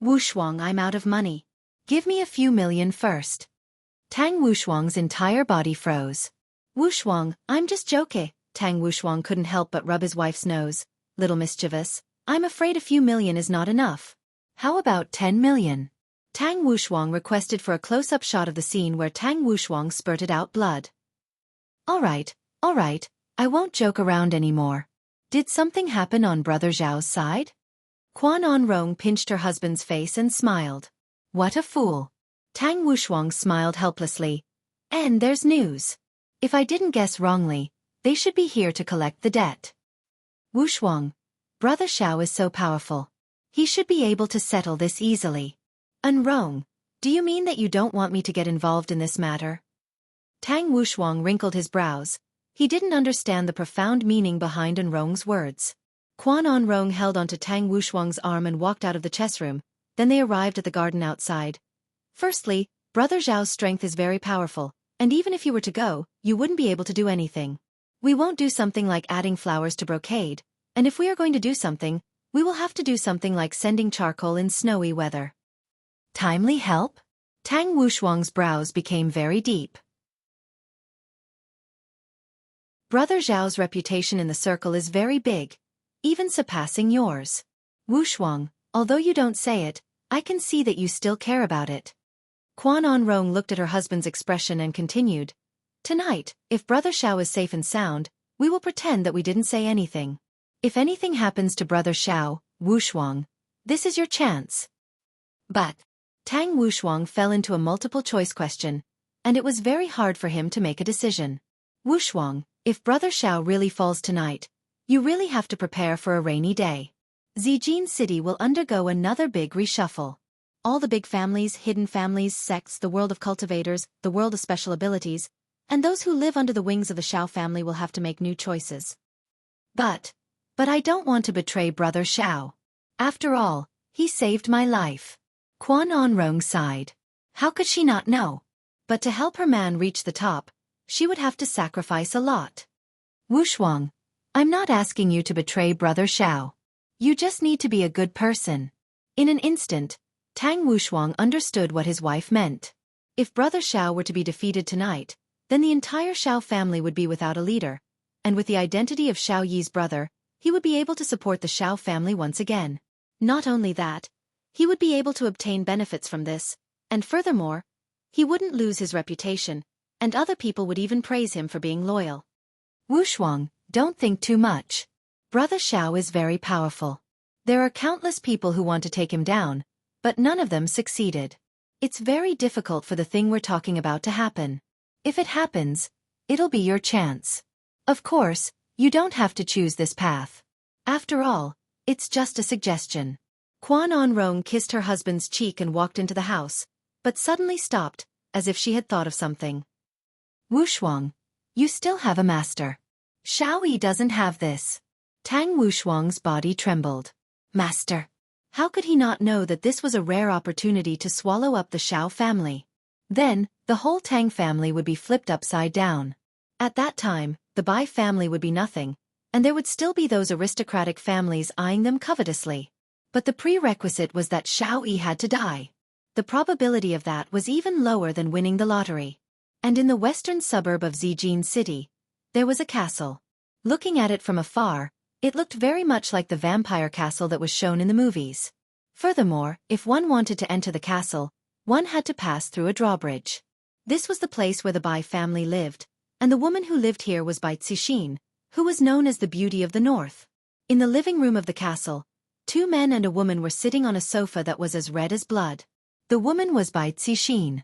Wushuang, I'm out of money. Give me a few million first. Tang Wushuang's entire body froze. Wushuang, I'm just joking. Tang Wushuang couldn't help but rub his wife's nose. Little mischievous, I'm afraid a few million is not enough. How about 10 million? Tang Wushuang requested for a close-up shot of the scene where Tang Wushuang spurted out blood. All right, I won't joke around anymore. Did something happen on Brother Zhao's side? Quan Rong pinched her husband's face and smiled. What a fool. Tang Wushuang smiled helplessly. And there's news. If I didn't guess wrongly, they should be here to collect the debt. Wushuang, Brother Xiao is so powerful. He should be able to settle this easily. Rong, do you mean that you don't want me to get involved in this matter? Tang Wushuang wrinkled his brows. He didn't understand the profound meaning behind Rong's words. Quan Rong held onto Tang Wushuang's arm and walked out of the chess room. Then they arrived at the garden outside. Firstly, Brother Zhao's strength is very powerful, and even if you were to go, you wouldn't be able to do anything. We won't do something like adding flowers to brocade, and if we are going to do something, we will have to do something like sending charcoal in snowy weather. Timely help? Tang Wushuang's brows became very deep. Brother Zhao's reputation in the circle is very big, even surpassing yours. Wushuang, although you don't say it, I can see that you still care about it. Quan Rong looked at her husband's expression and continued. Tonight, if Brother Xiao is safe and sound, we will pretend that we didn't say anything. If anything happens to Brother Xiao, Wushuang, this is your chance. But Tang Wushuang fell into a multiple-choice question, and it was very hard for him to make a decision. Wushuang, if Brother Xiao really falls tonight, you really have to prepare for a rainy day. Zijin City will undergo another big reshuffle. All the big families, hidden families, sects, the world of cultivators, the world of special abilities, and those who live under the wings of the Xiao family will have to make new choices. But I don't want to betray Brother Xiao. After all, he saved my life. Quan Rong sighed. How could she not know? But to help her man reach the top, she would have to sacrifice a lot. Wushuang, I'm not asking you to betray Brother Xiao. You just need to be a good person. In an instant, Tang Wushuang understood what his wife meant. If Brother Xiao were to be defeated tonight, then the entire Xiao family would be without a leader, and with the identity of Xiao Yi's brother, he would be able to support the Xiao family once again. Not only that, he would be able to obtain benefits from this, and furthermore, he wouldn't lose his reputation, and other people would even praise him for being loyal. Wushuang, don't think too much. Brother Xiao is very powerful. There are countless people who want to take him down, but none of them succeeded. It's very difficult for the thing we're talking about to happen. If it happens, it'll be your chance. Of course, you don't have to choose this path. After all, it's just a suggestion. Quan Rong kissed her husband's cheek and walked into the house, but suddenly stopped, as if she had thought of something. Wushuang, you still have a master. Xiao Yi doesn't have this. Tang Wushuang's body trembled. Master. How could he not know that this was a rare opportunity to swallow up the Xiao family? Then, the whole Tang family would be flipped upside down. At that time, the Bai family would be nothing, and there would still be those aristocratic families eyeing them covetously. But the prerequisite was that Xiao Yi had to die. The probability of that was even lower than winning the lottery. And in the western suburb of Zijin City, there was a castle. Looking at it from afar, it looked very much like the vampire castle that was shown in the movies. Furthermore, if one wanted to enter the castle, one had to pass through a drawbridge. This was the place where the Bai family lived, and the woman who lived here was Bai Cixin, who was known as the Beauty of the North. In the living room of the castle, 2 men and a woman were sitting on a sofa that was as red as blood. The woman was Bai Cixin.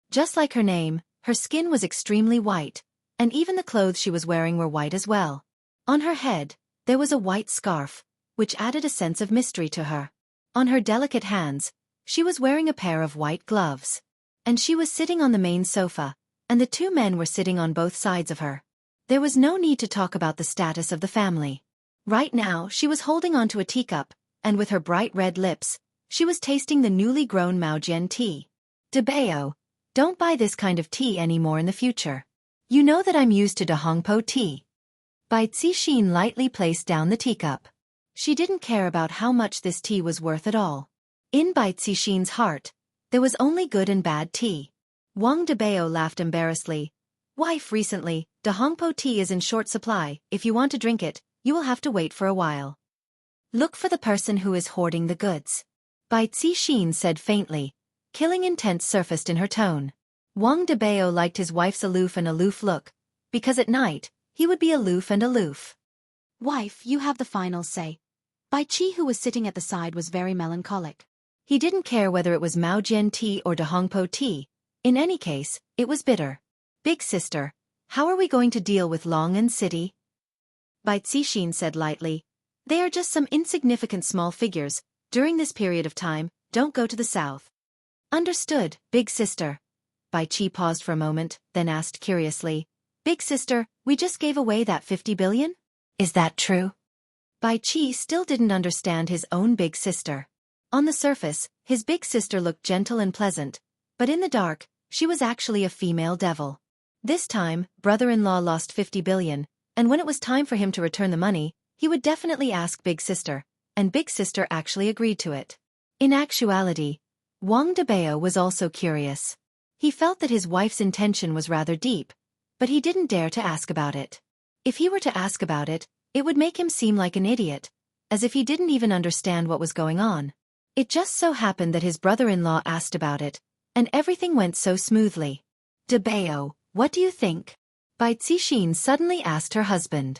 Just like her name, her skin was extremely white, and even the clothes she was wearing were white as well. On her head, there was a white scarf, which added a sense of mystery to her. On her delicate hands, she was wearing a pair of white gloves. And she was sitting on the main sofa, and the two men were sitting on both sides of her. There was no need to talk about the status of the family. Right now, she was holding onto a teacup, and with her bright red lips, she was tasting the newly grown Maojian tea. Debao, don't buy this kind of tea anymore in the future. You know that I'm used to Dahongpo tea. Bai Cixin lightly placed down the teacup. She didn't care about how much this tea was worth at all. In Bai Cixin's heart, there was only good and bad tea. Wang Debao laughed embarrassedly. Wife, recently, Dahongpo tea is in short supply. If you want to drink it, you will have to wait for a while. Look for the person who is hoarding the goods. Bai Cixin said faintly. Killing intent surfaced in her tone. Wang Debao liked his wife's aloof look, because at night, he would be aloof and aloof. Wife, you have the final say. Bai Qi, who was sitting at the side, was very melancholic. He didn't care whether it was Maojian tea or Dahongpo tea. In any case, it was bitter. Big sister, how are we going to deal with Long and City? Bai Cixin said lightly. They are just some insignificant small figures. During this period of time, don't go to the south. Understood, big sister. Bai Qi paused for a moment, then asked curiously. Big sister, we just gave away that 50 billion? Is that true? Bai Qi still didn't understand his own big sister. On the surface, his big sister looked gentle and pleasant, but in the dark, she was actually a female devil. This time, brother-in-law lost 50 billion, and when it was time for him to return the money, he would definitely ask big sister, and big sister actually agreed to it. In actuality, Wang Debao was also curious. He felt that his wife's intention was rather deep, but he didn't dare to ask about it. If he were to ask about it, it would make him seem like an idiot, as if he didn't even understand what was going on. It just so happened that his brother-in-law asked about it, and everything went so smoothly. Debao, what do you think? Bai Cixin suddenly asked her husband.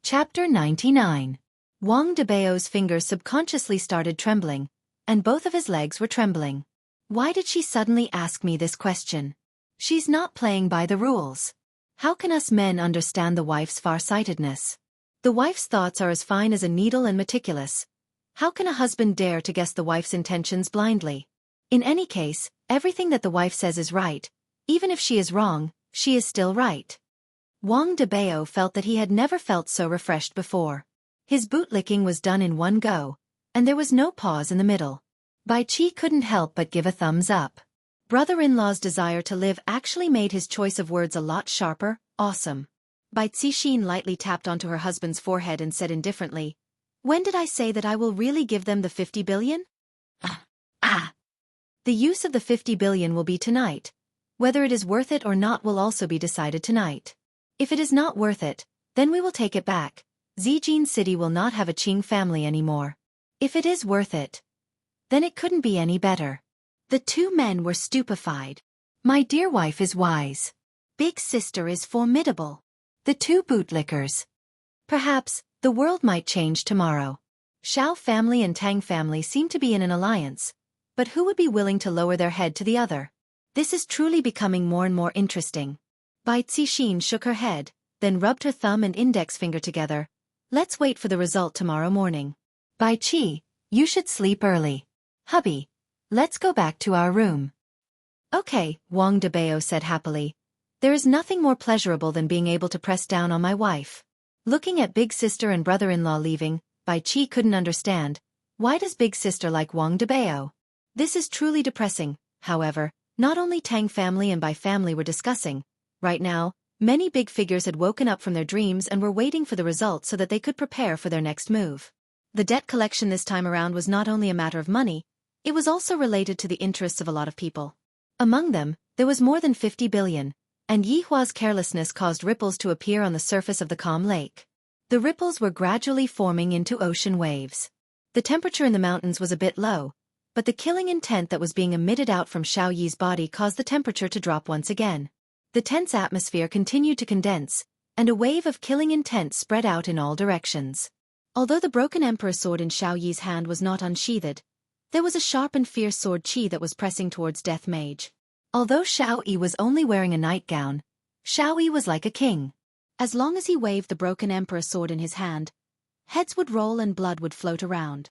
Chapter 99. Wang Debao's fingers subconsciously started trembling, and both of his legs were trembling. Why did she suddenly ask me this question? She's not playing by the rules. How can us men understand the wife's far-sightedness? The wife's thoughts are as fine as a needle and meticulous. How can a husband dare to guess the wife's intentions blindly? In any case, everything that the wife says is right. Even if she is wrong, she is still right. Wang Debao felt that he had never felt so refreshed before. His bootlicking was done in one go, and there was no pause in the middle. Bai Qi couldn't help but give a thumbs up. Brother-in-law's desire to live actually made his choice of words a lot sharper. Awesome. Bai Cixin lightly tapped onto her husband's forehead and said indifferently, When did I say that I will really give them the 50 billion? The use of the 50 billion will be tonight. Whether it is worth it or not will also be decided tonight. If it is not worth it, then we will take it back. Zijin City will not have a Qing family anymore. If it is worth it, then it couldn't be any better. The two men were stupefied. My dear wife is wise. Big sister is formidable. The two bootlickers. Perhaps, the world might change tomorrow. Xiao family and Tang family seem to be in an alliance, but who would be willing to lower their head to the other? This is truly becoming more and more interesting. Bai Cixin shook her head, then rubbed her thumb and index finger together. Let's wait for the result tomorrow morning. Bai Qi, you should sleep early. Hubby, let's go back to our room. Okay, Wang Debao said happily. There is nothing more pleasurable than being able to press down on my wife. Looking at big sister and brother-in-law leaving, Bai Qi couldn't understand. Why does big sister like Wang Debao? This is truly depressing. However, not only Tang family and Bai family were discussing. Right now, many big figures had woken up from their dreams and were waiting for the result so that they could prepare for their next move. The debt collection this time around was not only a matter of money, it was also related to the interests of a lot of people. Among them, there was more than 50 billion, and Yihua's carelessness caused ripples to appear on the surface of the calm lake. The ripples were gradually forming into ocean waves. The temperature in the mountains was a bit low, but the killing intent that was being emitted out from Xiao Yi's body caused the temperature to drop once again. The tense atmosphere continued to condense, and a wave of killing intent spread out in all directions. Although the broken emperor sword in Xiao Yi's hand was not unsheathed, There was a sharp and fierce sword Qi that was pressing towards Death Mage. Although Xiao Yi was only wearing a nightgown, Xiao Yi was like a king. As long as he waved the broken emperor sword in his hand, heads would roll and blood would float around.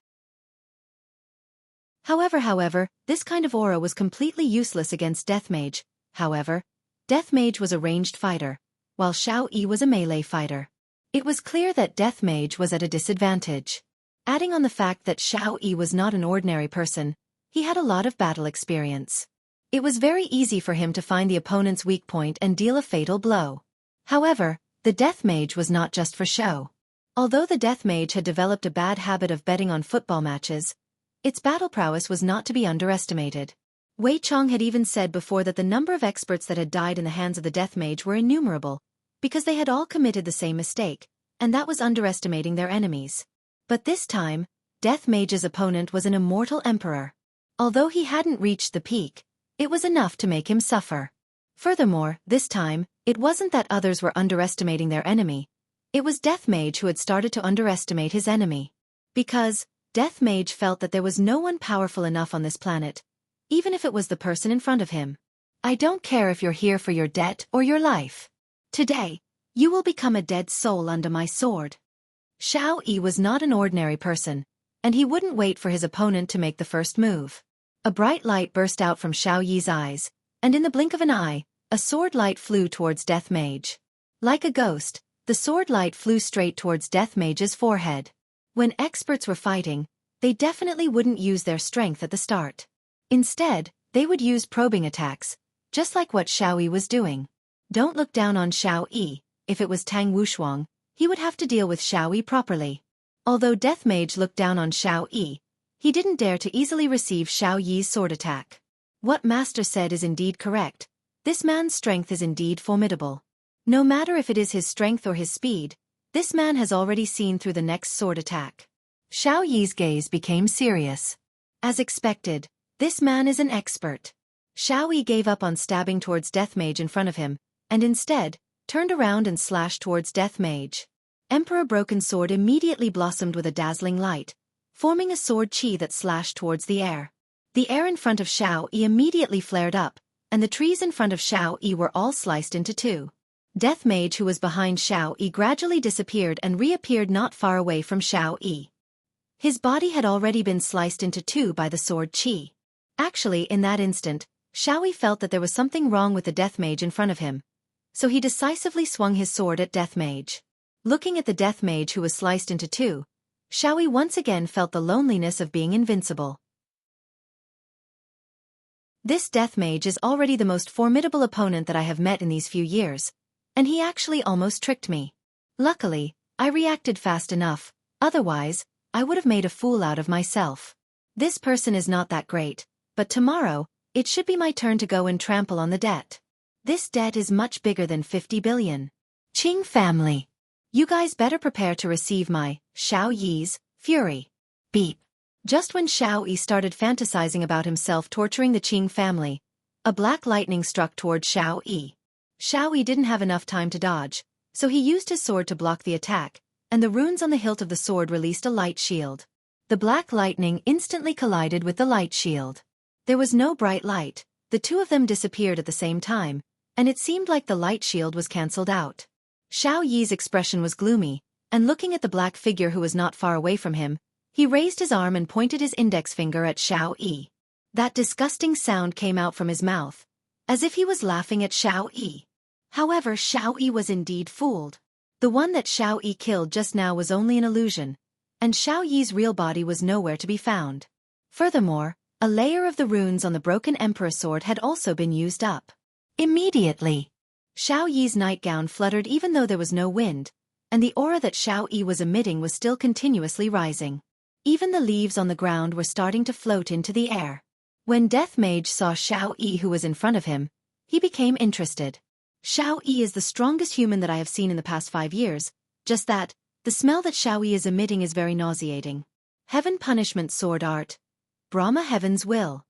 However, this kind of aura was completely useless against Death Mage. However, Death Mage was a ranged fighter, while Xiao Yi was a melee fighter. It was clear that Death Mage was at a disadvantage. Adding on the fact that Xiao Yi was not an ordinary person, he had a lot of battle experience. It was very easy for him to find the opponent's weak point and deal a fatal blow. However, the Death Mage was not just for show. Although the Death Mage had developed a bad habit of betting on football matches, its battle prowess was not to be underestimated. Wei Chong had even said before that the number of experts that had died in the hands of the Death Mage were innumerable, because they had all committed the same mistake, and that was underestimating their enemies. But this time, Death Mage's opponent was an immortal emperor. Although he hadn't reached the peak, it was enough to make him suffer. Furthermore, this time, it wasn't that others were underestimating their enemy. It was Death Mage who had started to underestimate his enemy. Because Death Mage felt that there was no one powerful enough on this planet, even if it was the person in front of him. I don't care if you're here for your debt or your life. Today, you will become a dead soul under my sword. Xiao Yi was not an ordinary person, and he wouldn't wait for his opponent to make the first move. A bright light burst out from Xiao Yi's eyes, and in the blink of an eye, a sword light flew towards Death Mage. Like a ghost, the sword light flew straight towards Death Mage's forehead. When experts were fighting, they definitely wouldn't use their strength at the start. Instead, they would use probing attacks, just like what Xiao Yi was doing. Don't look down on Xiao Yi. If it was Tang Wushuang, he would have to deal with Xiao Yi properly. Although Death Mage looked down on Xiao Yi, he didn't dare to easily receive Xiao Yi's sword attack. What Master said is indeed correct. This man's strength is indeed formidable. No matter if it is his strength or his speed, this man has already seen through the next sword attack. Xiao Yi's gaze became serious. As expected, this man is an expert. Xiao Yi gave up on stabbing towards Death Mage in front of him, and instead, turned around and slashed towards Death Mage. Emperor Broken Sword immediately blossomed with a dazzling light, forming a sword Qi that slashed towards the air. The air in front of Xiao Yi immediately flared up, and the trees in front of Xiao Yi were all sliced into two. Death Mage, who was behind Xiao Yi, gradually disappeared and reappeared not far away from Xiao Yi. His body had already been sliced into two by the sword Qi. Actually, in that instant, Xiao Yi felt that there was something wrong with the Death Mage in front of him, so he decisively swung his sword at Death Mage. Looking at the Death Mage who was sliced into two, Xiao Yi once again felt the loneliness of being invincible. This Death Mage is already the most formidable opponent that I have met in these few years, and he actually almost tricked me. Luckily, I reacted fast enough, otherwise, I would have made a fool out of myself. This person is not that great, but tomorrow, it should be my turn to go and trample on the debt. This debt is much bigger than 50 billion. Qing family. You guys better prepare to receive my, Xiao Yi's, fury. Beep. Just when Xiao Yi started fantasizing about himself torturing the Qing family, a black lightning struck toward Xiao Yi. Xiao Yi didn't have enough time to dodge, so he used his sword to block the attack, and the runes on the hilt of the sword released a light shield. The black lightning instantly collided with the light shield. There was no bright light, the two of them disappeared at the same time, and it seemed like the light shield was cancelled out. Xiao Yi's expression was gloomy, and looking at the black figure who was not far away from him, he raised his arm and pointed his index finger at Xiao Yi. That disgusting sound came out from his mouth, as if he was laughing at Xiao Yi. However, Xiao Yi was indeed fooled. The one that Xiao Yi killed just now was only an illusion, and Xiao Yi's real body was nowhere to be found. Furthermore, a layer of the runes on the broken Emperor sword had also been used up. Immediately, Xiao Yi's nightgown fluttered even though there was no wind, and the aura that Xiao Yi was emitting was still continuously rising. Even the leaves on the ground were starting to float into the air. When Death Mage saw Xiao Yi who was in front of him, he became interested. Xiao Yi is the strongest human that I have seen in the past 5 years, just that, the smell that Xiao Yi is emitting is very nauseating. Heaven Punishment Sword Art. Brahma Heaven's Will.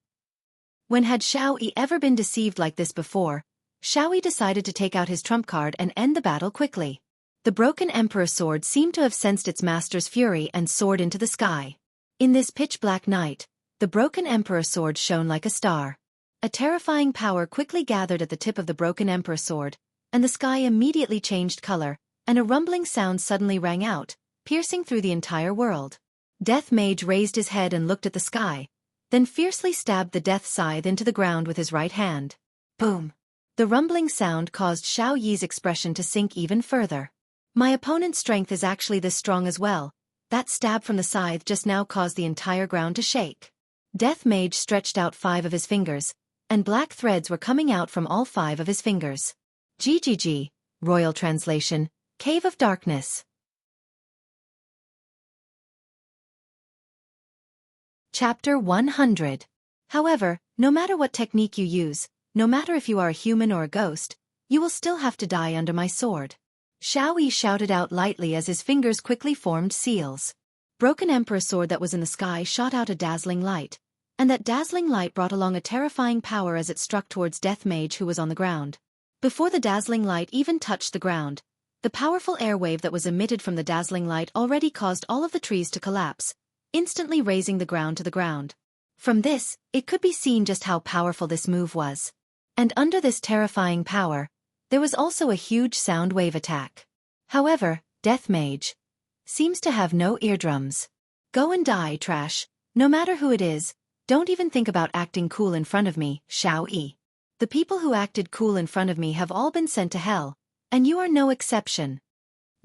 When had Xiao Yi ever been deceived like this before, Xiao Yi decided to take out his trump card and end the battle quickly. The broken Emperor sword seemed to have sensed its master's fury and soared into the sky. In this pitch-black night, The broken Emperor sword shone like a star. A terrifying power quickly gathered at the tip of the broken Emperor sword, and the sky immediately changed color, and a rumbling sound suddenly rang out, piercing through the entire world. Death Mage raised his head and looked at the sky, then fiercely stabbed the death scythe into the ground with his right hand. Boom! The rumbling sound caused Xiao Yi's expression to sink even further. My opponent's strength is actually this strong as well. That stab from the scythe just now caused the entire ground to shake. Death Mage stretched out 5 of his fingers, and black threads were coming out from all 5 of his fingers. GGG, Royal Translation, Cave of Darkness. Chapter 100. However, no matter what technique you use, no matter if you are a human or a ghost, you will still have to die under my sword. Xiao Yi shouted out lightly as his fingers quickly formed seals. Broken Emperor sword that was in the sky shot out a dazzling light, and that dazzling light brought along a terrifying power as it struck towards Death Mage who was on the ground. Before the dazzling light even touched the ground, the powerful airwave that was emitted from the dazzling light already caused all of the trees to collapse, instantly razing the ground to the ground. From this, it could be seen just how powerful this move was. And under this terrifying power, there was also a huge sound wave attack. However, Death Mage seems to have no eardrums. Go and die, trash. No matter who it is, don't even think about acting cool in front of me, Xiao Yi. The people who acted cool in front of me have all been sent to hell, and you are no exception.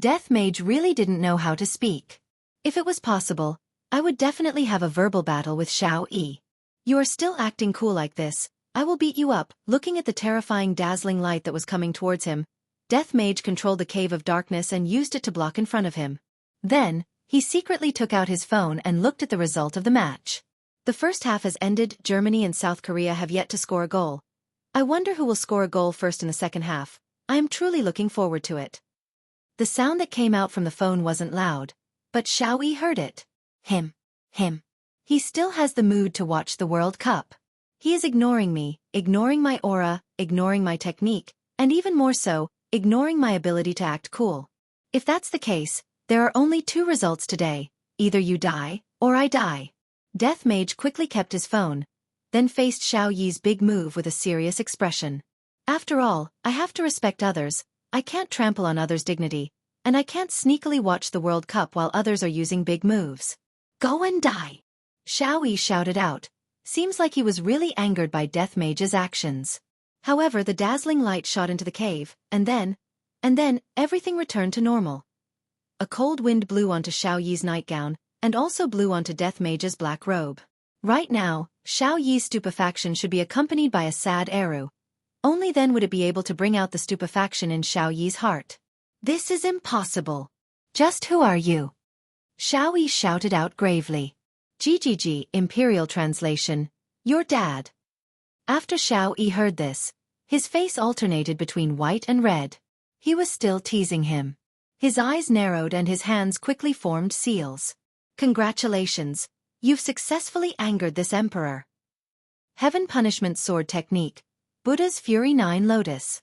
Death Mage really didn't know how to speak. If it was possible, I would definitely have a verbal battle with Xiao Yi. You are still acting cool like this, I will beat you up. Looking at the terrifying dazzling light that was coming towards him, Death Mage controlled the Cave of Darkness and used it to block in front of him. Then, he secretly took out his phone and looked at the result of the match. The first half has ended. Germany and South Korea have yet to score a goal. I wonder who will score a goal first in the second half. I am truly looking forward to it. The sound that came out from the phone wasn't loud, but Xiao Yi heard it. Him. He still has the mood to watch the World Cup. He is ignoring me, ignoring my aura, ignoring my technique, and even more so, ignoring my ability to act cool. If that's the case, there are only 2 results today. Either you die, or I die. Death Mage quickly kept his phone, then faced Xiao Yi's big move with a serious expression. After all, I have to respect others, I can't trample on others' dignity, and I can't sneakily watch the World Cup while others are using big moves. Go and die! Xiao Yi shouted out. Seems like he was really angered by Death Mage's actions. However, the dazzling light shot into the cave, and then, everything returned to normal. A cold wind blew onto Xiao Yi's nightgown, and also blew onto Death Mage's black robe. Right now, Xiao Yi's stupefaction should be accompanied by a sad eru. Only then would it be able to bring out the stupefaction in Xiao Yi's heart. This is impossible. Just who are you? Xiao Yi shouted out gravely. GGG, Imperial Translation, your dad. After Xiao Yi heard this, his face alternated between white and red. He was still teasing him. His eyes narrowed and his hands quickly formed seals. Congratulations, you've successfully angered this emperor. Heaven Punishment Sword Technique, Buddha's Fury 9 Lotus.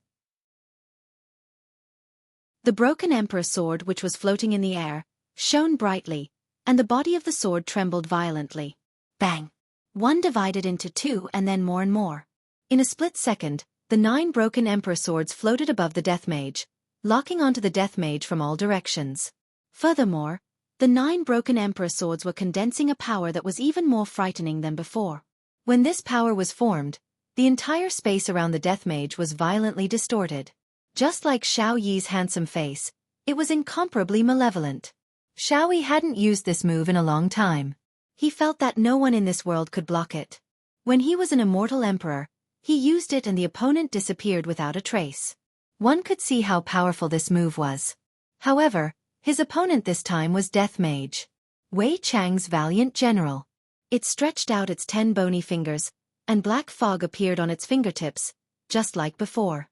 The broken emperor sword which was floating in the air, shone brightly, and the body of the sword trembled violently. Bang! One divided into 2 and then more and more. In a split second, the 9 broken emperor swords floated above the Death Mage, locking onto the Death Mage from all directions. Furthermore, the 9 broken emperor swords were condensing a power that was even more frightening than before. When this power was formed, the entire space around the Death Mage was violently distorted. Just like Xiao Yi's handsome face, it was incomparably malevolent. Xiao Yi hadn't used this move in a long time. He felt that no one in this world could block it. When he was an immortal emperor, he used it and the opponent disappeared without a trace. One could see how powerful this move was. However, his opponent this time was Death Mage, Wei Chang's valiant general. It stretched out its 10 bony fingers, and black fog appeared on its fingertips, just like before.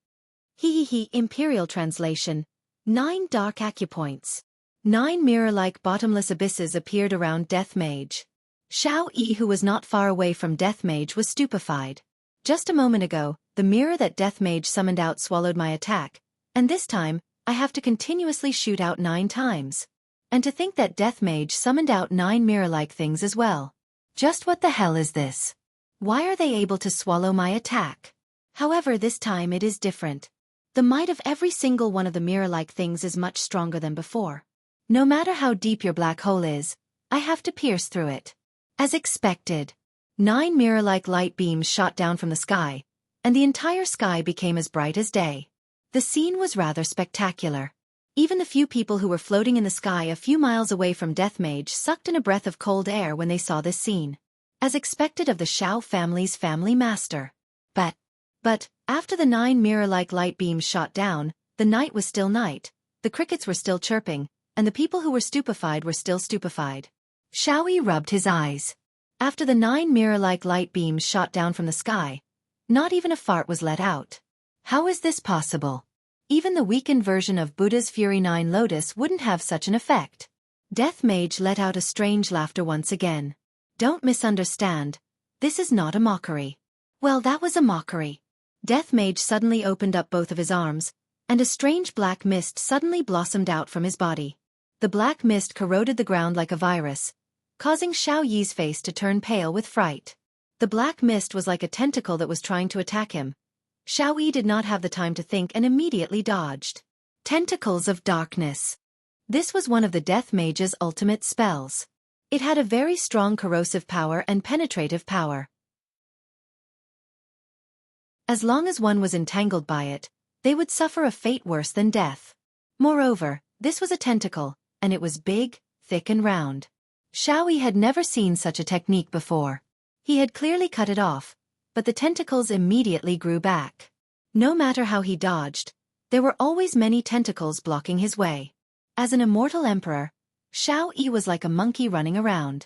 Imperial Translation, 9 dark acupoints. 9 mirror-like bottomless abysses appeared around Death Mage. Xiao Yi, who was not far away from Death Mage, was stupefied. Just a moment ago, the mirror that Death Mage summoned out swallowed my attack, and this time, I have to continuously shoot out 9 times. And to think that Death Mage summoned out 9 mirror-like things as well. Just what the hell is this? Why are they able to swallow my attack? However, this time it is different. The might of every single one of the mirror-like things is much stronger than before. No matter how deep your black hole is, I have to pierce through it. As expected, 9 mirror-like light beams shot down from the sky, and the entire sky became as bright as day. The scene was rather spectacular. Even the few people who were floating in the sky a few miles away from Death Mage sucked in a breath of cold air when they saw this scene. As expected of the Xiao family's family master. But, after the 9 mirror-like light beams shot down, the night was still night, the crickets were still chirping, and the people who were stupefied were still stupefied. Xiaoyi rubbed his eyes. After the 9 mirror-like light beams shot down from the sky, not even a fart was let out. How is this possible? Even the weakened version of Buddha's Fury 9 Lotus wouldn't have such an effect. Death Mage let out a strange laughter once again. Don't misunderstand. This is not a mockery. Well, that was a mockery. Death Mage suddenly opened up both of his arms, and a strange black mist suddenly blossomed out from his body. The black mist corroded the ground like a virus, causing Xiao Yi's face to turn pale with fright. The black mist was like a tentacle that was trying to attack him. Xiao Yi did not have the time to think and immediately dodged. Tentacles of Darkness. This was one of the Death Mage's ultimate spells. It had a very strong corrosive power and penetrative power. As long as one was entangled by it, they would suffer a fate worse than death. Moreover, this was a tentacle, and it was big, thick and round. Xiao Yi had never seen such a technique before. He had clearly cut it off, but the tentacles immediately grew back. No matter how he dodged, there were always many tentacles blocking his way. As an immortal emperor, Xiao Yi was like a monkey running around.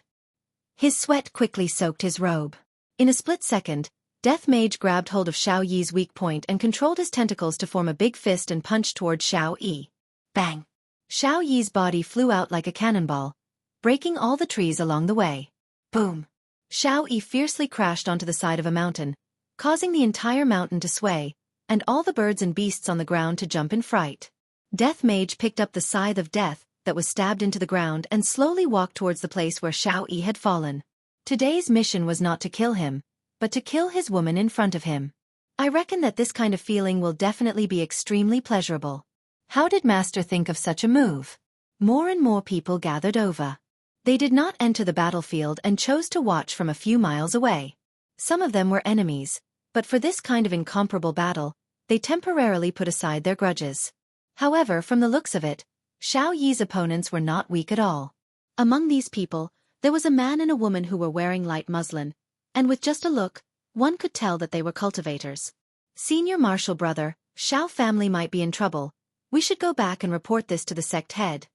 His sweat quickly soaked his robe. In a split second, Death Mage grabbed hold of Xiao Yi's weak point and controlled his tentacles to form a big fist and punch toward Xiao Yi. Bang! Xiao Yi's body flew out like a cannonball, breaking all the trees along the way. Boom! Xiao Yi fiercely crashed onto the side of a mountain, causing the entire mountain to sway, and all the birds and beasts on the ground to jump in fright. Death Mage picked up the scythe of death that was stabbed into the ground and slowly walked towards the place where Xiao Yi had fallen. Today's mission was not to kill him, but to kill his woman in front of him. I reckon that this kind of feeling will definitely be extremely pleasurable. How did Master think of such a move? More and more people gathered over. They did not enter the battlefield and chose to watch from a few miles away. Some of them were enemies, but for this kind of incomparable battle, they temporarily put aside their grudges. However, from the looks of it, Xiao Yi's opponents were not weak at all. Among these people, there was a man and a woman who were wearing light muslin, and with just a look, one could tell that they were cultivators. Senior Marshal Brother, Xiao family might be in trouble. We should go back and report this to the sect head.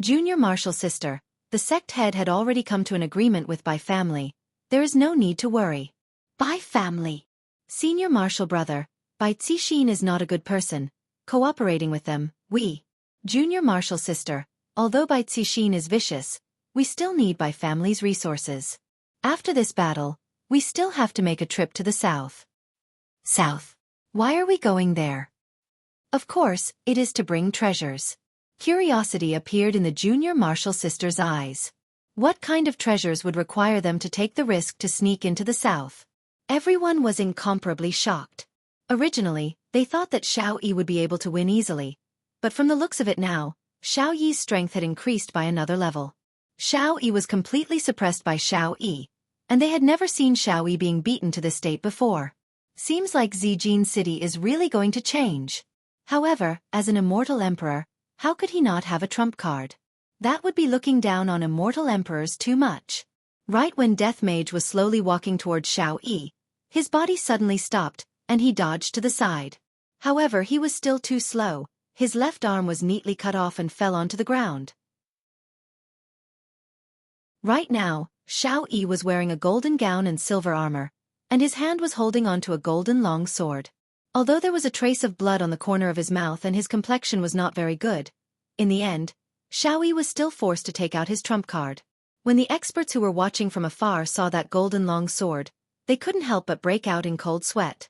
Junior Marshal Sister, the sect head had already come to an agreement with Bai family. There is no need to worry. Bai family. Senior Marshal Brother, Bai Zixin is not a good person. Cooperating with them, we. Junior Marshal Sister, although Bai Zixin is vicious, we still need Bai family's resources. After this battle, we still have to make a trip to the south. South. Why are we going there? Of course, it is to bring treasures. Curiosity appeared in the Junior Marshal Sister's eyes. What kind of treasures would require them to take the risk to sneak into the south? Everyone was incomparably shocked. Originally, they thought that Xiao Yi would be able to win easily, but from the looks of it now, Xiao Yi's strength had increased by another level. Xiao Yi was completely suppressed by Xiao Yi, and they had never seen Xiao Yi being beaten to this state before. Seems like Zijin City is really going to change. However, as an immortal emperor, how could he not have a trump card? That would be looking down on immortal emperors too much. Right when Death Mage was slowly walking towards Xiao Yi, his body suddenly stopped, and he dodged to the side. However, he was still too slow. His left arm was neatly cut off and fell onto the ground. Right now, Xiao Yi was wearing a golden gown and silver armor, and his hand was holding onto a golden long sword. Although there was a trace of blood on the corner of his mouth and his complexion was not very good, in the end, Xiao Yi was still forced to take out his trump card. When the experts who were watching from afar saw that golden long sword, they couldn't help but break out in cold sweat.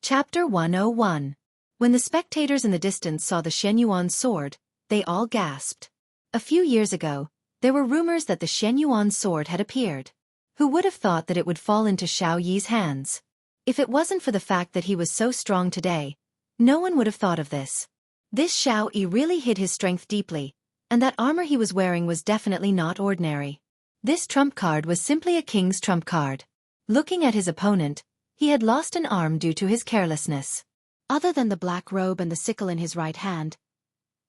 Chapter 101. When the spectators in the distance saw the Shenyuan sword, they all gasped. A few years ago, there were rumors that the Shenyuan sword had appeared. Who would have thought that it would fall into Xiao Yi's hands? If it wasn't for the fact that he was so strong today, no one would have thought of this. This Xiao Yi really hid his strength deeply, and that armor he was wearing was definitely not ordinary. This trump card was simply a king's trump card. Looking at his opponent, he had lost an arm due to his carelessness. Other than the black robe and the sickle in his right hand,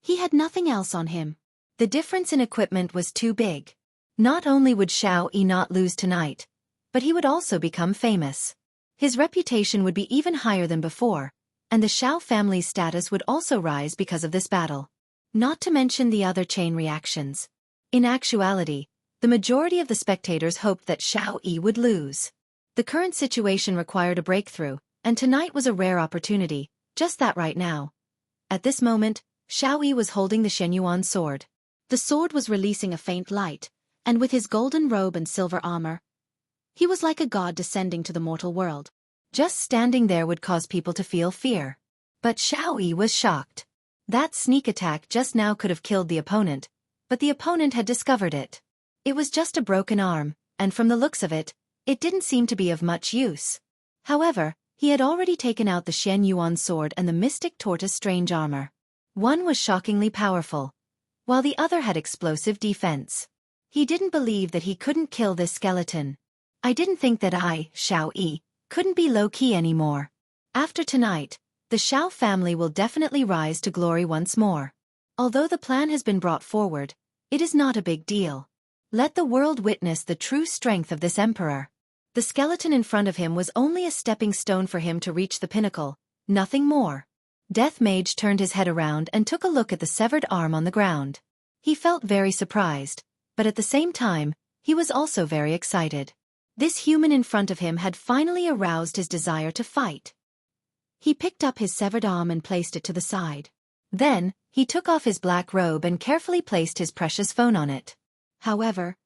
he had nothing else on him. The difference in equipment was too big. Not only would Xiao Yi not lose tonight, but he would also become famous. His reputation would be even higher than before, and the Xiao family's status would also rise because of this battle. Not to mention the other chain reactions. In actuality, the majority of the spectators hoped that Xiao Yi would lose. The current situation required a breakthrough, and tonight was a rare opportunity, just that right now. At this moment, Xiao Yi was holding the Shenyuan sword. The sword was releasing a faint light, and with his golden robe and silver armor, he was like a god descending to the mortal world. Just standing there would cause people to feel fear. But Xiao Yi was shocked. That sneak attack just now could have killed the opponent, but the opponent had discovered it. It was just a broken arm, and from the looks of it, it didn't seem to be of much use. However, he had already taken out the Shenyuan sword and the mystic tortoise strange armor. One was shockingly powerful, while the other had explosive defense. He didn't believe that he couldn't kill this skeleton. I didn't think that I, Xiao Yi, couldn't be low-key anymore. After tonight, the Xiao family will definitely rise to glory once more. Although the plan has been brought forward, it is not a big deal. Let the world witness the true strength of this emperor. The skeleton in front of him was only a stepping stone for him to reach the pinnacle, nothing more. Death Mage turned his head around and took a look at the severed arm on the ground. He felt very surprised, but at the same time, he was also very excited. This human in front of him had finally aroused his desire to fight. He picked up his severed arm and placed it to the side. Then, he took off his black robe and carefully placed his precious phone on it. However,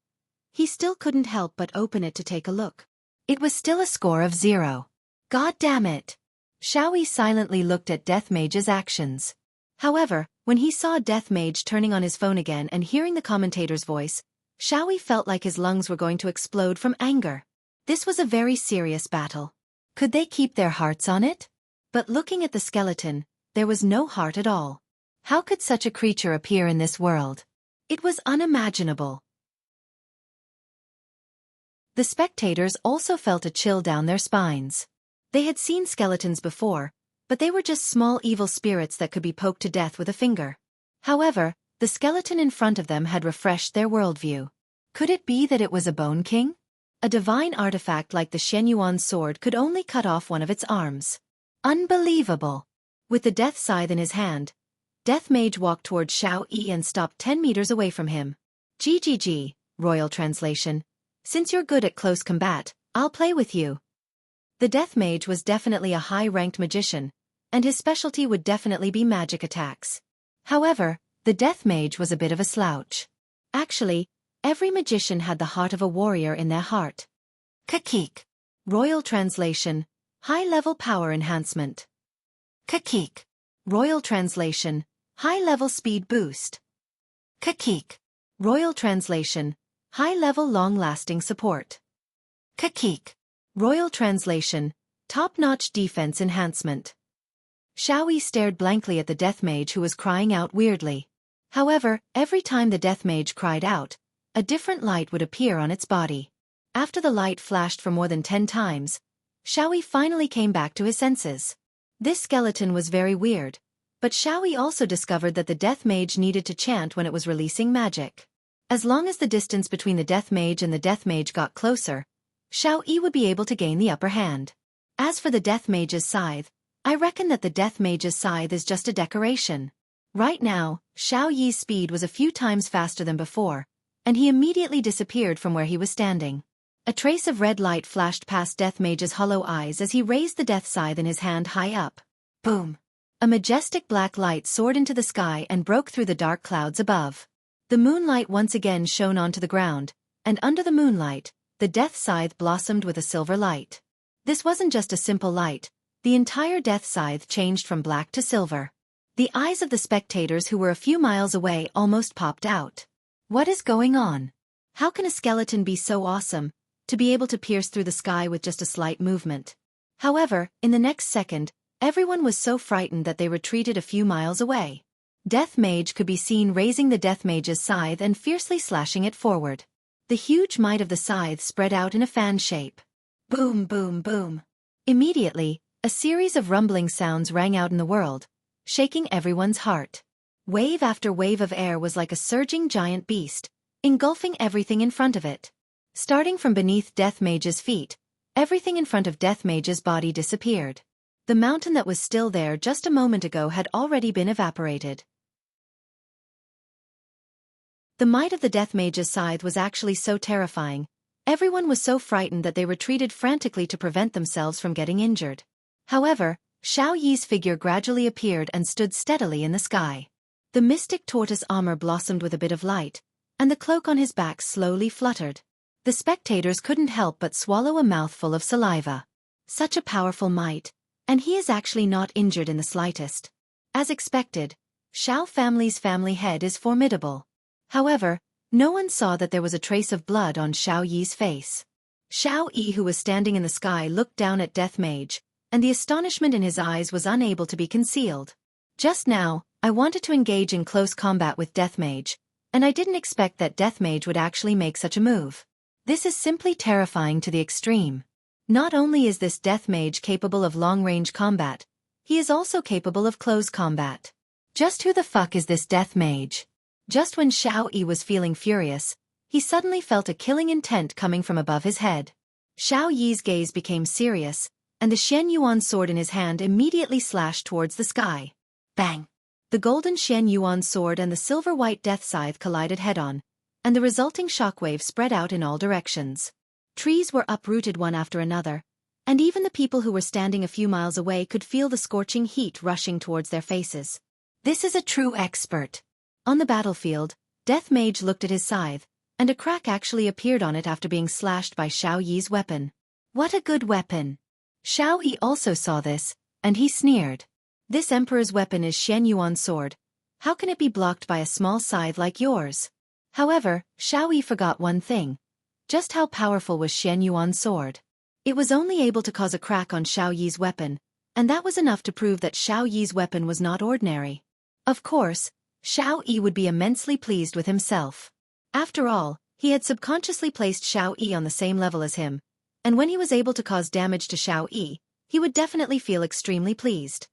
he still couldn't help but open it to take a look. It was still a score of 0. God damn it! Xiao Yi silently looked at Death Mage's actions. However, when he saw Death Mage turning on his phone again and hearing the commentator's voice, Xiao Yi felt like his lungs were going to explode from anger. This was a very serious battle. Could they keep their hearts on it? But looking at the skeleton, there was no heart at all. How could such a creature appear in this world? It was unimaginable. The spectators also felt a chill down their spines. They had seen skeletons before, but they were just small evil spirits that could be poked to death with a finger. However, the skeleton in front of them had refreshed their worldview. Could it be that it was a Bone King? A divine artifact like the Shenyuan sword could only cut off one of its arms. Unbelievable! With the death scythe in his hand, Death Mage walked toward Xiao Yi and stopped 10 meters away from him. GGG, Royal Translation. Since you're good at close combat, I'll play with you. The Death Mage was definitely a high-ranked magician, and his specialty would definitely be magic attacks. However, the Death Mage was a bit of a slouch. Actually, every magician had the heart of a warrior in their heart. Kakik. Royal Translation. High-level power enhancement. Kakik. Royal Translation. High-level speed boost. Kakik. Royal Translation. High-level long-lasting support. Kakik. Royal Translation. Top-notch defense enhancement. Xiao Yi stared blankly at the Death Mage who was crying out weirdly. However, every time the Death Mage cried out, a different light would appear on its body. After the light flashed for more than 10 times, Xiao Yi finally came back to his senses. This skeleton was very weird, but Xiao Yi also discovered that the Death Mage needed to chant when it was releasing magic. As long as the distance between the Death Mage and the Death Mage got closer, Xiao Yi would be able to gain the upper hand. As for the Death Mage's scythe, I reckon that the Death Mage's scythe is just a decoration. Right now, Xiao Yi's speed was a few times faster than before, and he immediately disappeared from where he was standing. A trace of red light flashed past Death Mage's hollow eyes as he raised the death scythe in his hand high up. Boom! A majestic black light soared into the sky and broke through the dark clouds above. The moonlight once again shone onto the ground, and under the moonlight, the death scythe blossomed with a silver light. This wasn't just a simple light, the entire death scythe changed from black to silver. The eyes of the spectators who were a few miles away almost popped out. What is going on? How can a skeleton be so awesome, to be able to pierce through the sky with just a slight movement? However, in the next second, everyone was so frightened that they retreated a few miles away. Death Mage could be seen raising the Death Mage's scythe and fiercely slashing it forward. The huge might of the scythe spread out in a fan shape. Boom, boom, boom. Immediately, a series of rumbling sounds rang out in the world, shaking everyone's heart. Wave after wave of air was like a surging giant beast, engulfing everything in front of it. Starting from beneath Death Mage's feet, everything in front of Death Mage's body disappeared. The mountain that was still there just a moment ago had already been evaporated. The might of the Death Mage's scythe was actually so terrifying. Everyone was so frightened that they retreated frantically to prevent themselves from getting injured. However, Xiao Yi's figure gradually appeared and stood steadily in the sky. The mystic tortoise armor blossomed with a bit of light, and the cloak on his back slowly fluttered. The spectators couldn't help but swallow a mouthful of saliva. Such a powerful might, and he is actually not injured in the slightest. As expected, Xiao family's family head is formidable. However, no one saw that there was a trace of blood on Xiao Yi's face. Xiao Yi, who was standing in the sky, looked down at Death Mage, and the astonishment in his eyes was unable to be concealed. Just now, I wanted to engage in close combat with Death Mage, and I didn't expect that Death Mage would actually make such a move. This is simply terrifying to the extreme. Not only is this Death Mage capable of long-range combat, he is also capable of close combat. Just who the fuck is this Death Mage? Just when Xiao Yi was feeling furious, he suddenly felt a killing intent coming from above his head. Xiao Yi's gaze became serious, and the Xian Yuan sword in his hand immediately slashed towards the sky. Bang! The golden Xian Yuan sword and the silver-white death scythe collided head-on, and the resulting shockwave spread out in all directions. Trees were uprooted one after another, and even the people who were standing a few miles away could feel the scorching heat rushing towards their faces. This is a true expert. On the battlefield, Death Mage looked at his scythe, and a crack actually appeared on it after being slashed by Xiao Yi's weapon. What a good weapon! Xiao Yi also saw this, and he sneered. This emperor's weapon is Xian Yuan's sword. How can it be blocked by a small scythe like yours? However, Xiao Yi forgot one thing. Just how powerful was Xian Yuan's sword? It was only able to cause a crack on Xiao Yi's weapon, and that was enough to prove that Xiao Yi's weapon was not ordinary. Of course, Xiao Yi would be immensely pleased with himself. After all, he had subconsciously placed Xiao Yi on the same level as him, and when he was able to cause damage to Xiao Yi, he would definitely feel extremely pleased.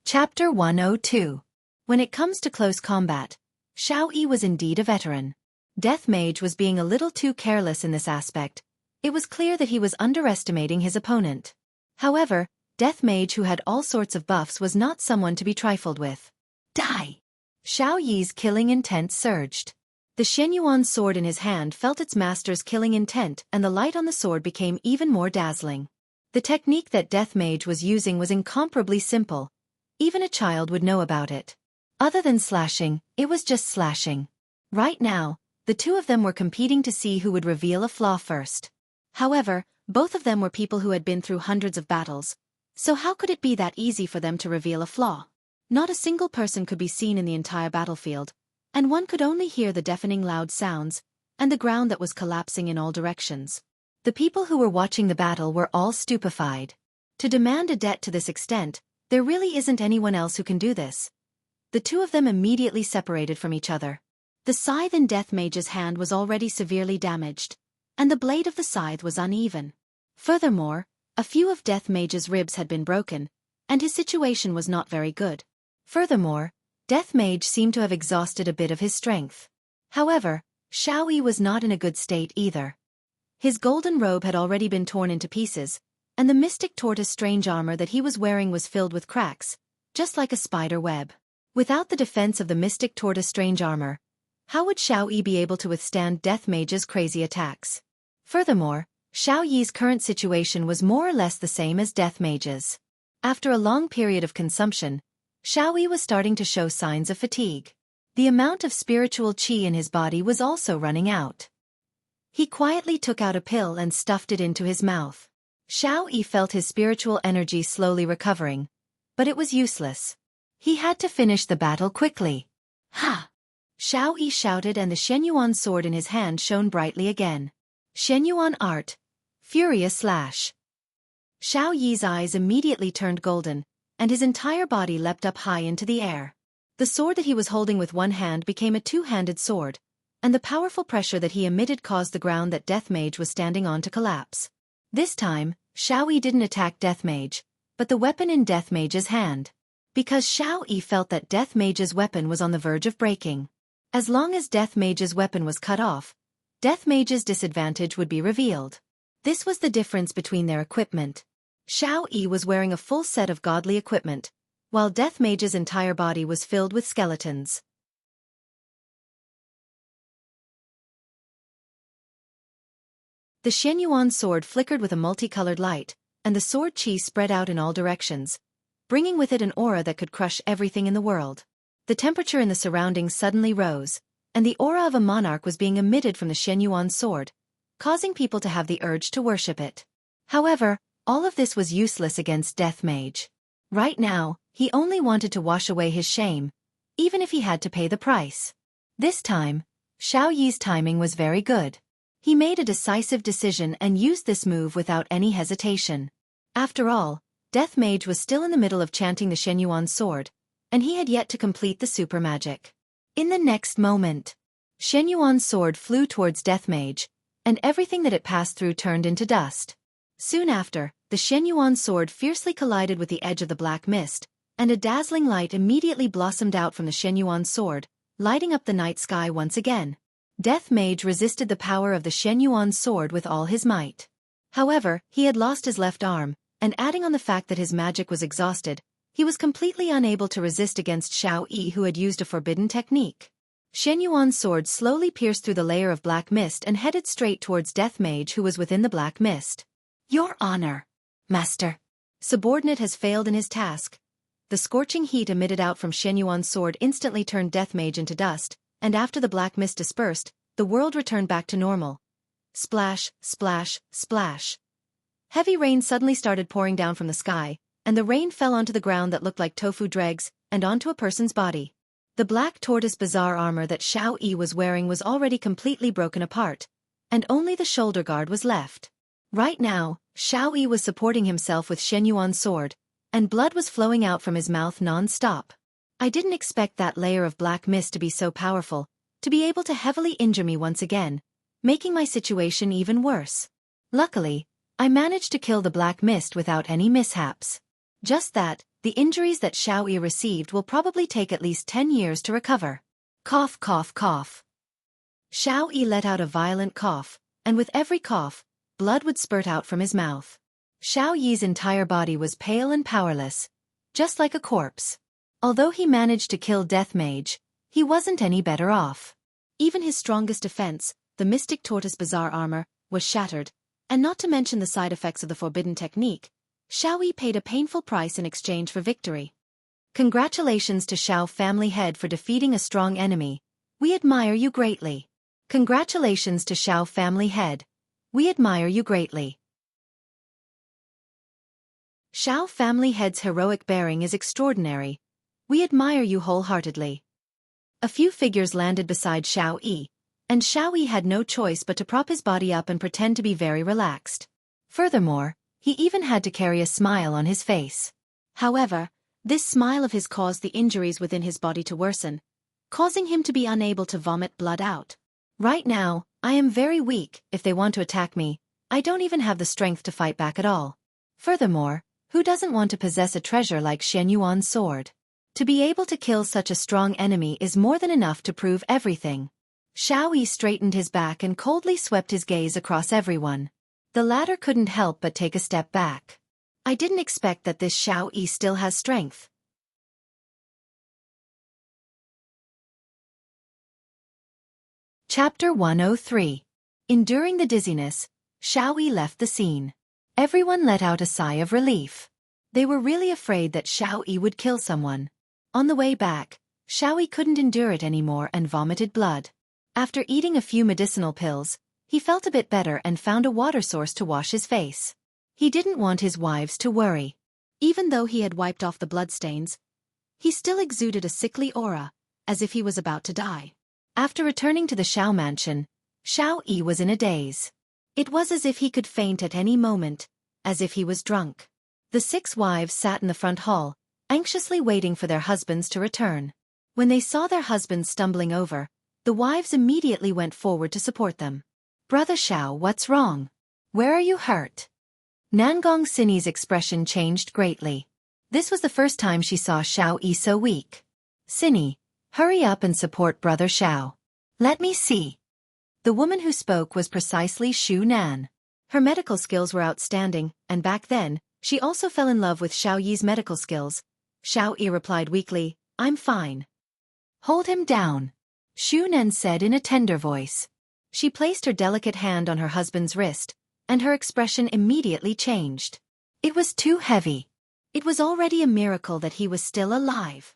Chapter 102. When it comes to close combat, Xiao Yi was indeed a veteran. Death Mage was being a little too careless in this aspect. It was clear that he was underestimating his opponent. However, Death Mage, who had all sorts of buffs, was not someone to be trifled with. Die! Xiao Yi's killing intent surged. The Xianyuan sword in his hand felt its master's killing intent, and the light on the sword became even more dazzling. The technique that Death Mage was using was incomparably simple. Even a child would know about it. Other than slashing, it was just slashing. Right now, the two of them were competing to see who would reveal a flaw first. However, both of them were people who had been through hundreds of battles. So how could it be that easy for them to reveal a flaw? Not a single person could be seen in the entire battlefield, and one could only hear the deafening loud sounds, and the ground that was collapsing in all directions. The people who were watching the battle were all stupefied. To demand a debt to this extent, there really isn't anyone else who can do this. The two of them immediately separated from each other. The scythe in Death Mage's hand was already severely damaged, and the blade of the scythe was uneven. Furthermore, a few of Death Mage's ribs had been broken, and his situation was not very good. Furthermore, Death Mage seemed to have exhausted a bit of his strength. However, Xiao Yi was not in a good state either. His golden robe had already been torn into pieces, and the mystic tortoise strange armor that he was wearing was filled with cracks, just like a spider web. Without the defense of the mystic tortoise strange armor, how would Xiao Yi be able to withstand Death Mage's crazy attacks? Furthermore, Xiao Yi's current situation was more or less the same as Death Mage's. After a long period of consumption, Xiao Yi was starting to show signs of fatigue. The amount of spiritual qi in his body was also running out. He quietly took out a pill and stuffed it into his mouth. Xiao Yi felt his spiritual energy slowly recovering, but it was useless. He had to finish the battle quickly. Ha! Xiao Yi shouted, and the Shenyuan sword in his hand shone brightly again. Shenyuan art. Furious slash. Xiao Yi's eyes immediately turned golden, and his entire body leapt up high into the air. The sword that he was holding with one hand became a two-handed sword, and the powerful pressure that he emitted caused the ground that Death Mage was standing on to collapse. This time, Xiao Yi didn't attack Death Mage, but the weapon in Death Mage's hand. Because Xiao Yi felt that Death Mage's weapon was on the verge of breaking. As long as Death Mage's weapon was cut off, Death Mage's disadvantage would be revealed. This was the difference between their equipment. Xiao Yi was wearing a full set of godly equipment, while Death Mage's entire body was filled with skeletons. The Shenyuan sword flickered with a multicolored light, and the sword chi spread out in all directions, bringing with it an aura that could crush everything in the world. The temperature in the surroundings suddenly rose, and the aura of a monarch was being emitted from the Shenyuan sword, causing people to have the urge to worship it. However, all of this was useless against Death Mage. Right now, he only wanted to wash away his shame, even if he had to pay the price. This time, Xiao Yi's timing was very good. He made a decisive decision and used this move without any hesitation. After all, Death Mage was still in the middle of chanting the Shenyuan sword, and he had yet to complete the super magic. In the next moment, Shenyuan's sword flew towards Death Mage, and everything that it passed through turned into dust. Soon after, the Shenyuan sword fiercely collided with the edge of the black mist, and a dazzling light immediately blossomed out from the Shenyuan sword, lighting up the night sky once again. Death Mage resisted the power of the Shenyuan sword with all his might. However, he had lost his left arm, and adding on the fact that his magic was exhausted, he was completely unable to resist against Xiao Yi, who had used a forbidden technique. Shenyuan's sword slowly pierced through the layer of black mist and headed straight towards Death Mage, who was within the black mist. Your honor, Master. Subordinate has failed in his task. The scorching heat emitted out from Shenyuan's sword instantly turned Death Mage into dust, and after the black mist dispersed, the world returned back to normal. Splash, splash, splash. Heavy rain suddenly started pouring down from the sky, and the rain fell onto the ground that looked like tofu dregs, and onto a person's body. The black tortoise bizarre armor that Xiao Yi was wearing was already completely broken apart, and only the shoulder guard was left. Right now, Xiao Yi was supporting himself with Shenyuan's sword, and blood was flowing out from his mouth non-stop. I didn't expect that layer of black mist to be so powerful, to be able to heavily injure me once again, making my situation even worse. Luckily, I managed to kill the black mist without any mishaps. Just that, the injuries that Xiao Yi received will probably take at least 10 years to recover. Cough, cough, cough. Xiao Yi let out a violent cough, and with every cough, blood would spurt out from his mouth. Xiao Yi's entire body was pale and powerless, just like a corpse. Although he managed to kill Death Mage, he wasn't any better off. Even his strongest defense, the Mystic Tortoise Bizarre Armor, was shattered, and not to mention the side effects of the forbidden technique, Xiao Yi paid a painful price in exchange for victory. Congratulations to Xiao family head for defeating a strong enemy. We admire you greatly. Congratulations to Xiao family head. We admire you greatly. Xiao family head's heroic bearing is extraordinary. We admire you wholeheartedly. A few figures landed beside Xiao Yi, and Xiao Yi had no choice but to prop his body up and pretend to be very relaxed. Furthermore, he even had to carry a smile on his face. However, this smile of his caused the injuries within his body to worsen, causing him to be unable to vomit blood out. Right now, I am very weak. If they want to attack me, I don't even have the strength to fight back at all. Furthermore, who doesn't want to possess a treasure like Shenyuan's sword? To be able to kill such a strong enemy is more than enough to prove everything. Xiao Yi straightened his back and coldly swept his gaze across everyone. The latter couldn't help but take a step back. I didn't expect that this Xiao Yi still has strength. Chapter 103. Enduring the dizziness, Xiao Yi left the scene. Everyone let out a sigh of relief. They were really afraid that Xiao Yi would kill someone. On the way back, Xiao Yi couldn't endure it anymore and vomited blood. After eating a few medicinal pills, he felt a bit better and found a water source to wash his face. He didn't want his wives to worry. Even though he had wiped off the bloodstains, he still exuded a sickly aura, as if he was about to die. After returning to the Xiao mansion, Xiao Yi was in a daze. It was as if he could faint at any moment, as if he was drunk. The 6 wives sat in the front hall, anxiously waiting for their husbands to return. When they saw their husbands stumbling over, the wives immediately went forward to support them. "Brother Xiao, what's wrong? Where are you hurt?" Nangong Sini's expression changed greatly. This was the first time she saw Xiao Yi so weak. "Sini, hurry up and support Brother Xiao. Let me see." The woman who spoke was precisely Shu Nan. Her medical skills were outstanding, and back then, she also fell in love with Xiao Yi's medical skills. Xiao Yi replied weakly, "I'm fine." "Hold him down," Shu Nan said in a tender voice. She placed her delicate hand on her husband's wrist, and her expression immediately changed. It was too heavy. It was already a miracle that he was still alive.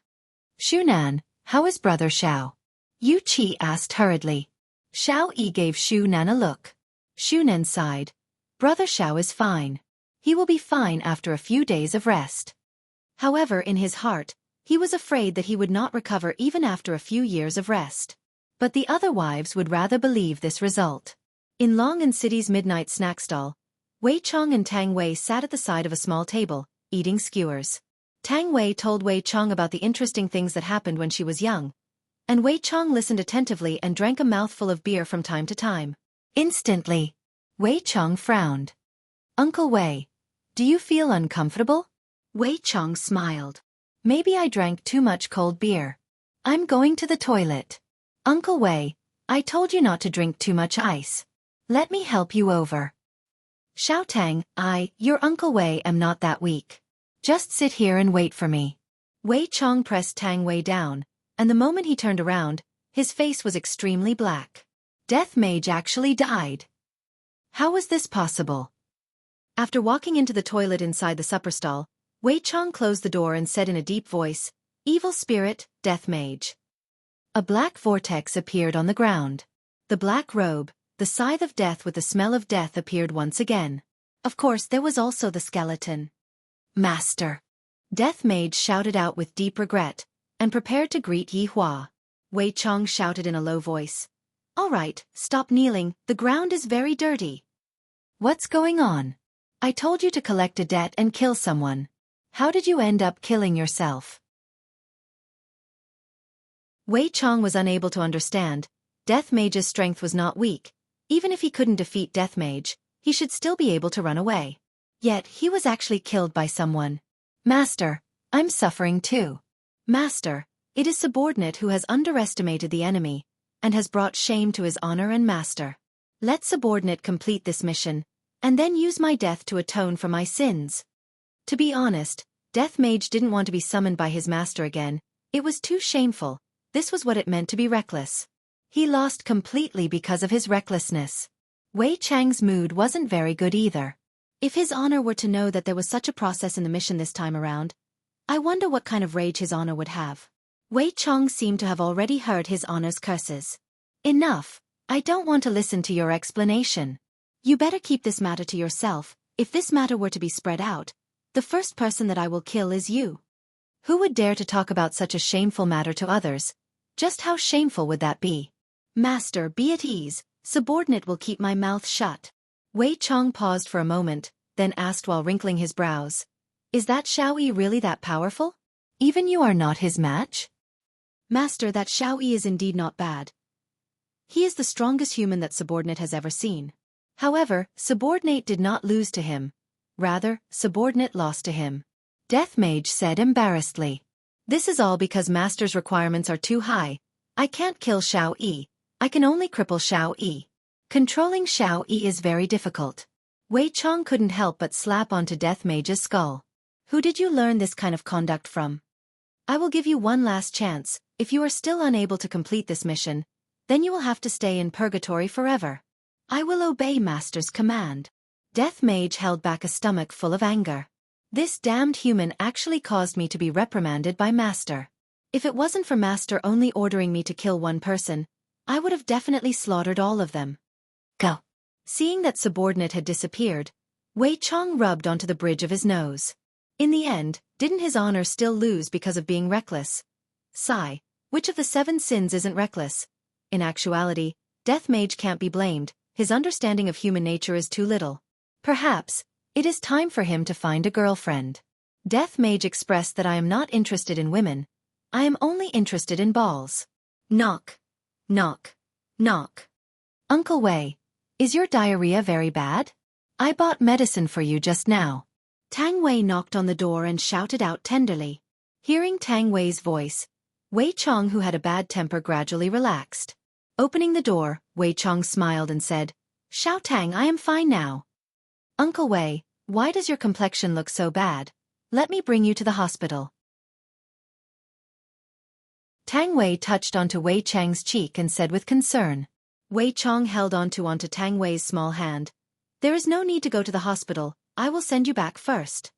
"Shu Nan, how is Brother Xiao?" Yu Qi asked hurriedly. Xiao Yi gave Shu Nan a look. Shu Nan sighed. "Brother Xiao is fine. He will be fine after a few days of rest." However, in his heart, he was afraid that he would not recover even after a few years of rest. But the other wives would rather believe this result. In Long and City's midnight snack stall, Wei Chong and Tang Wei sat at the side of a small table, eating skewers. Tang Wei told Wei Chong about the interesting things that happened when she was young, and Wei Chong listened attentively and drank a mouthful of beer from time to time. Instantly, Wei Chong frowned. "Uncle Wei, do you feel uncomfortable?" Wei Chong smiled. "Maybe I drank too much cold beer. I'm going to the toilet." "Uncle Wei, I told you not to drink too much ice. Let me help you over." "Xiao Tang, your Uncle Wei, am not that weak. Just sit here and wait for me." Wei Chong pressed Tang Wei down, and the moment he turned around, his face was extremely black. Death Mage actually died. How was this possible? After walking into the toilet inside the supper stall, Wei Chong closed the door and said in a deep voice, "Evil spirit, Death Mage." A black vortex appeared on the ground. The black robe, the scythe of death with the smell of death, appeared once again. Of course, there was also the skeleton. "Master!" Death Mage shouted out with deep regret, and prepared to greet Yi Hua. Wei Chong shouted in a low voice, "All right, stop kneeling, the ground is very dirty." "What's going on? I told you to collect a debt and kill someone. How did you end up killing yourself?" Wei Chong was unable to understand. Death Mage's strength was not weak. Even if he couldn't defeat Death Mage, he should still be able to run away. Yet he was actually killed by someone. "Master, I'm suffering too." "Master, it is Subordinate who has underestimated the enemy, and has brought shame to his honor and master. Let Subordinate complete this mission, and then use my death to atone for my sins." To be honest, Death Mage didn't want to be summoned by his master again. It was too shameful. This was what it meant to be reckless. He lost completely because of his recklessness. Wei Chang's mood wasn't very good either. If his honor were to know that there was such a process in the mission this time around, I wonder what kind of rage his honor would have. Wei Chong seemed to have already heard his honor's curses. "Enough, I don't want to listen to your explanation. You better keep this matter to yourself. If this matter were to be spread out, the first person that I will kill is you." Who would dare to talk about such a shameful matter to others? Just how shameful would that be? "Master, be at ease, Subordinate will keep my mouth shut." Wei Chong paused for a moment, then asked while wrinkling his brows, "Is that Xiao Yi really that powerful? Even you are not his match?" "Master, that Xiao Yi is indeed not bad. He is the strongest human that Subordinate has ever seen. However, Subordinate did not lose to him. Rather, Subordinate lost to him." Death Mage said embarrassedly. "This is all because Master's requirements are too high. I can't kill Xiao Yi. I can only cripple Xiao Yi. Controlling Xiao Yi is very difficult." Wei Chong couldn't help but slap onto Death Mage's skull. "Who did you learn this kind of conduct from? I will give you one last chance. If you are still unable to complete this mission, then you will have to stay in purgatory forever." "I will obey Master's command." Death Mage held back a stomach full of anger. This damned human actually caused me to be reprimanded by Master. If it wasn't for Master only ordering me to kill one person, I would have definitely slaughtered all of them. Go. Seeing that Subordinate had disappeared, Wei Chong rubbed onto the bridge of his nose. In the end, didn't his honor still lose because of being reckless? Sigh, which of the 7 sins isn't reckless? In actuality, Death Mage can't be blamed, his understanding of human nature is too little. Perhaps, it is time for him to find a girlfriend. Death Mage expressed that I am not interested in women. I am only interested in balls. Knock. Knock. Knock. Uncle Wei, is your diarrhea very bad? I bought medicine for you just now. Tang Wei knocked on the door and shouted out tenderly. Hearing Tang Wei's voice, Wei Chong, who had a bad temper, gradually relaxed. Opening the door, Wei Chong smiled and said, Xiao Tang, I am fine now. Uncle Wei, why does your complexion look so bad? Let me bring you to the hospital. Tang Wei touched onto Wei Chang's cheek and said with concern. Wei Chong held onto Tang Wei's small hand. There is no need to go to the hospital, I will send you back first.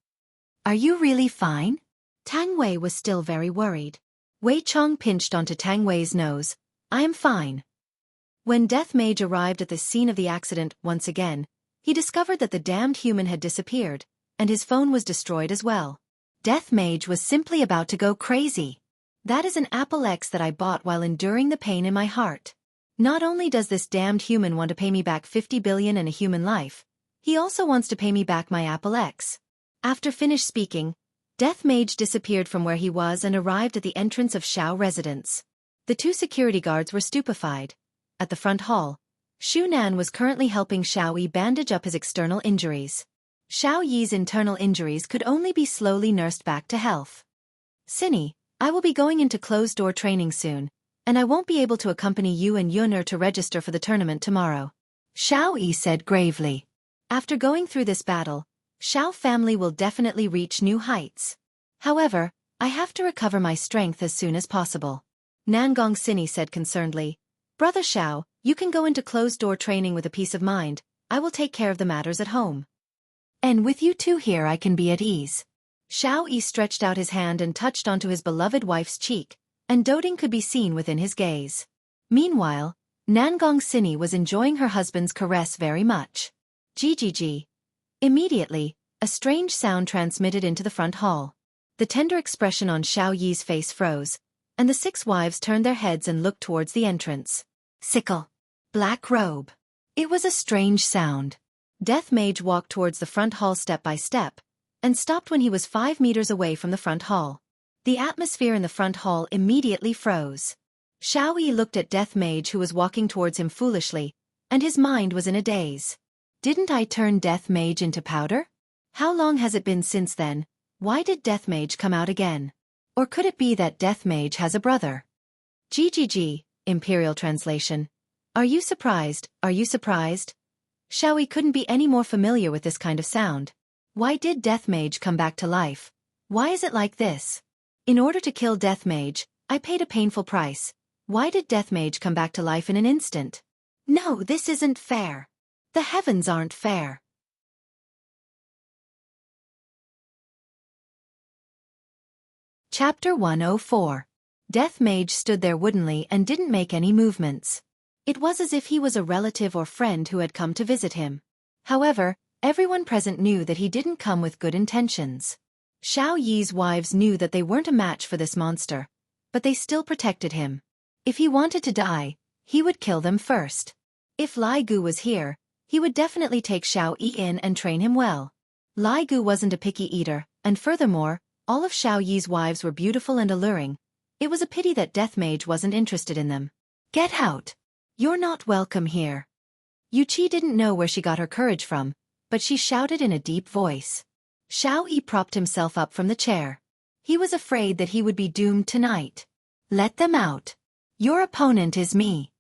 Are you really fine? Tang Wei was still very worried. Wei Chong pinched onto Tang Wei's nose. I am fine. When Death Mage arrived at the scene of the accident once again, he discovered that the damned human had disappeared, and his phone was destroyed as well. Death Mage was simply about to go crazy. That is an Apple X that I bought while enduring the pain in my heart. Not only does this damned human want to pay me back 50 billion and a human life, he also wants to pay me back my Apple X. After finished speaking, Death Mage disappeared from where he was and arrived at the entrance of Xiao residence. The 2 security guards were stupefied. At the front hall, Xu Nan was currently helping Xiao Yi bandage up his external injuries. Xiao Yi's internal injuries could only be slowly nursed back to health. Cinny, I will be going into closed-door training soon, and I won't be able to accompany you and Yuner to register for the tournament tomorrow. Xiao Yi said gravely. After going through this battle, Xiao family will definitely reach new heights. However, I have to recover my strength as soon as possible. Nangong Cinny said concernedly. Brother Xiao, you can go into closed-door training with a peace of mind, I will take care of the matters at home. And with you two here I can be at ease. Xiao Yi stretched out his hand and touched onto his beloved wife's cheek, and doting could be seen within his gaze. Meanwhile, Nangong Cinny was enjoying her husband's caress very much. Gg. Immediately, a strange sound transmitted into the front hall. The tender expression on Xiao Yi's face froze, and the 6 wives turned their heads and looked towards the entrance. Sickle. Black robe. It was a strange sound. Death Mage walked towards the front hall step by step, and stopped when he was 5 meters away from the front hall. The atmosphere in the front hall immediately froze. Xiao Yi looked at Death Mage, who was walking towards him foolishly, and his mind was in a daze. Didn't I turn Death Mage into powder? How long has it been since then? Why did Death Mage come out again? Or could it be that Death Mage has a brother? GGG, Imperial Translation. Are you surprised? Are you surprised? Xiao Yi couldn't be any more familiar with this kind of sound. Why did Death Mage come back to life? Why is it like this? In order to kill Death Mage, I paid a painful price. Why did Death Mage come back to life in an instant? No, this isn't fair. The heavens aren't fair. Chapter 104. Death Mage stood there woodenly and didn't make any movements. It was as if he was a relative or friend who had come to visit him. However, everyone present knew that he didn't come with good intentions. Xiao Yi's wives knew that they weren't a match for this monster, but they still protected him. If he wanted to die, he would kill them first. If Lai Gu was here, he would definitely take Xiao Yi in and train him well. Lai Gu wasn't a picky eater, and furthermore, all of Xiao Yi's wives were beautiful and alluring. It was a pity that Death Mage wasn't interested in them. Get out! You're not welcome here. Yu Qi didn't know where she got her courage from, but she shouted in a deep voice. Xiao Yi propped himself up from the chair. He was afraid that he would be doomed tonight. Let them out. Your opponent is me.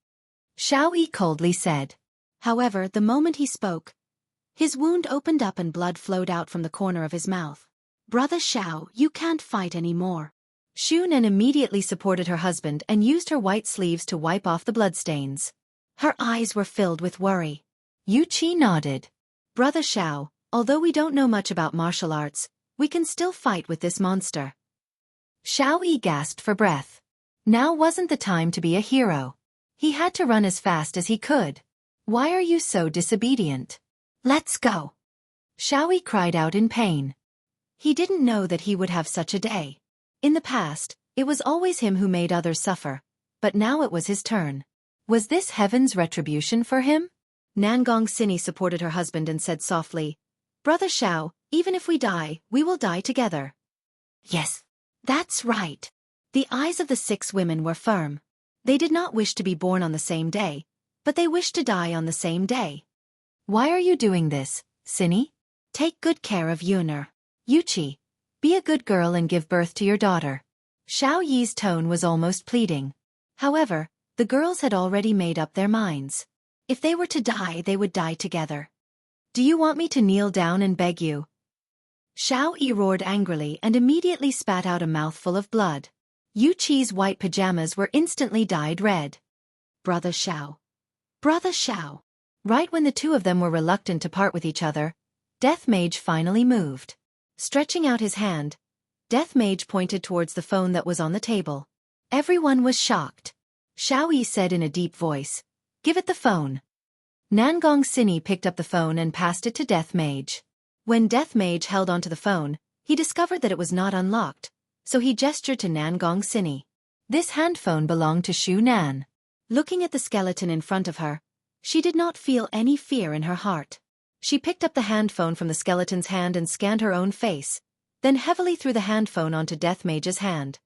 Xiao Yi coldly said. However, the moment he spoke, his wound opened up and blood flowed out from the corner of his mouth. Brother Xiao, you can't fight anymore. Xu Nan immediately supported her husband and used her white sleeves to wipe off the bloodstains. Her eyes were filled with worry. Yu Qi nodded. Brother Xiao, although we don't know much about martial arts, we can still fight with this monster. Xiao Yi gasped for breath. Now wasn't the time to be a hero. He had to run as fast as he could. Why are you so disobedient? Let's go. Xiaoyi cried out in pain. He didn't know that he would have such a day. In the past, it was always him who made others suffer, but now it was his turn. Was this heaven's retribution for him? Nangong Sini supported her husband and said softly, "Brother Xiao, even if we die, we will die together." Yes, that's right. The eyes of the 6 women were firm. They did not wish to be born on the same day, but they wished to die on the same day. Why are you doing this, Sini? Take good care of Yuner. Yuchi, be a good girl and give birth to your daughter. Xiao Yi's tone was almost pleading. However, the girls had already made up their minds. If they were to die, they would die together. Do you want me to kneel down and beg you? Xiao Yi roared angrily and immediately spat out a mouthful of blood. Yuchi's white pajamas were instantly dyed red. Brother Xiao. Brother Xiao. Right when the two of them were reluctant to part with each other, Death Mage finally moved. Stretching out his hand, Death Mage pointed towards the phone that was on the table. Everyone was shocked. Xiao Yi said in a deep voice, "Give it the phone." Nangong Sini picked up the phone and passed it to Death Mage. When Death Mage held onto the phone, he discovered that it was not unlocked, so he gestured to Nangong Sini. This handphone belonged to Shu Nan. Looking at the skeleton in front of her, she did not feel any fear in her heart. She picked up the handphone from the skeleton's hand and scanned her own face, then heavily threw the handphone onto Death Mage's hand.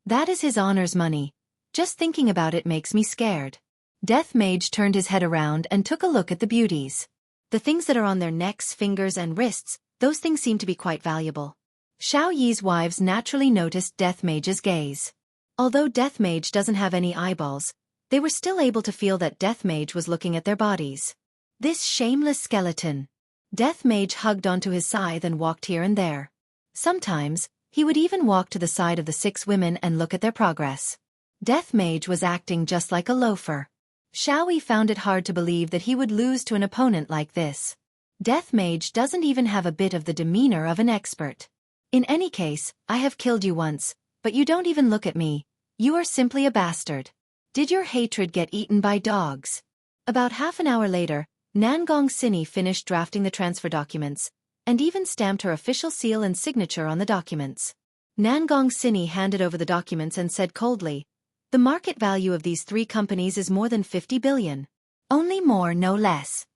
That is his honor's money. Just thinking about it makes me scared. Death Mage turned his head around and took a look at the beauties. The things that are on their necks, fingers, and wrists, those things seem to be quite valuable. Xiao Yi's wives naturally noticed Death Mage's gaze. Although Death Mage doesn't have any eyeballs, they were still able to feel that Death Mage was looking at their bodies. This shameless skeleton. Death Mage hugged onto his scythe and walked here and there. Sometimes, he would even walk to the side of the 6 women and look at their progress. Death Mage was acting just like a loafer. Xiao Yi found it hard to believe that he would lose to an opponent like this. Death Mage doesn't even have a bit of the demeanor of an expert. In any case, I have killed you once, but you don't even look at me. You are simply a bastard. Did your hatred get eaten by dogs? About half an hour later, Nangong Sini finished drafting the transfer documents, and even stamped her official seal and signature on the documents. Nangong Sini handed over the documents and said coldly, "The market value of these 3 companies is more than 50 billion. Only more, no less."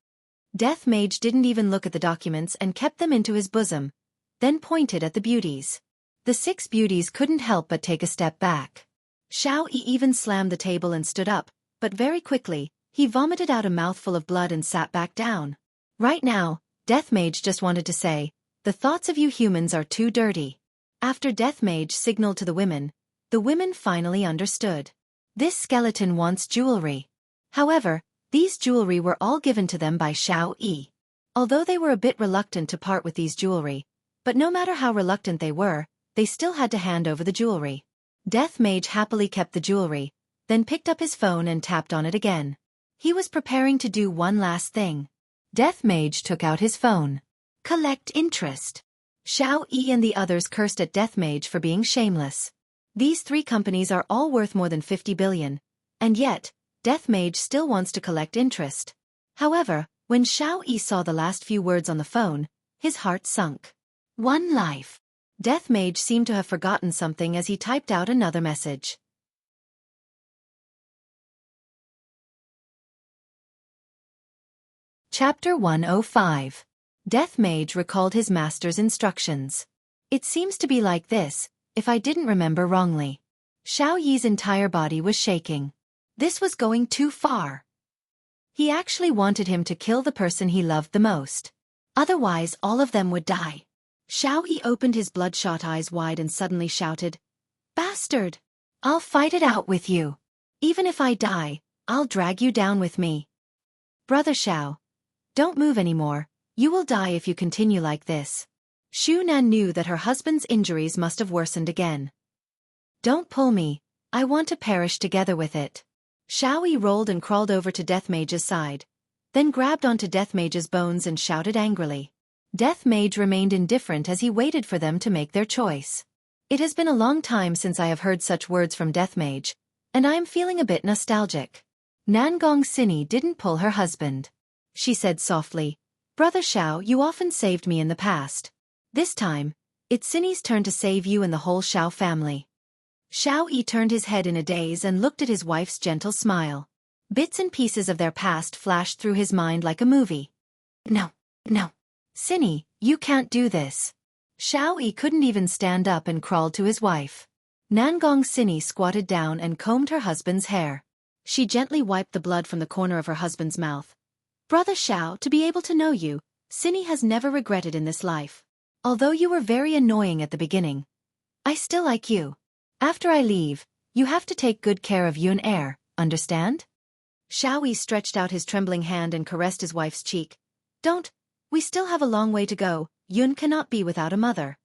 Death Mage didn't even look at the documents and kept them into his bosom, then pointed at the beauties. The 6 beauties couldn't help but take a step back. Xiao Yi even slammed the table and stood up, but very quickly, he vomited out a mouthful of blood and sat back down. Right now, Death Mage just wanted to say, "The thoughts of you humans are too dirty." After Death Mage signaled to the women finally understood. This skeleton wants jewelry. However, these jewelry were all given to them by Xiao Yi. Although they were a bit reluctant to part with these jewelry, but no matter how reluctant they were, they still had to hand over the jewelry. Death Mage happily kept the jewelry, then picked up his phone and tapped on it again. He was preparing to do one last thing. Death Mage took out his phone. Collect interest. Xiao Yi and the others cursed at Death Mage for being shameless. These 3 companies are all worth more than 50 billion, and yet, Death Mage still wants to collect interest. However, when Xiao Yi saw the last few words on the phone, his heart sunk. 1 life. Death Mage seemed to have forgotten something as he typed out another message. Chapter 105. Death Mage recalled his master's instructions. It seems to be like this, if I didn't remember wrongly. Xiao Yi's entire body was shaking. This was going too far. He actually wanted him to kill the person he loved the most. Otherwise, all of them would die. Xiao Yi opened his bloodshot eyes wide and suddenly shouted, "Bastard! I'll fight it out with you. Even if I die, I'll drag you down with me." Brother Xiao, don't move anymore, you will die if you continue like this. Shu Nan knew that her husband's injuries must have worsened again. Don't pull me, I want to perish together with it. Xiao Yi rolled and crawled over to Death Mage's side, then grabbed onto Death Mage's bones and shouted angrily. Death Mage remained indifferent as he waited for them to make their choice. It has been a long time since I have heard such words from Death Mage, and I am feeling a bit nostalgic. Nangong Sini didn't pull her husband. She said softly, "Brother Xiao, you often saved me in the past. This time, it's Sini's turn to save you and the whole Xiao family." Xiao Yi turned his head in a daze and looked at his wife's gentle smile. Bits and pieces of their past flashed through his mind like a movie. No. Sini, you can't do this. Xiao Yi couldn't even stand up and crawled to his wife. Nangong Sini squatted down and combed her husband's hair. She gently wiped the blood from the corner of her husband's mouth. "Brother Xiao, to be able to know you, Sini has never regretted in this life. Although you were very annoying at the beginning, I still like you. After I leave, you have to take good care of Yun Er, understand?" Xiao Yi stretched out his trembling hand and caressed his wife's cheek. "Don't. We still have a long way to go. Yun cannot be without a mother."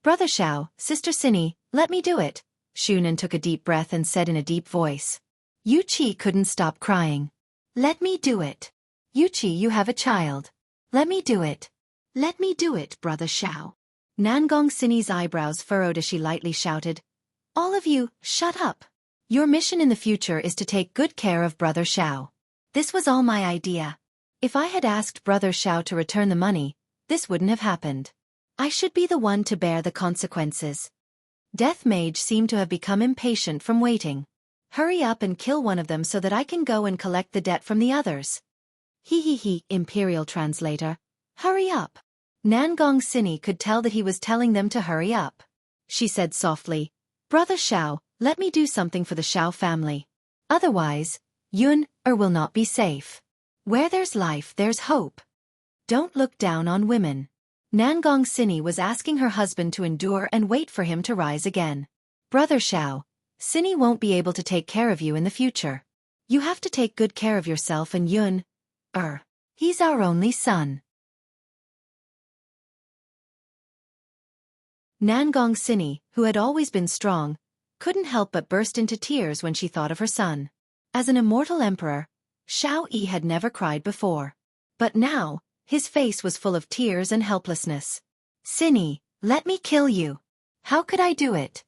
"Brother Xiao, Sister Sini, let me do it." Shunan took a deep breath and said in a deep voice. Yu Qi couldn't stop crying. "Let me do it. Yu Qi, you have a child. Let me do it. Let me do it, Brother Xiao." Nangong Sini's eyebrows furrowed as she lightly shouted, "All of you, shut up. Your mission in the future is to take good care of Brother Xiao. This was all my idea. If I had asked Brother Xiao to return the money, this wouldn't have happened. I should be the one to bear the consequences." Death Mage seemed to have become impatient from waiting. "Hurry up and kill one of them so that I can go and collect the debt from the others." He, Imperial Translator. "Hurry up." Nangong Sini could tell that he was telling them to hurry up. She said softly, "Brother Xiao, let me do something for the Xiao family. Otherwise, Yun Er will not be safe. Where there's life, there's hope. Don't look down on women." Nangong Sini was asking her husband to endure and wait for him to rise again. "Brother Xiao, Sini won't be able to take care of you in the future. You have to take good care of yourself and Yun Er. He's our only son." Nangong Sini, who had always been strong, couldn't help but burst into tears when she thought of her son. As an immortal emperor, Xiao Yi had never cried before. But now, his face was full of tears and helplessness. "Sini, let me kill you. How could I do it?"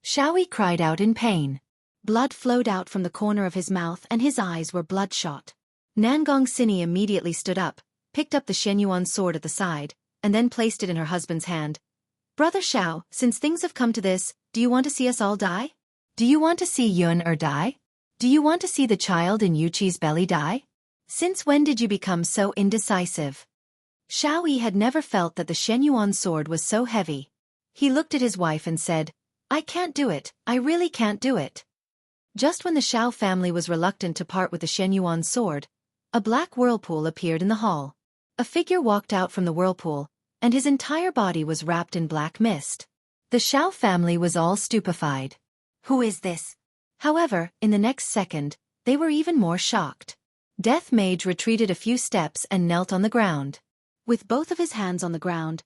Xiao Yi cried out in pain. Blood flowed out from the corner of his mouth and his eyes were bloodshot. Nangong Sini immediately stood up, picked up the Shenyuan sword at the side, and then placed it in her husband's hand. "Brother Xiao, since things have come to this, do you want to see us all die? Do you want to see Yun Er die? Do you want to see the child in Yu Qi's belly die? Since when did you become so indecisive?" Xiao Yi had never felt that the Shenyuan sword was so heavy. He looked at his wife and said, "I can't do it, I really can't do it." Just when the Xiao family was reluctant to part with the Shenyuan sword, a black whirlpool appeared in the hall. A figure walked out from the whirlpool, and his entire body was wrapped in black mist. The Xiao family was all stupefied. "Who is this?" However, in the next second, they were even more shocked. Death Mage retreated a few steps and knelt on the ground. With both of his hands on the ground,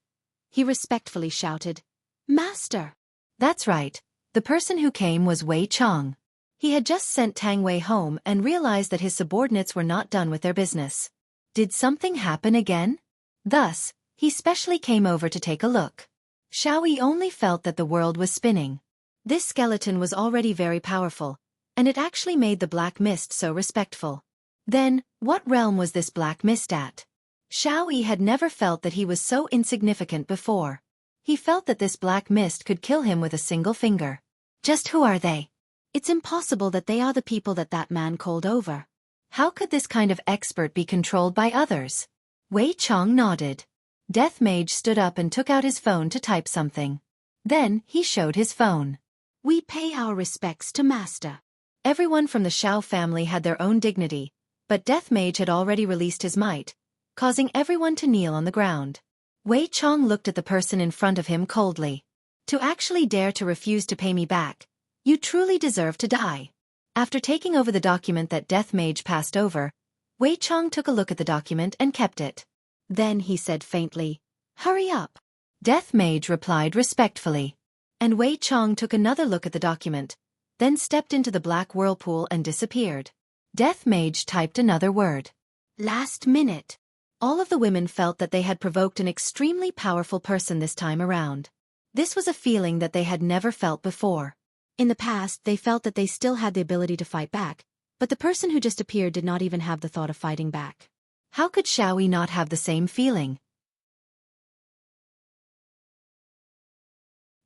he respectfully shouted, "Master!" That's right, the person who came was Wei Chong. He had just sent Tang Wei home and realized that his subordinates were not done with their business. Did something happen again? Thus, he specially came over to take a look. Xiao Yi only felt that the world was spinning. This skeleton was already very powerful, and it actually made the black mist so respectful. Then, what realm was this black mist at? Xiao Yi had never felt that he was so insignificant before. He felt that this black mist could kill him with a single finger. Just who are they? It's impossible that they are the people that man called over. How could this kind of expert be controlled by others? Wei Chong nodded. Death Mage stood up and took out his phone to type something. Then, he showed his phone. "We pay our respects to Master." Everyone from the Xiao family had their own dignity, but Death Mage had already released his might, causing everyone to kneel on the ground. Wei Chong looked at the person in front of him coldly. "To actually dare to refuse to pay me back, you truly deserve to die." After taking over the document that Death Mage passed over, Wei Chong took a look at the document and kept it. Then he said faintly, "Hurry up." Death Mage replied respectfully. And Wei Chong took another look at the document, then stepped into the black whirlpool and disappeared. Death Mage typed another word. "Last minute." All of the women felt that they had provoked an extremely powerful person this time around. This was a feeling that they had never felt before. In the past, they felt that they still had the ability to fight back, But the person who just appeared did not even have the thought of fighting back. How could Xiao Yi not have the same feeling?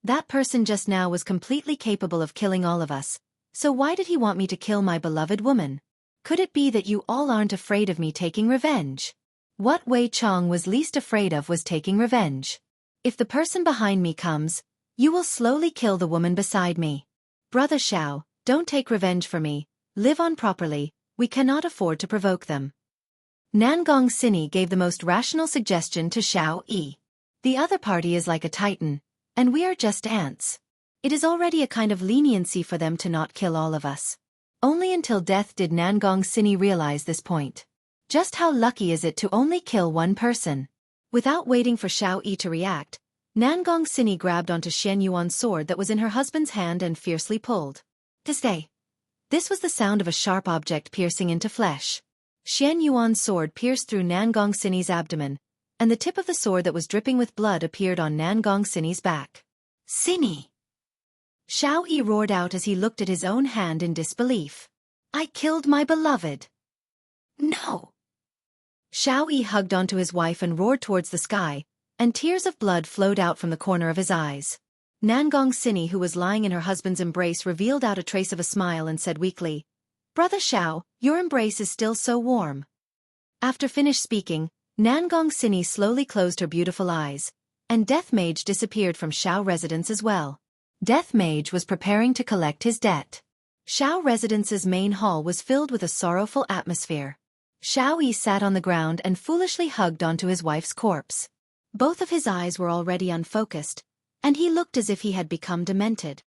That person just now was completely capable of killing all of us, so why did he want me to kill my beloved woman? Could it be that you all aren't afraid of me taking revenge? What Wei Chong was least afraid of was taking revenge. If the person behind me comes, you will slowly kill the woman beside me. Brother Xiao, don't take revenge for me, live on properly, we cannot afford to provoke them. Nangong Sini gave the most rational suggestion to Xiao Yi. The other party is like a titan, and we are just ants. It is already a kind of leniency for them to not kill all of us. Only until death did Nangong Sini realize this point. Just how lucky is it to only kill one person? Without waiting for Xiao Yi to react, Nangong Sini grabbed onto Xian Yuan's sword that was in her husband's hand and fiercely pulled. To stay. This was the sound of a sharp object piercing into flesh. Xian Yuan's sword pierced through Nangong Sini's abdomen, and the tip of the sword that was dripping with blood appeared on Nangong Sini's back. Sini! Xiao Yi roared out as he looked at his own hand in disbelief. I killed my beloved. No! Xiao Yi hugged onto his wife and roared towards the sky, and tears of blood flowed out from the corner of his eyes. Nangong Sini, who was lying in her husband's embrace, revealed out a trace of a smile and said weakly, Brother Xiao, your embrace is still so warm. After finished speaking, Nangong Sini slowly closed her beautiful eyes, and Death Mage disappeared from Xiao residence as well. Death Mage was preparing to collect his debt. Xiao residence's main hall was filled with a sorrowful atmosphere. Xiao Yi sat on the ground and foolishly hugged onto his wife's corpse. Both of his eyes were already unfocused, and he looked as if he had become demented.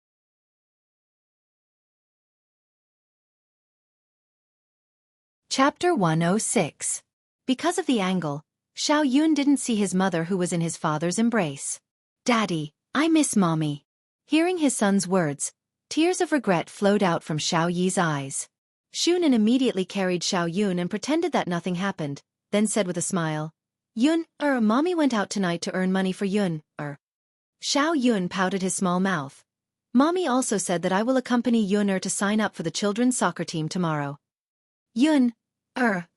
Chapter 106. Because of the angle, Xiao Yun didn't see his mother, who was in his father's embrace. Daddy, I miss Mommy. Hearing his son's words, tears of regret flowed out from Xiao Yi's eyes. Shunan immediately carried Xiao Yun and pretended that nothing happened, then said with a smile, Yun, Mommy went out tonight to earn money for Yun, Xiao Yun pouted his small mouth. Mommy also said that I will accompany Yun to sign up for the children's soccer team tomorrow. Yun,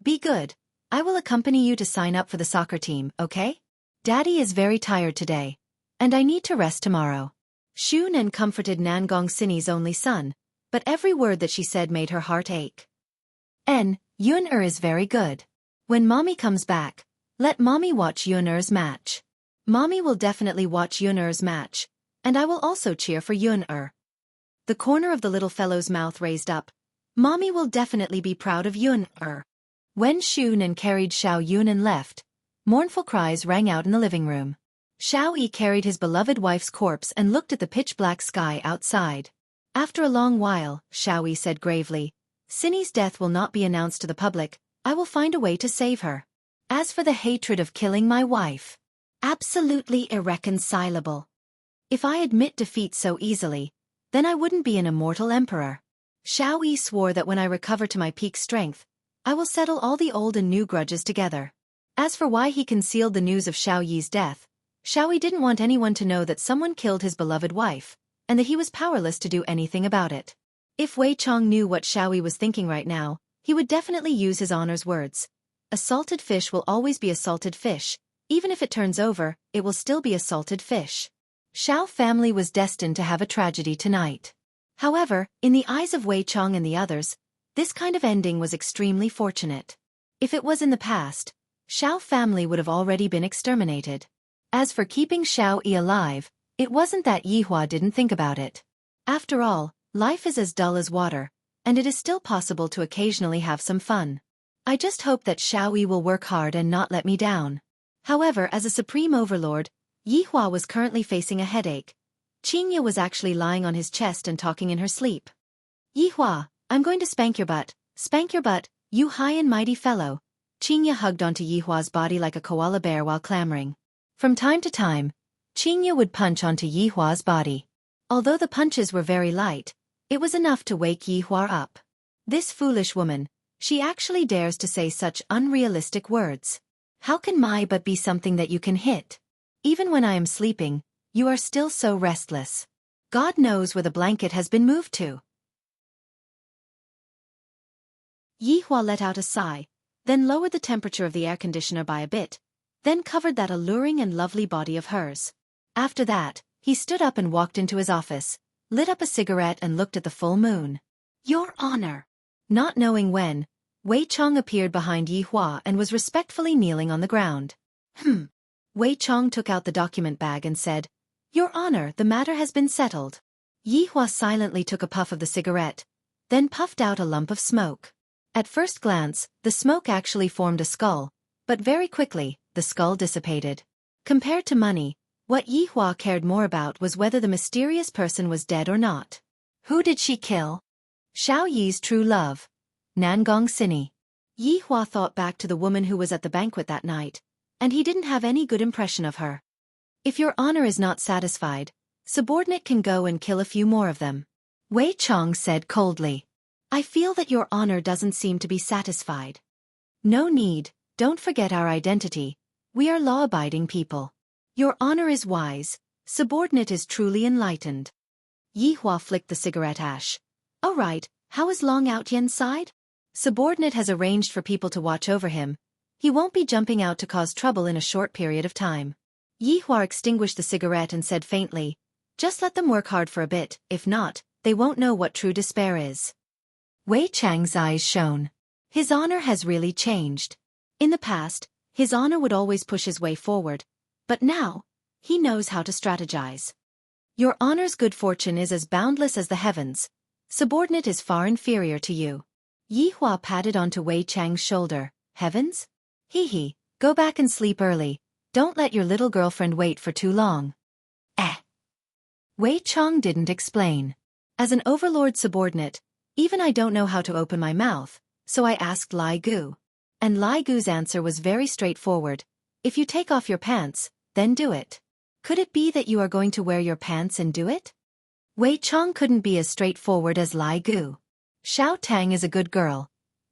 be good. I will accompany you to sign up for the soccer team, okay? Daddy is very tired today, and I need to rest tomorrow. Shunan comforted Nangong Sini's only son, but every word that she said made her heart ache. Yun is very good. When Mommy comes back, let Mommy watch Yun match. Mommy will definitely watch Yun match, and I will also cheer for Yun. The corner of the little fellow's mouth raised up. Mommy will definitely be proud of Yun. When Shunan carried Xiao Yun and left, mournful cries rang out in the living room. Xiao Yi carried his beloved wife's corpse and looked at the pitch-black sky outside. After a long while, Xiao Yi said gravely, Sini's death will not be announced to the public, I will find a way to save her. As for the hatred of killing my wife, absolutely irreconcilable. If I admit defeat so easily, then I wouldn't be an immortal emperor. Xiao Yi swore that when I recover to my peak strength, I will settle all the old and new grudges together. As for why he concealed the news of Xiao Yi's death, Xiao Yi didn't want anyone to know that someone killed his beloved wife, and that he was powerless to do anything about it. If Wei Chong knew what Xiao Yi was thinking right now, he would definitely use his honor's words. A salted fish will always be a salted fish, even if it turns over, it will still be a salted fish. Xiao family was destined to have a tragedy tonight. However, in the eyes of Wei Chong and the others, this kind of ending was extremely fortunate. If it was in the past, Xiao family would have already been exterminated. As for keeping Xiao Yi alive, it wasn't that Yihua didn't think about it. After all, life is as dull as water, and it is still possible to occasionally have some fun. I just hope that Xiao Yi will work hard and not let me down. However, as a supreme overlord, Yihua was currently facing a headache. Qingya was actually lying on his chest and talking in her sleep. Yihua, I'm going to spank your butt, you high and mighty fellow. Qingya hugged onto Yihua's body like a koala bear while clamoring. From time to time, Qingya would punch onto Yihua's body. Although the punches were very light, it was enough to wake Yihua up. This foolish woman, she actually dares to say such unrealistic words. How can my butt be something that you can hit? Even when I am sleeping, you are still so restless. God knows where the blanket has been moved to. Yi Hua let out a sigh, then lowered the temperature of the air conditioner by a bit, then covered that alluring and lovely body of hers. After that, he stood up and walked into his office, lit up a cigarette and looked at the full moon. Your Honor. Not knowing when, Wei Chong appeared behind Yi Hua and was respectfully kneeling on the ground. Wei Chong took out the document bag and said, Your Honor, the matter has been settled. Yi Hua silently took a puff of the cigarette, then puffed out a lump of smoke. At first glance, the smoke actually formed a skull, but very quickly, the skull dissipated. Compared to money, what Yi Hua cared more about was whether the mysterious person was dead or not. Who did she kill? Xiao Yi's true love. Nangong Sini. Yi Hua thought back to the woman who was at the banquet that night, and he didn't have any good impression of her. If Your Honor is not satisfied, subordinate can go and kill a few more of them. Wei Chong said coldly. I feel that Your Honor doesn't seem to be satisfied. No need, don't forget our identity. We are law-abiding people. Your Honor is wise, subordinate is truly enlightened. Yi Hua flicked the cigarette ash. All right, how is Long Out Yen's side? Subordinate has arranged for people to watch over him. He won't be jumping out to cause trouble in a short period of time. Yi Hua extinguished the cigarette and said faintly, Just let them work hard for a bit, if not, they won't know what true despair is. Wei Chang's eyes shone. His Honor has really changed. In the past, His Honor would always push his way forward, but now, he knows how to strategize. Your Honor's good fortune is as boundless as the heavens. Subordinate is far inferior to you. Yi Hua patted onto Wei Chang's shoulder. Heavens? Hee, go back and sleep early. Don't let your little girlfriend wait for too long. Wei Chong didn't explain. As an overlord subordinate, even I don't know how to open my mouth, so I asked Lai Gu. And Lai Gu's answer was very straightforward. If you take off your pants, then do it. Could it be that you are going to wear your pants and do it? Wei Chong couldn't be as straightforward as Lai Gu. Xiao Tang is a good girl.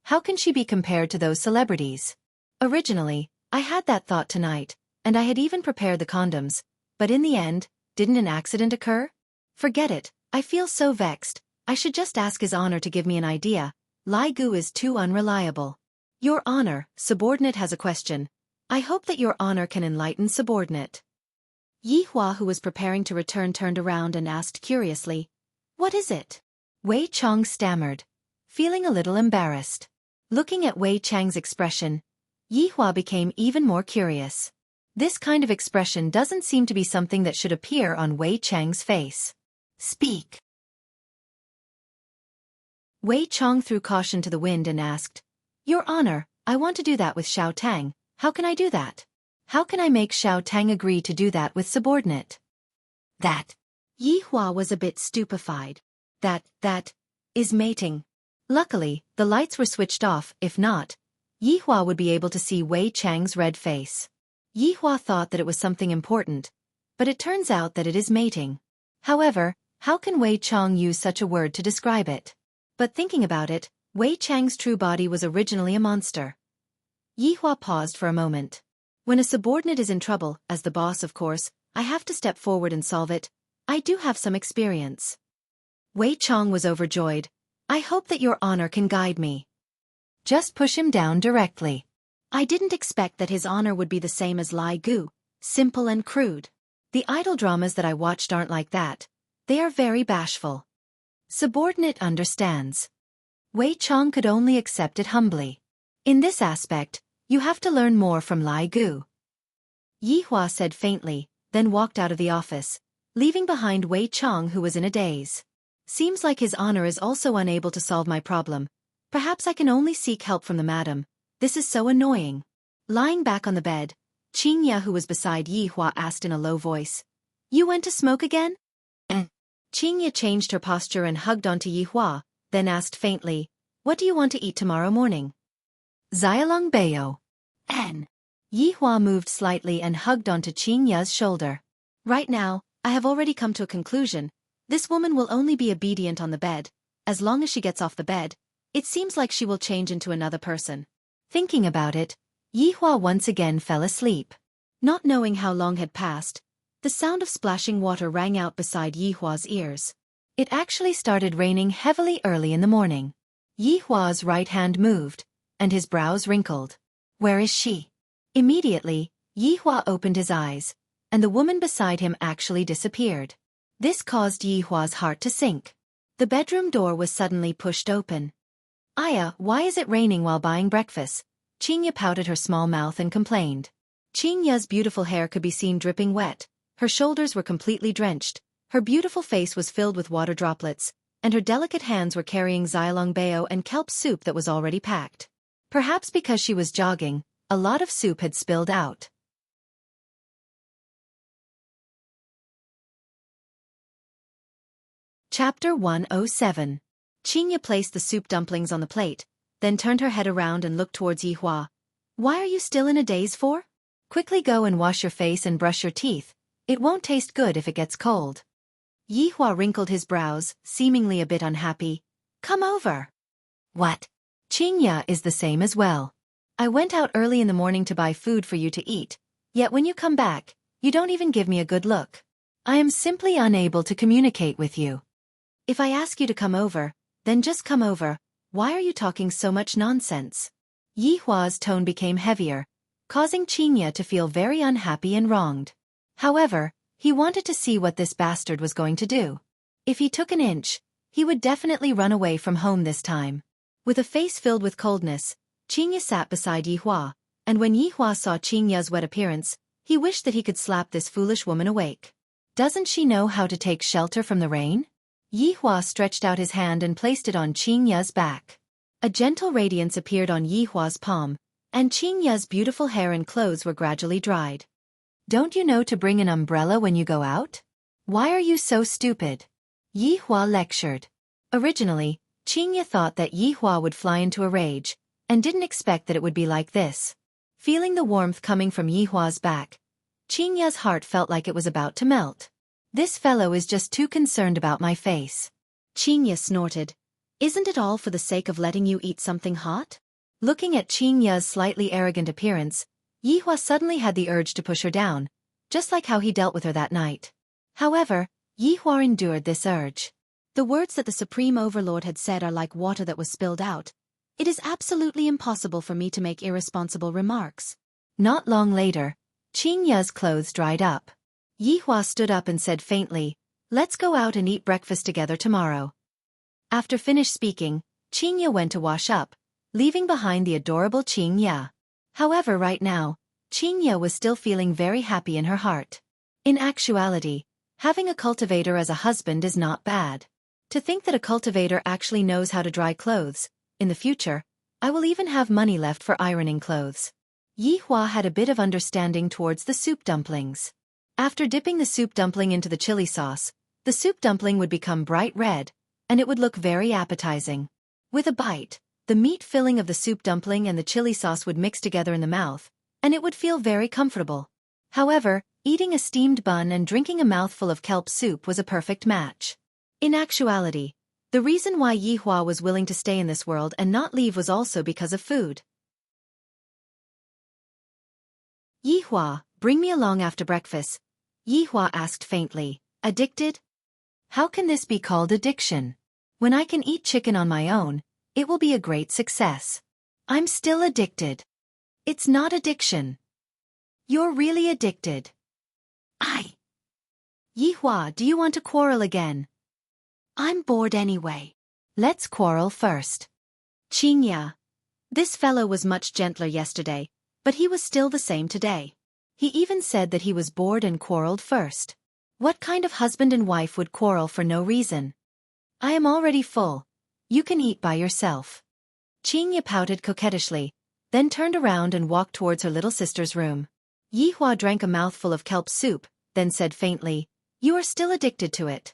How can she be compared to those celebrities? Originally, I had that thought tonight, and I had even prepared the condoms, but in the end, didn't an accident occur? Forget it, I feel so vexed. I should just ask His Honor to give me an idea. Lai Gu is too unreliable. Your Honor, subordinate has a question. I hope that Your Honor can enlighten subordinate. Yi Hua, who was preparing to return, turned around and asked curiously, What is it? Wei Chong stammered, feeling a little embarrassed. Looking at Wei Chang's expression, Yi Hua became even more curious. This kind of expression doesn't seem to be something that should appear on Wei Chang's face. Speak. Wei Chong threw caution to the wind and asked, Your Honor, I want to do that with Xiao Tang. How can I do that? How can I make Xiao Tang agree to do that with subordinate? That. Yi Hua was a bit stupefied. That is mating. Luckily, the lights were switched off. If not, Yi Hua would be able to see Wei Chang's red face. Yi Hua thought that it was something important, but it turns out that it is mating. However, how can Wei Chong use such a word to describe it? But thinking about it, Wei Chang's true body was originally a monster. Yi Hua paused for a moment. When a subordinate is in trouble, as the boss of course, I have to step forward and solve it. I do have some experience. Wei Chong was overjoyed. I hope that Your Honor can guide me. Just push him down directly. I didn't expect that His Honor would be the same as Lai Gu, simple and crude. The idol dramas that I watched aren't like that. They are very bashful. Subordinate understands. Wei Chong could only accept it humbly. In this aspect, you have to learn more from Lai Gu. Yi Hua said faintly, then walked out of the office, leaving behind Wei Chong, who was in a daze. Seems like His Honor is also unable to solve my problem. Perhaps I can only seek help from the madam. This is so annoying. Lying back on the bed, Qingya, who was beside Yi Hua, asked in a low voice, You went to smoke again? Qingya changed her posture and hugged onto Yi Hua, then asked faintly, What do you want to eat tomorrow morning? Xiaolong Bayo. Yi Hua moved slightly and hugged onto Qingya's shoulder. Right now, I have already come to a conclusion. This woman will only be obedient on the bed. As long as she gets off the bed, it seems like she will change into another person. Thinking about it, Yi Hua once again fell asleep. Not knowing how long had passed, the sound of splashing water rang out beside Yi Hua's ears. It actually started raining heavily early in the morning. Yi Hua's right hand moved, and his brows wrinkled. Where is she? Immediately, Yi Hua opened his eyes, and the woman beside him actually disappeared. This caused Yi Hua's heart to sink. The bedroom door was suddenly pushed open. "Aya, why is it raining while buying breakfast?" Qingya pouted her small mouth and complained. Qingya's beautiful hair could be seen dripping wet, her shoulders were completely drenched, her beautiful face was filled with water droplets, and her delicate hands were carrying xiaolongbao and kelp soup that was already packed. Perhaps because she was jogging, a lot of soup had spilled out. Chapter 107. Qingya placed the soup dumplings on the plate, then turned her head around and looked towards Yi Hua. "Why are you still in a daze for? Quickly go and wash your face and brush your teeth. It won't taste good if it gets cold." Yi Hua wrinkled his brows, seemingly a bit unhappy. "Come over." "What?" "Qingya is the same as well. I went out early in the morning to buy food for you to eat, yet when you come back, you don't even give me a good look. I am simply unable to communicate with you. If I ask you to come over, then just come over. Why are you talking so much nonsense?" Yi Hua's tone became heavier, causing Qingya to feel very unhappy and wronged. However, he wanted to see what this bastard was going to do. If he took an inch, he would definitely run away from home this time. With a face filled with coldness, Qingya sat beside Yi Hua, and when Yi Hua saw Qingya's wet appearance, he wished that he could slap this foolish woman awake. Doesn't she know how to take shelter from the rain? Yi Hua stretched out his hand and placed it on Qingya's back. A gentle radiance appeared on Yi Hua's palm, and Qingya's beautiful hair and clothes were gradually dried. "Don't you know to bring an umbrella when you go out? Why are you so stupid?" Yi Hua lectured. Originally, Qingya thought that Yi Hua would fly into a rage, and didn't expect that it would be like this. Feeling the warmth coming from Yi Hua's back, Qingya's heart felt like it was about to melt. "This fellow is just too concerned about my face." Qingya snorted. "Isn't it all for the sake of letting you eat something hot?" Looking at Qingya's slightly arrogant appearance, Yi Hua suddenly had the urge to push her down, just like how he dealt with her that night. However, Yi Hua endured this urge. The words that the Supreme Overlord had said are like water that was spilled out. It is absolutely impossible for me to make irresponsible remarks. Not long later, Qingya's clothes dried up. Yi Hua stood up and said faintly, "Let's go out and eat breakfast together tomorrow." After finished speaking, Qingya went to wash up, leaving behind the adorable Qingya. However, right now, Qingya was still feeling very happy in her heart. In actuality, having a cultivator as a husband is not bad. To think that a cultivator actually knows how to dry clothes, in the future, I will even have money left for ironing clothes. Yi Hua had a bit of understanding towards the soup dumplings. After dipping the soup dumpling into the chili sauce, the soup dumpling would become bright red, and it would look very appetizing. With a bite, the meat filling of the soup dumpling and the chili sauce would mix together in the mouth, and it would feel very comfortable. However, eating a steamed bun and drinking a mouthful of kelp soup was a perfect match. In actuality, the reason why Yi Hua was willing to stay in this world and not leave was also because of food. "Yi Hua, bring me along after breakfast," Yi Hua asked faintly. "Addicted? How can this be called addiction? When I can eat chicken on my own, it will be a great success. I'm still addicted." "It's not addiction. You're really addicted." "Yi Hua, do you want to quarrel again?" "I'm bored anyway. Let's quarrel first." "Qingya. This fellow was much gentler yesterday, but he was still the same today. He even said that he was bored and quarreled first. What kind of husband and wife would quarrel for no reason?" "I am already full. You can eat by yourself." Qingya pouted coquettishly, then turned around and walked towards her little sister's room. Yi Hua drank a mouthful of kelp soup, then said faintly, "You are still addicted to it."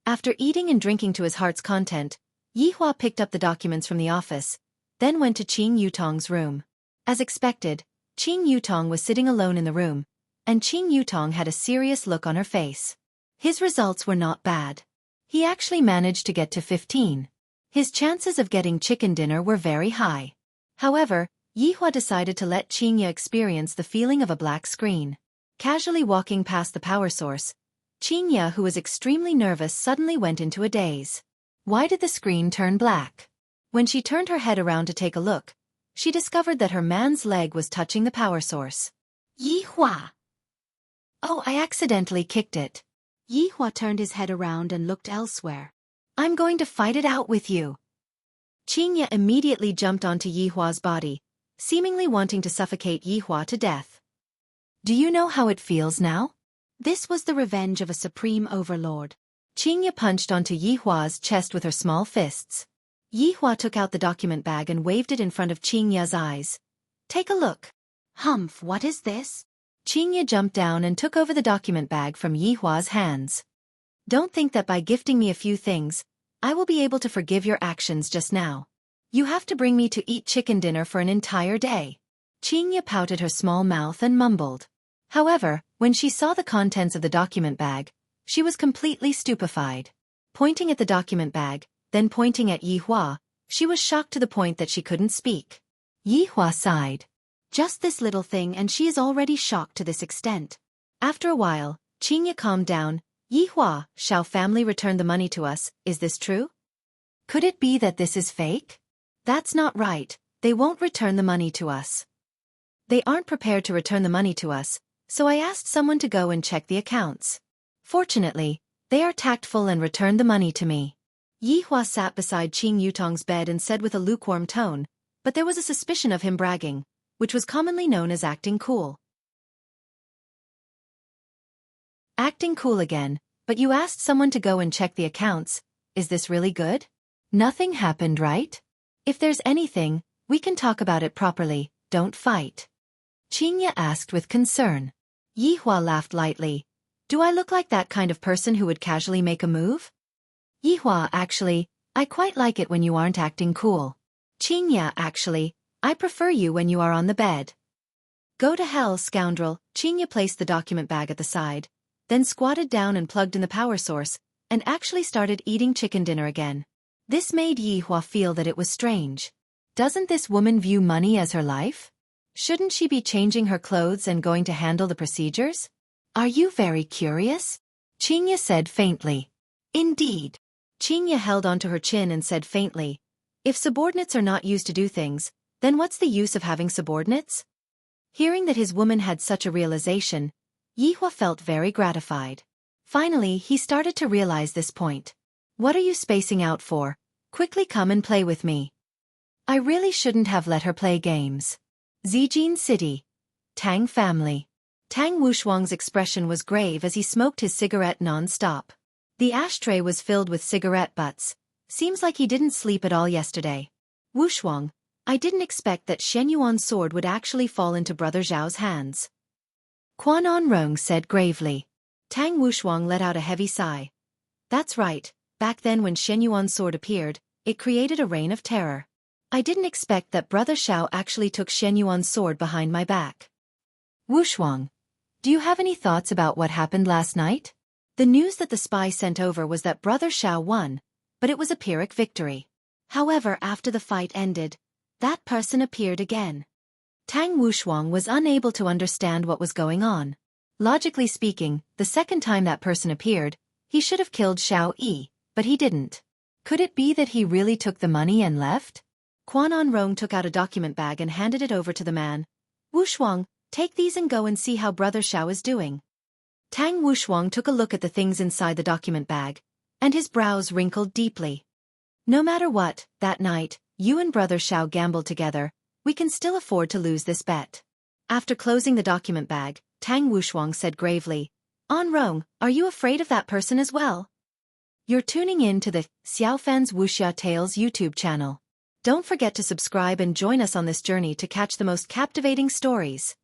After eating and drinking to his heart's content, Yi Hua picked up the documents from the office, then went to Qing Yutong's room. As expected, Qing Yutong was sitting alone in the room, and Qing Yutong had a serious look on her face. His results were not bad. He actually managed to get to 15. His chances of getting chicken dinner were very high. However, Yi Hua decided to let Qingya experience the feeling of a black screen. Casually walking past the power source, Qingya, who was extremely nervous, suddenly went into a daze. Why did the screen turn black? When she turned her head around to take a look, she discovered that her man's leg was touching the power source. Yi Hua! Oh, I accidentally kicked it. Yi Hua turned his head around and looked elsewhere. I'm going to fight it out with you. Qingya immediately jumped onto Yi Hua's body, seemingly wanting to suffocate Yi Hua to death. Do you know how it feels now? This was the revenge of a supreme overlord. Qingya punched onto Yi Hua's chest with her small fists. Yi Hua took out the document bag and waved it in front of Qingya's eyes. Take a look. Humph, what is this? Qingya jumped down and took over the document bag from Yi Hua's hands. Don't think that by gifting me a few things, I will be able to forgive your actions just now. You have to bring me to eat chicken dinner for an entire day. Qingya pouted her small mouth and mumbled. However, when she saw the contents of the document bag, she was completely stupefied. Pointing at the document bag, then pointing at Yi Hua, she was shocked to the point that she couldn't speak. Yi Hua sighed. Just this little thing and she is already shocked to this extent. After a while, Qingya calmed down. Yi Hua, Xiao family returned the money to us, is this true? Could it be that this is fake? That's not right, they won't return the money to us. They aren't prepared to return the money to us, so I asked someone to go and check the accounts. Fortunately, they are tactful and returned the money to me. Yi Hua sat beside Qing Yutong's bed and said with a lukewarm tone, but there was a suspicion of him bragging, which was commonly known as acting cool. Acting cool again, but you asked someone to go and check the accounts, is this really good? Nothing happened, right? If there's anything, we can talk about it properly, don't fight. Qingya asked with concern. Yi Hua laughed lightly. Do I look like that kind of person who would casually make a move? Yi Hua, actually, I quite like it when you aren't acting cool. Qingya, actually, I prefer you when you are on the bed. Go to hell, scoundrel. Qingya placed the document bag at the side, then squatted down and plugged in the power source, and actually started eating chicken dinner again. This made Yi Hua feel that it was strange. Doesn't this woman view money as her life? Shouldn't she be changing her clothes and going to handle the procedures? Are you very curious? Qingya said faintly. Indeed. Qingya held onto her chin and said faintly, if subordinates are not used to do things, then what's the use of having subordinates? Hearing that his woman had such a realization, Yi Hua felt very gratified. Finally, he started to realize this point. What are you spacing out for? Quickly come and play with me. I really shouldn't have let her play games. Zijin City. Tang family. Tang Wushuang's expression was grave as he smoked his cigarette non-stop. The ashtray was filled with cigarette butts. Seems like he didn't sleep at all yesterday. Wushuang, I didn't expect that Shen Yuan's sword would actually fall into Brother Zhao's hands. Quan Onrong said gravely. Tang Wushuang let out a heavy sigh. That's right, back then when Shen Yuan's sword appeared, it created a reign of terror. I didn't expect that Brother Xiao actually took Shen Yuan's sword behind my back. Wushuang, do you have any thoughts about what happened last night? The news that the spy sent over was that Brother Xiao won, but it was a Pyrrhic victory. However, after the fight ended, that person appeared again. Tang Wushuang was unable to understand what was going on. Logically speaking, the second time that person appeared, he should have killed Xiao Yi, but he didn't. Could it be that he really took the money and left? Quan Onrong took out a document bag and handed it over to the man. Wushuang, take these and go and see how Brother Xiao is doing. Tang Wushuang took a look at the things inside the document bag, and his brows wrinkled deeply. No matter what, that night, you and Brother Xiao gambled together, we can still afford to lose this bet. After closing the document bag, Tang Wushuang said gravely, Onrong, are you afraid of that person as well? You're tuning in to the Xiaofan's Wuxia Tales YouTube channel. Don't forget to subscribe and join us on this journey to catch the most captivating stories.